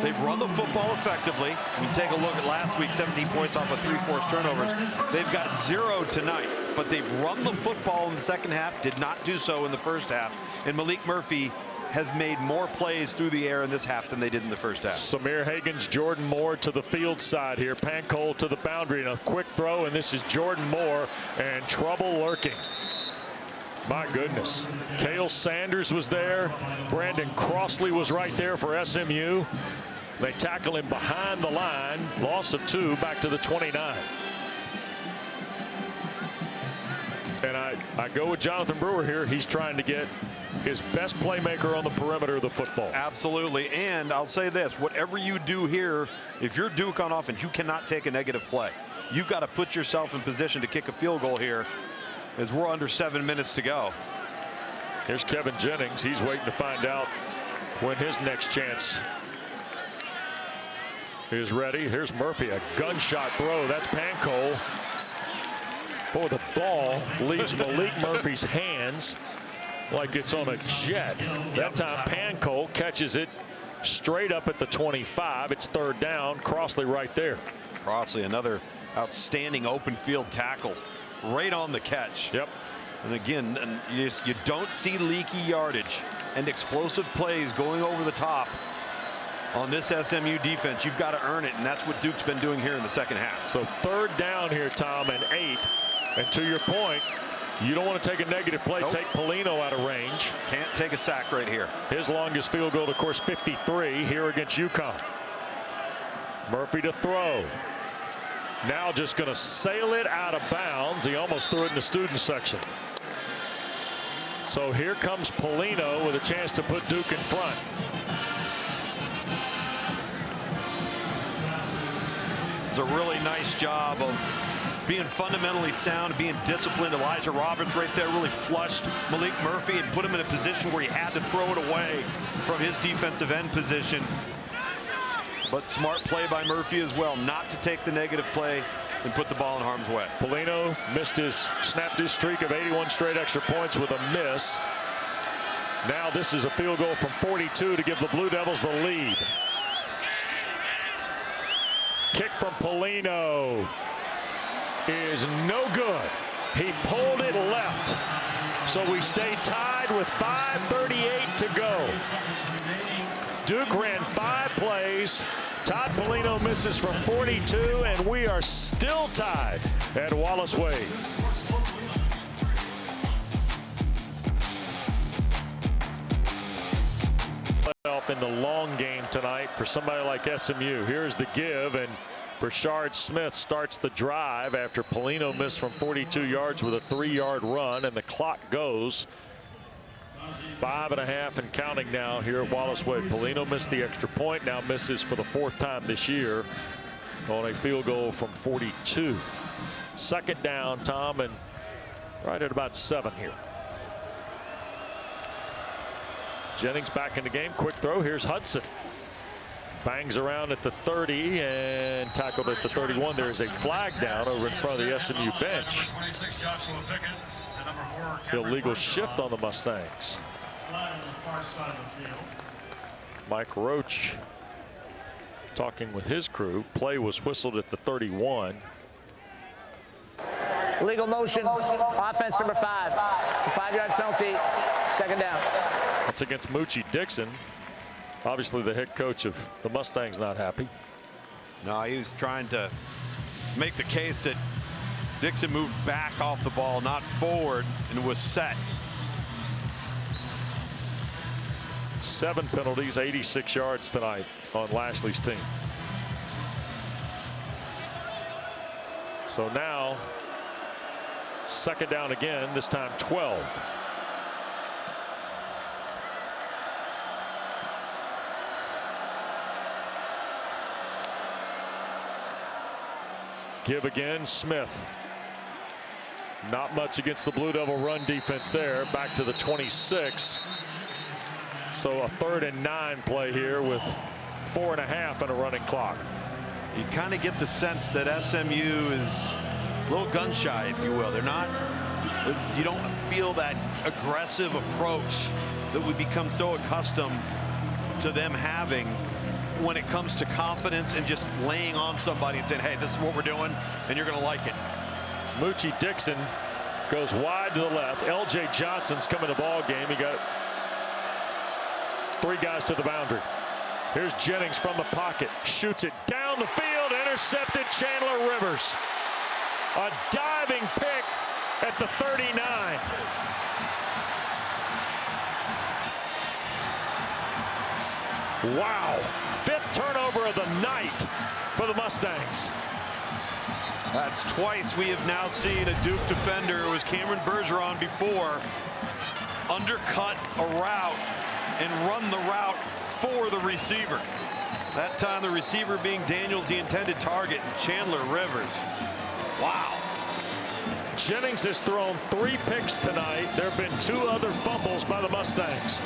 they've run the football effectively. You take a look at last week, 17 points off of 3 forced turnovers. They've got 0 tonight, but they've run the football in the second half, did not do so in the first half. And Maalik Murphy has made more plays through the air in this half than they did in the first half. Samir Hagan's Jordan Moore to the field side here. Pancol to the boundary, and a quick throw, and this is Jordan Moore, and trouble lurking. My goodness. Cale Sanders was there. Brandon Crossley was right there for SMU. They tackle him behind the line. Loss of 2 back to the 29. And I go with Jonathan Brewer here. He's trying to get his best playmaker on the perimeter of the football. Absolutely. And I'll say this, whatever you do here, if you're Duke on offense, you cannot take a negative play. You've got to put yourself in position to kick a field goal here, as we're under 7 minutes to go. Here's Kevin Jennings. He's waiting to find out when his next chance is ready. Here's Murphy, a gunshot throw. That's Pancol. Boy, the ball leaves Maalik Murphy's hands like it's on a jet. That time Pancol catches it straight up at the 25. It's third down. Crossley right there. Crossley, another outstanding open field tackle right on the catch. Yep. And again, you don't see leaky yardage and explosive plays going over the top on this SMU defense. You've got to earn it, and that's what Duke's been doing here in the second half. So third down here, Tom, and 8. And to your point, you don't want to take a negative play. Nope. Take Polino out of range. Can't take a sack right here. His longest field goal, of course, 53 here against UConn. Murphy to throw. Now just going to sail it out of bounds. He almost threw it in the student section. So here comes Polino with a chance to put Duke in front. It's a really nice job of being fundamentally sound, being disciplined. Elijah Roberts right there really flushed Maalik Murphy and put him in a position where he had to throw it away from his defensive end position. But smart play by Murphy as well, not to take the negative play and put the ball in harm's way. Polino snapped his streak of 81 straight extra points with a miss. Now this is a field goal from 42 to give the Blue Devils the lead. Kick from Polino is no good. He pulled it left. So we stay tied with 5:38 to go. Duke ran 5 plays. Todd Polino misses from 42, and we are still tied at Wallace Wade. In the long game tonight for somebody like SMU. Here's the give, and Brashard Smith starts the drive after Polino missed from 42 yards with a 3-yard run, and the clock goes 5.5 and counting now here at Wallace Wade. Polino missed the extra point, now misses for the 4th time this year on a field goal from 42. Second down, Tom, and right at about 7 here. Jennings back in the game. Quick throw. Here's Hudson. Bangs around at the 30 and tackled at the 31. There is a flag down over in front of the SMU bench. Illegal shift on the Mustangs. Mike Roach talking with his crew. Play was whistled at the 31. Illegal motion. Offense number 5. It's a 5-yard penalty. Second down. That's against Moochie Dixon. Obviously, the head coach of the Mustangs not happy. No, he was trying to make the case that Dixon moved back off the ball, not forward, and was set. 7 penalties, 86 yards tonight on Lashley's team. So now, second down again, this time 12. Give again, Smith. Not much against the Blue Devil run defense there. Back to the 26. So a 3rd and 9 play here with 4.5 and a running clock. You kind of get the sense that SMU is a little gun shy, if you will. They're not, you don't feel that aggressive approach that we become so accustomed to them having when it comes to confidence and just laying on somebody and saying, hey, this is what we're doing, and you're going to like it. Moochie Dixon goes wide to the left. L.J. Johnson's coming to the ball game. He got 3 guys to the boundary. Here's Jennings from the pocket. Shoots it down the field. Intercepted Chandler Rivers. A diving pick at the 39. Wow. 5th turnover of the night for the Mustangs. That's twice we have now seen a Duke defender. It was Cameron Bergeron before. Undercut a route and run the route for the receiver. That time the receiver being Daniels, the intended target, and Chandler Rivers. Wow. Jennings has thrown 3 picks tonight. There have been 2 other fumbles by the Mustangs.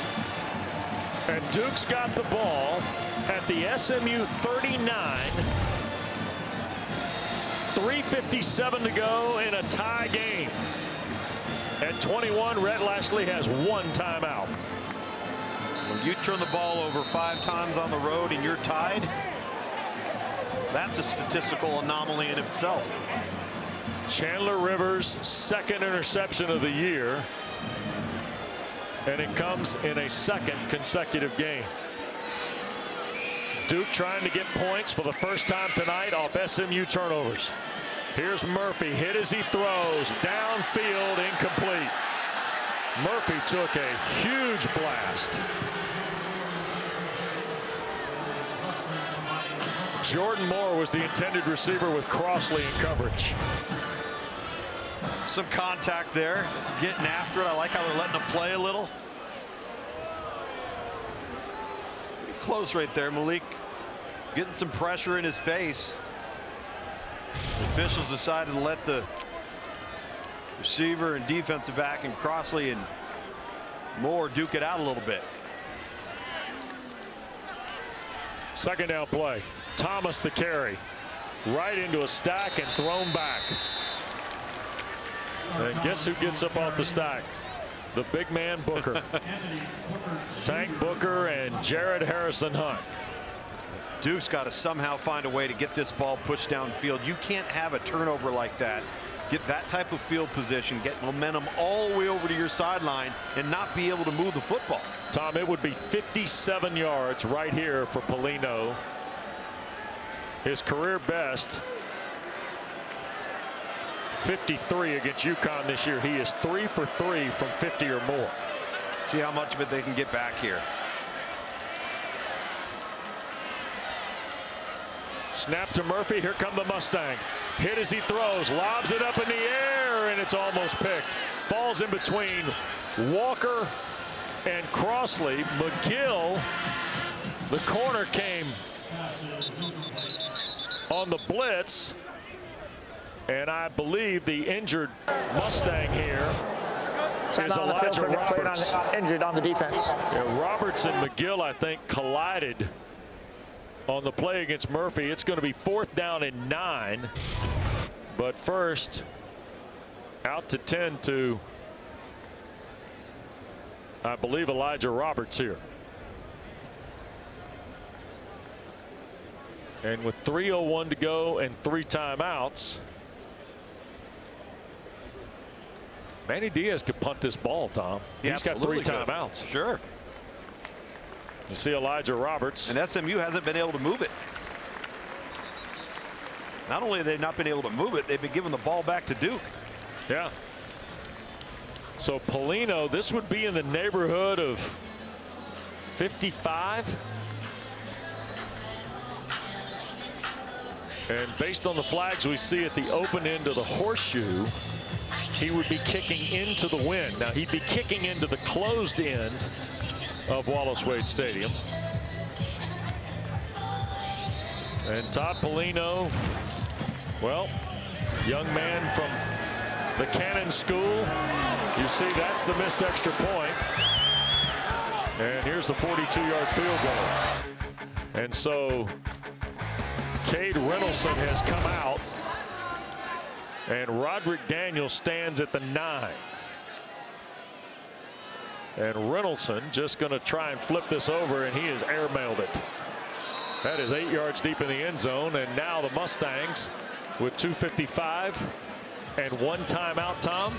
And Duke's got the ball at the SMU 39. 3:57 to go in a tie game. At 21, Rhett Lashley has 1 timeout. When you turn the ball over 5 times on the road and you're tied, that's a statistical anomaly in itself. Chandler Rivers' second interception of the year, and it comes in a second consecutive game. Duke trying to get points for the first time tonight off SMU turnovers. Here's Murphy, hit as he throws, downfield, incomplete. Murphy took a huge blast. Jordan Moore was the intended receiver with Crossley in coverage. Some contact there, getting after it. I like how they're letting him play a little. Pretty close right there. Maalik getting some pressure in his face. The officials decided to let the receiver and defensive back and Crossley and Moore duke it out a little bit. Second down play. Thomas the carry. Right into a stack and thrown back. And guess who gets up off the stack? The big man Booker. Tank Booker and Jared Harrison Hunt. Duke's got to somehow find a way to get this ball pushed downfield. You can't have a turnover like that. Get that type of field position, get momentum all the way over to your sideline, and not be able to move the football. Tom, it would be 57 yards right here for Polino. His career best, 53 against UConn this year. He is 3 for 3 from 50 or more. See how much of it they can get back here. Snap to Murphy. Here come the Mustangs. Hit as he throws. Lobs it up in the air, and it's almost picked. Falls in between Walker and Crossley. McGill, the corner, came on the blitz. And I believe the injured Mustang here is Elijah Roberts. Injured on the defense. Yeah, Roberts and McGill, I think, collided on the play against Murphy. It's going to be 4th down and 9. But first, out to 10 to, I believe, Elijah Roberts here. And with 3:01 to go and 3 timeouts, Manny Diaz could punt this ball, Tom. Yeah, he's got 3 timeouts. Sure. You see Elijah Roberts. And SMU hasn't been able to move it. Not only have they not been able to move it, they've been giving the ball back to Duke. Yeah. So Polino, this would be in the neighborhood of 55. And based on the flags we see at the open end of the horseshoe, he would be kicking into the wind. Now he'd be kicking into the closed end of Wallace Wade Stadium. And Todd Polino, well, young man from the Cannon School. You see, that's the missed extra point. And here's the 42-yard field goal. And so Cade Reynolson has come out, and Roderick Daniels stands at the 9. And Reynolson just going to try and flip this over, and he has airmailed it. That is 8 yards deep in the end zone, and now the Mustangs with 2:55 and 1 timeout, Tom.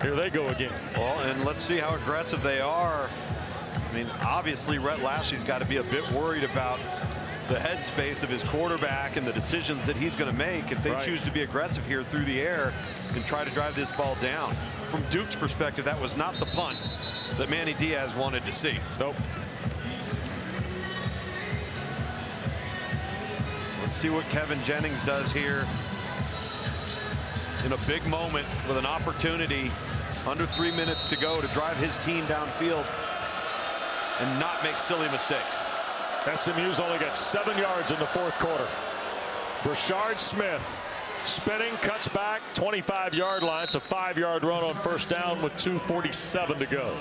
Here they go again. Well, and let's see how aggressive they are. I mean, obviously, Rhett Lashley's got to be a bit worried about the headspace of his quarterback and the decisions that he's going to make if they choose to be aggressive here through the air and try to drive this ball down. From Duke's perspective, that was not the punt that Manny Diaz wanted to see. Nope. Let's see what Kevin Jennings does here in a big moment with an opportunity under 3 minutes to go to drive his team downfield and not make silly mistakes. SMU's only got 7 yards in the 4th quarter. Brashard Smith spinning, cuts back, 25-yard line. It's a 5-yard run on 1st down with 2:47 to go.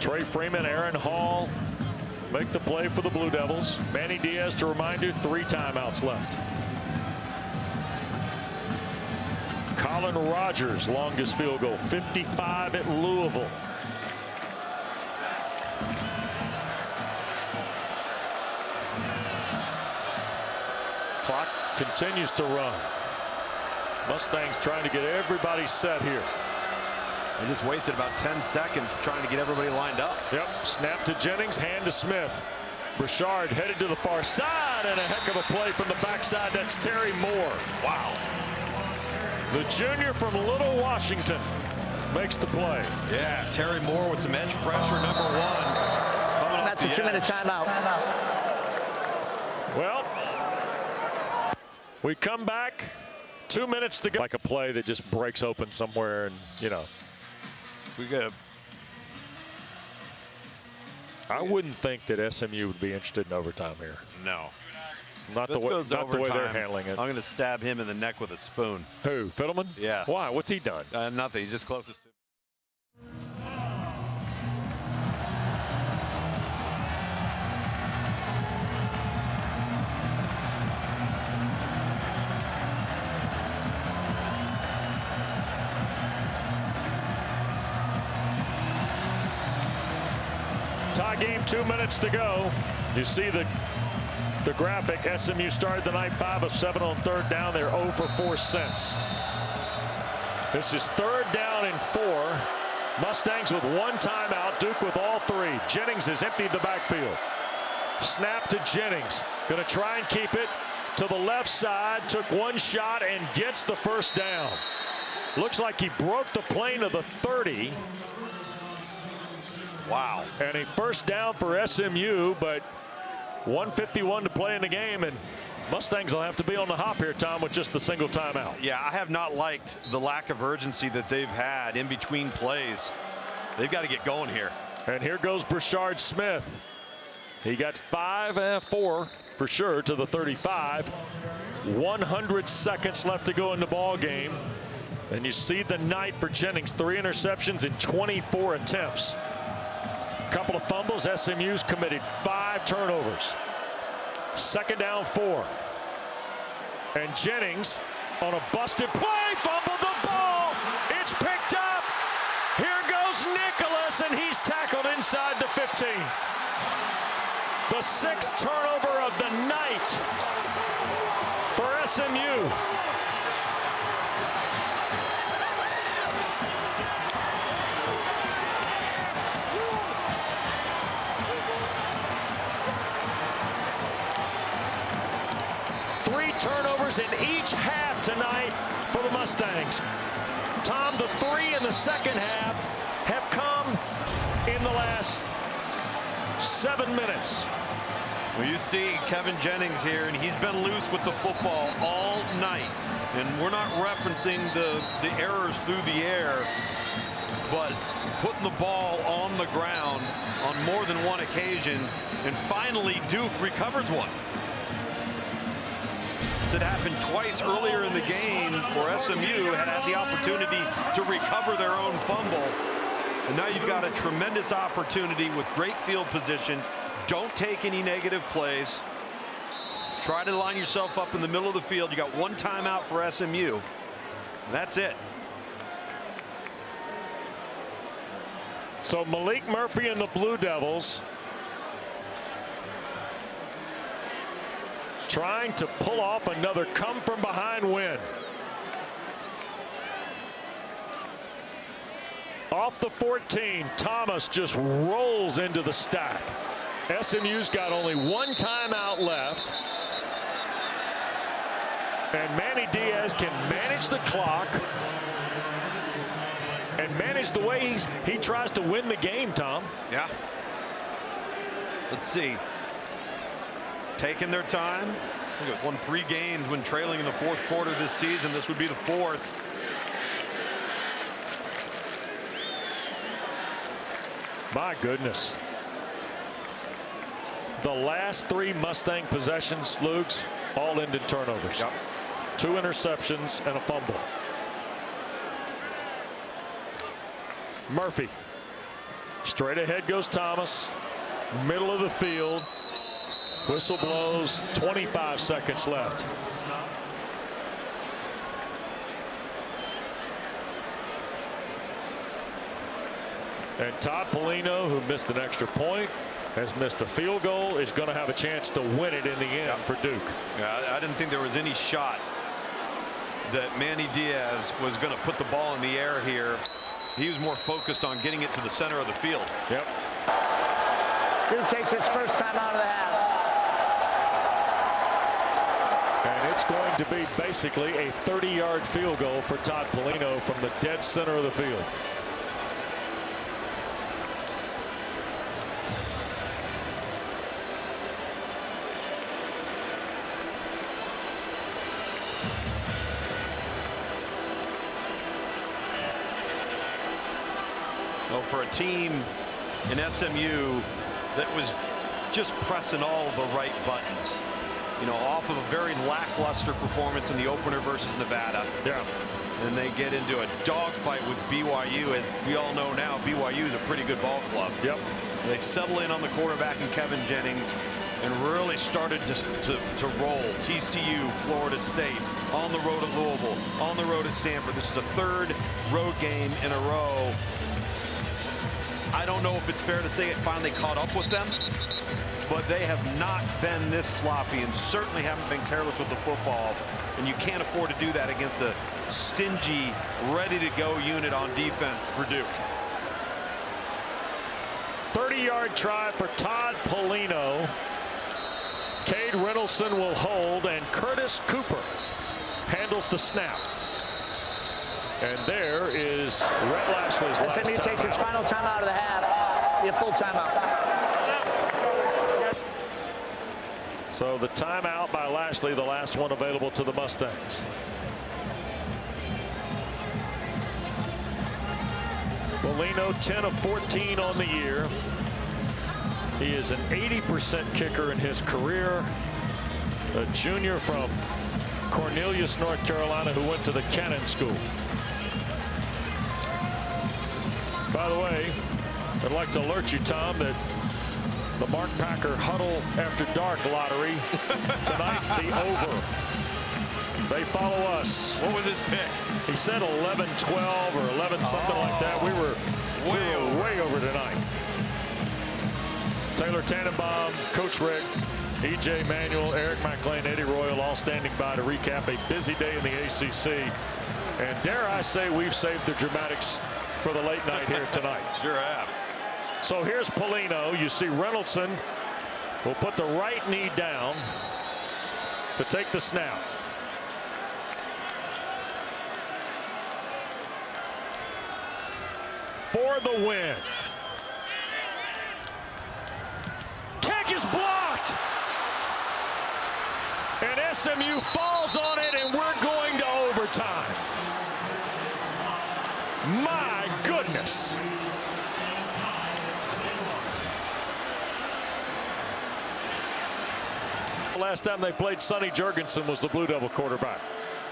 Trey Freeman, Aaron Hall make the play for the Blue Devils. Manny Diaz, to remind you, 3 timeouts left. Colin Rogers, longest field goal, 55 at Louisville. Clock continues to run. Mustangs trying to get everybody set here. They just wasted about 10 seconds trying to get everybody lined up. Yep, snap to Jennings, hand to Smith. Brashard headed to the far side, and a heck of a play from the backside. That's Terry Moore. Wow. The junior from Little Washington makes the play. Yeah, Terry Moore with some edge pressure, number 1. Coming off That's a 2-minute timeout. Well, we come back. 2 minutes to go. Like a play that just breaks open somewhere, and you know. We got. I wouldn't think that SMU would be interested in overtime here. No. Not the way they're handling it. I'm going to stab him in the neck with a spoon. Who, Fiddleman? Yeah. Why? What's he done? Nothing. He's just closest to me. Tie game, 2 minutes to go. You see the graphic. SMU started the night 5 of 7 on third down. They're 0 for 4 since. This is 3rd down and 4. Mustangs with 1 timeout. Duke with all 3. Jennings has emptied the backfield. Snap to Jennings. Going to try and keep it to the left side. Took 1 shot and gets the 1st down. Looks like he broke the plane of the 30. Wow. And a 1st down for SMU, but 1:51 to play in the game, and Mustangs will have to be on the hop here, Tom, with just the single timeout. Yeah, I have not liked the lack of urgency that they've had in between plays. They've got to get going here. And here goes Brashard Smith. He got 4 for sure to the 35. 100 seconds left to go in the ball game. And you see the night for Jennings. 3 interceptions in 24 attempts. Couple of fumbles. SMU's committed 5 turnovers. 2nd down 4. And Jennings on a busted play fumbled the ball. It's picked up. Here goes Nicholas, and he's tackled inside the 15. The 6th turnover of the night for SMU. Turnovers in each half tonight for the Mustangs. Tom, the 3 in the 2nd half have come in the last 7 minutes. Well, you see Kevin Jennings here, and he's been loose with the football all night. And we're not referencing the errors through the air, but putting the ball on the ground on more than one occasion. And finally, Duke recovers one. It happened twice earlier in the game where SMU had the opportunity to recover their own fumble. And now you've got a tremendous opportunity with great field position. Don't take any negative plays. Try to line yourself up in the middle of the field. You got 1 timeout for SMU. That's it. So Maalik Murphy and the Blue Devils trying to pull off another come-from-behind win. Off the 14, Thomas just rolls into the stack. SMU's got only 1 timeout left. And Manny Diaz can manage the clock and manage the way he tries to win the game, Tom. Yeah. Let's see. Taking their time. They've won 3 games when trailing in the 4th quarter this season. This would be the 4th. My goodness. The last 3 Mustang possessions, Luke's, all ended turnovers. Yep. 2 interceptions and a fumble. Murphy. Straight ahead goes Thomas. Middle of the field. Whistle blows. 25 seconds left. And Todd Polino, who missed an extra point, has missed a field goal, is going to have a chance to win it in the end for Duke. Yeah, I didn't think there was any shot that Manny Diaz was going to put the ball in the air here. He was more focused on getting it to the center of the field. Yep. Duke takes its first time out of the half. And it's going to be basically a 30-yard field goal for Todd Polino from the dead center of the field. Well, for a team in SMU that was just pressing all of the right buttons, you know, off of a very lackluster performance in the opener versus Nevada. Yeah. And they get into a dogfight with BYU. As we all know now, BYU is a pretty good ball club. Yep. They settle in on the quarterback in Kevin Jennings and really started to roll. TCU, Florida State, on the road at Louisville, on the road at Stanford. This is the third road game in a row. I don't know if it's fair to say it finally caught up with them, but they have not been this sloppy and certainly haven't been careless with the football. And you can't afford to do that against a stingy, ready-to-go unit on defense for Duke. 30-yard try for Todd Polino. Cade Reynoldsson will hold, and Curtis Cooper handles the snap. And there is Rhett Lashley's last SMU takes its final time out of the half. Be a full timeout. So the timeout by Lashley, the last one available to the Mustangs. Polino 10 of 14 on the year. He is an 80% kicker in his career. A junior from Cornelius, North Carolina, who went to the Cannon School. By the way, I'd like to alert you, Tom, that the Mark Packer Huddle After Dark lottery tonight, the over. They follow us. What was his pick? He said 11-12 or 11 something like that. We were way over tonight. Taylor Tannenbaum, Coach Rick, E.J. Manuel, Eric McLean, Eddie Royal all standing by to recap a busy day in the ACC. And dare I say, we've saved the dramatics for the late night here tonight. Sure have. So here's Polino. You see Reynoldsson will put the right knee down to take the snap. For the win. Kick is blocked. And SMU falls on it, and we're going to overtime. My goodness. The last time they played, Sonny Jurgensen was the Blue Devil quarterback.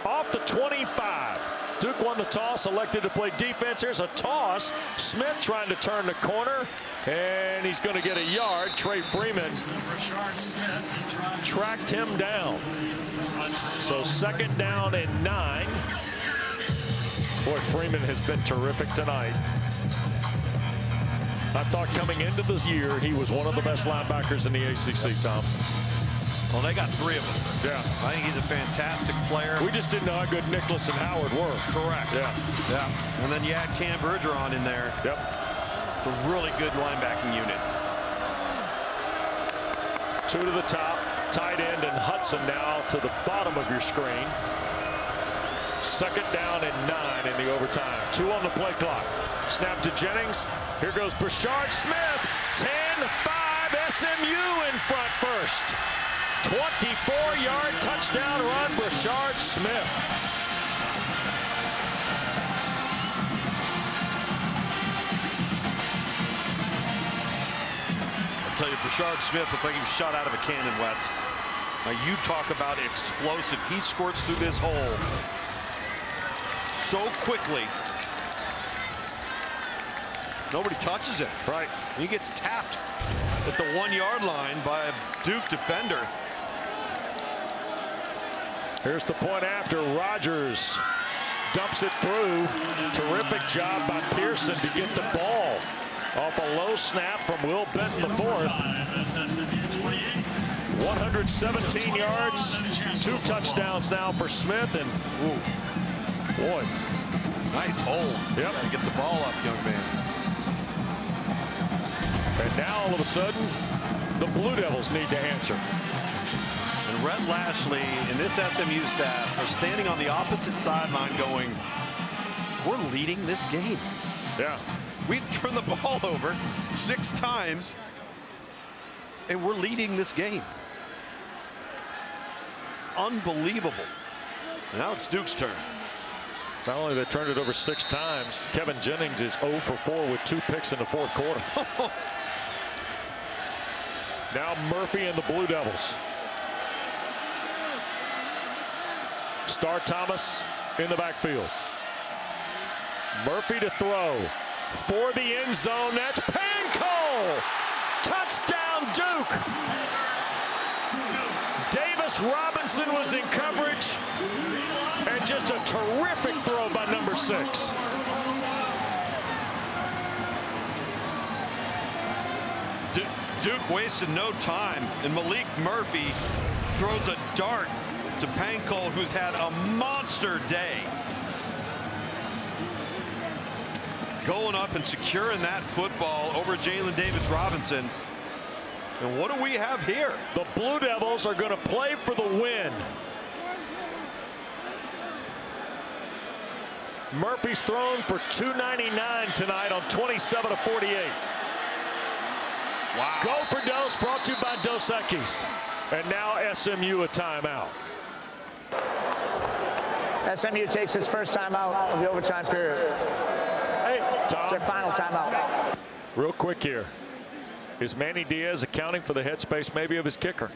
Off the 25. Duke won the toss, elected to play defense. Here's a toss. Smith trying to turn the corner, and he's going to get a yard. Trey Freeman tracked him down. So 2nd down and 9. Boy, Freeman has been terrific tonight. I thought coming into this year he was one of the best linebackers in the ACC, Tom. Well, they got 3 of them. Yeah. I think he's a fantastic player. We just didn't know how good Nicholas and Howard were. Correct. Yeah. Yeah. And then you add Cam Bergeron in there. Yep. It's a really good linebacking unit. 2 to the top. Tight end and Hudson now to the bottom of your screen. 2nd down and 9 in the overtime. 2 on the play clock. Snap to Jennings. Here goes Brashard Smith. 10-5 SMU in front first. 24-yard touchdown run, Brashard Smith. I'll tell you, Brashard Smith looked like he was shot out of a cannon, Wes. Now you talk about explosive. He squirts through this hole so quickly. Nobody touches him. Right. He gets tapped at the 1-yard line by a Duke defender. Here's the point after. Rogers dumps it through. Terrific job by Pearson to get the ball Off a low snap from Will Benton IV. 117 yards, 2 touchdowns now for Smith, and boy, nice hold. Yep. Gotta get the ball up, young man. And now all of a sudden, the Blue Devils need to answer. And Rhett Lashley and this SMU staff are standing on the opposite sideline going, we're leading this game. Yeah. We've turned the ball over 6 times, and we're leading this game. Unbelievable. Now it's Duke's turn. Not only they turned it over 6 times, Kevin Jennings is 0 for 4 with 2 picks in the 4th quarter. Now Murphy and the Blue Devils. Star Thomas in the backfield. Murphy to throw for the end zone. That's Pancol. Touchdown Duke. Davis Robinson was in coverage, and just a terrific throw by number 6. Duke wasted no time, and Maalik Murphy throws a dart to Pancol, who's had a monster day. Going up and securing that football over Jalen Davis Robinson. And what do we have here? The Blue Devils are going to play for the win. Murphy's thrown for 299 tonight on 27 of 48. Wow. Go for Dos, brought to you by Dos Equis. And now SMU a timeout. SMU takes its first timeout of the overtime period. Hey, Tom. It's their final timeout. Real quick here. Is Manny Diaz accounting for the headspace maybe of his kicker?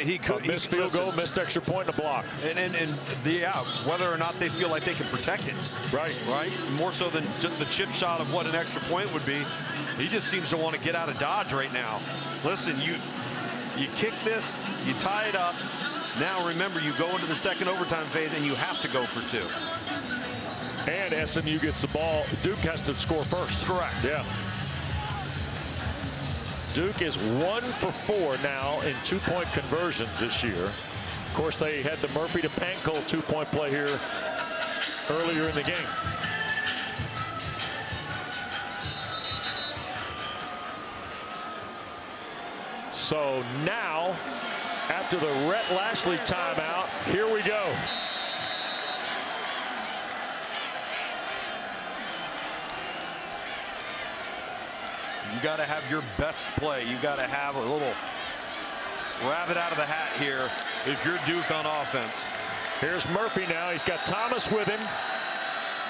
He could. Missed field goal, missed extra point in the block. Yeah, whether or not they feel like they can protect it. Right. More so than just the chip shot of what an extra point would be. He just seems to want to get out of Dodge right now. Listen, you kick this, you tie it up. Now remember, you go into the second overtime phase and you have to go for 2. And SMU gets the ball. Duke has to score first. Correct. Yeah. Duke is 1 for 4 now in 2-point conversions this year. Of course, they had the Murphy to Pancol 2-point play here earlier in the game. So now, after the Rhett Lashley timeout, here we go. You got to have your best play. You got to have a little rabbit out of the hat here if you're Duke on offense. Here's Murphy now. He's got Thomas with him.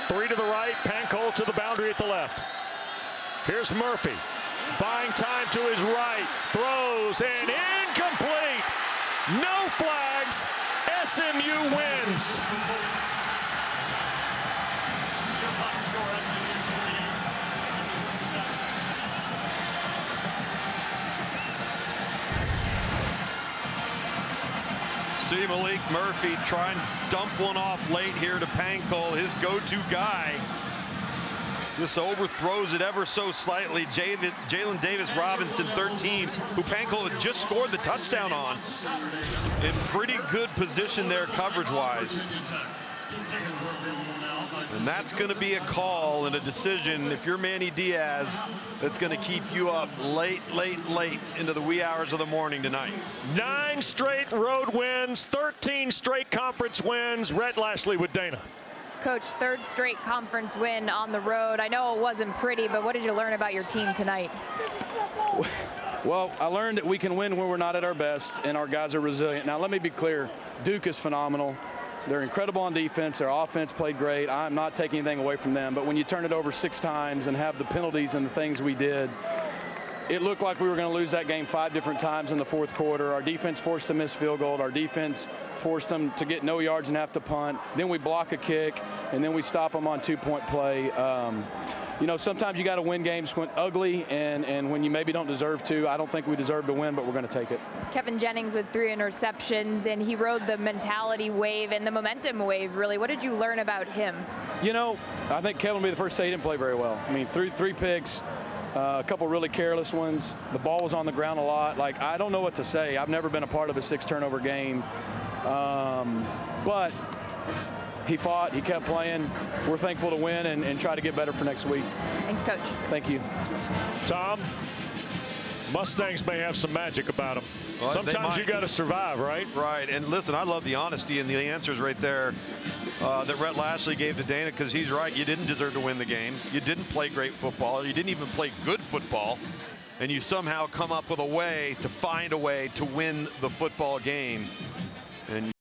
3 to the right, Pancol to the boundary at the left. Here's Murphy. Buying time to his right. Throws and incomplete. No flags. SMU wins. See Maalik Murphy try and dump one off late here to Pancol, his go-to guy. This overthrows it ever so slightly. Jalen Davis Robinson, 13, who Pancol had just scored the touchdown on. In pretty good position there coverage-wise. And that's going to be a call and a decision, if you're Manny Diaz, that's going to keep you up late into the wee hours of the morning tonight. 9 straight road wins, 13 straight conference wins. Rhett Lashley with Dana. Coach, 3rd straight conference win on the road. I know it wasn't pretty, but what did you learn about your team tonight? Well, I learned that we can win when we're not at our best, and our guys are resilient. Now, let me be clear. Duke is phenomenal. They're incredible on defense. Their offense played great. I'm not taking anything away from them. But when you turn it over 6 times and have the penalties and the things we did, it looked like we were going to lose that game 5 different times in the 4th quarter. Our defense forced a missed field goal. Our defense forced them to get no yards and have to punt. Then we block a kick, and then we stop them on 2-point play. You know, sometimes you got to win games when ugly and when you maybe don't deserve to. I don't think we deserve to win, but we're going to take it. Kevin Jennings with 3 interceptions, and he rode the mentality wave and the momentum wave, really. What did you learn about him? You know, I think Kevin will be the first to say he didn't play very well. I mean, three picks. A couple really careless ones. The ball was on the ground a lot. Like, I don't know what to say. I've never been a part of a 6-turnover game. But he fought. He kept playing. We're thankful to win and try to get better for next week. Thanks, Coach. Thank you. Tom, Mustangs may have some magic about them. Well, sometimes you got to survive, right? Right. And listen, I love the honesty and the answers right there that Rhett Lashley gave to Dana, because he's right. You didn't deserve to win the game. You didn't play great football. You didn't even play good football. And you somehow come up with a way to find a way to win the football game. And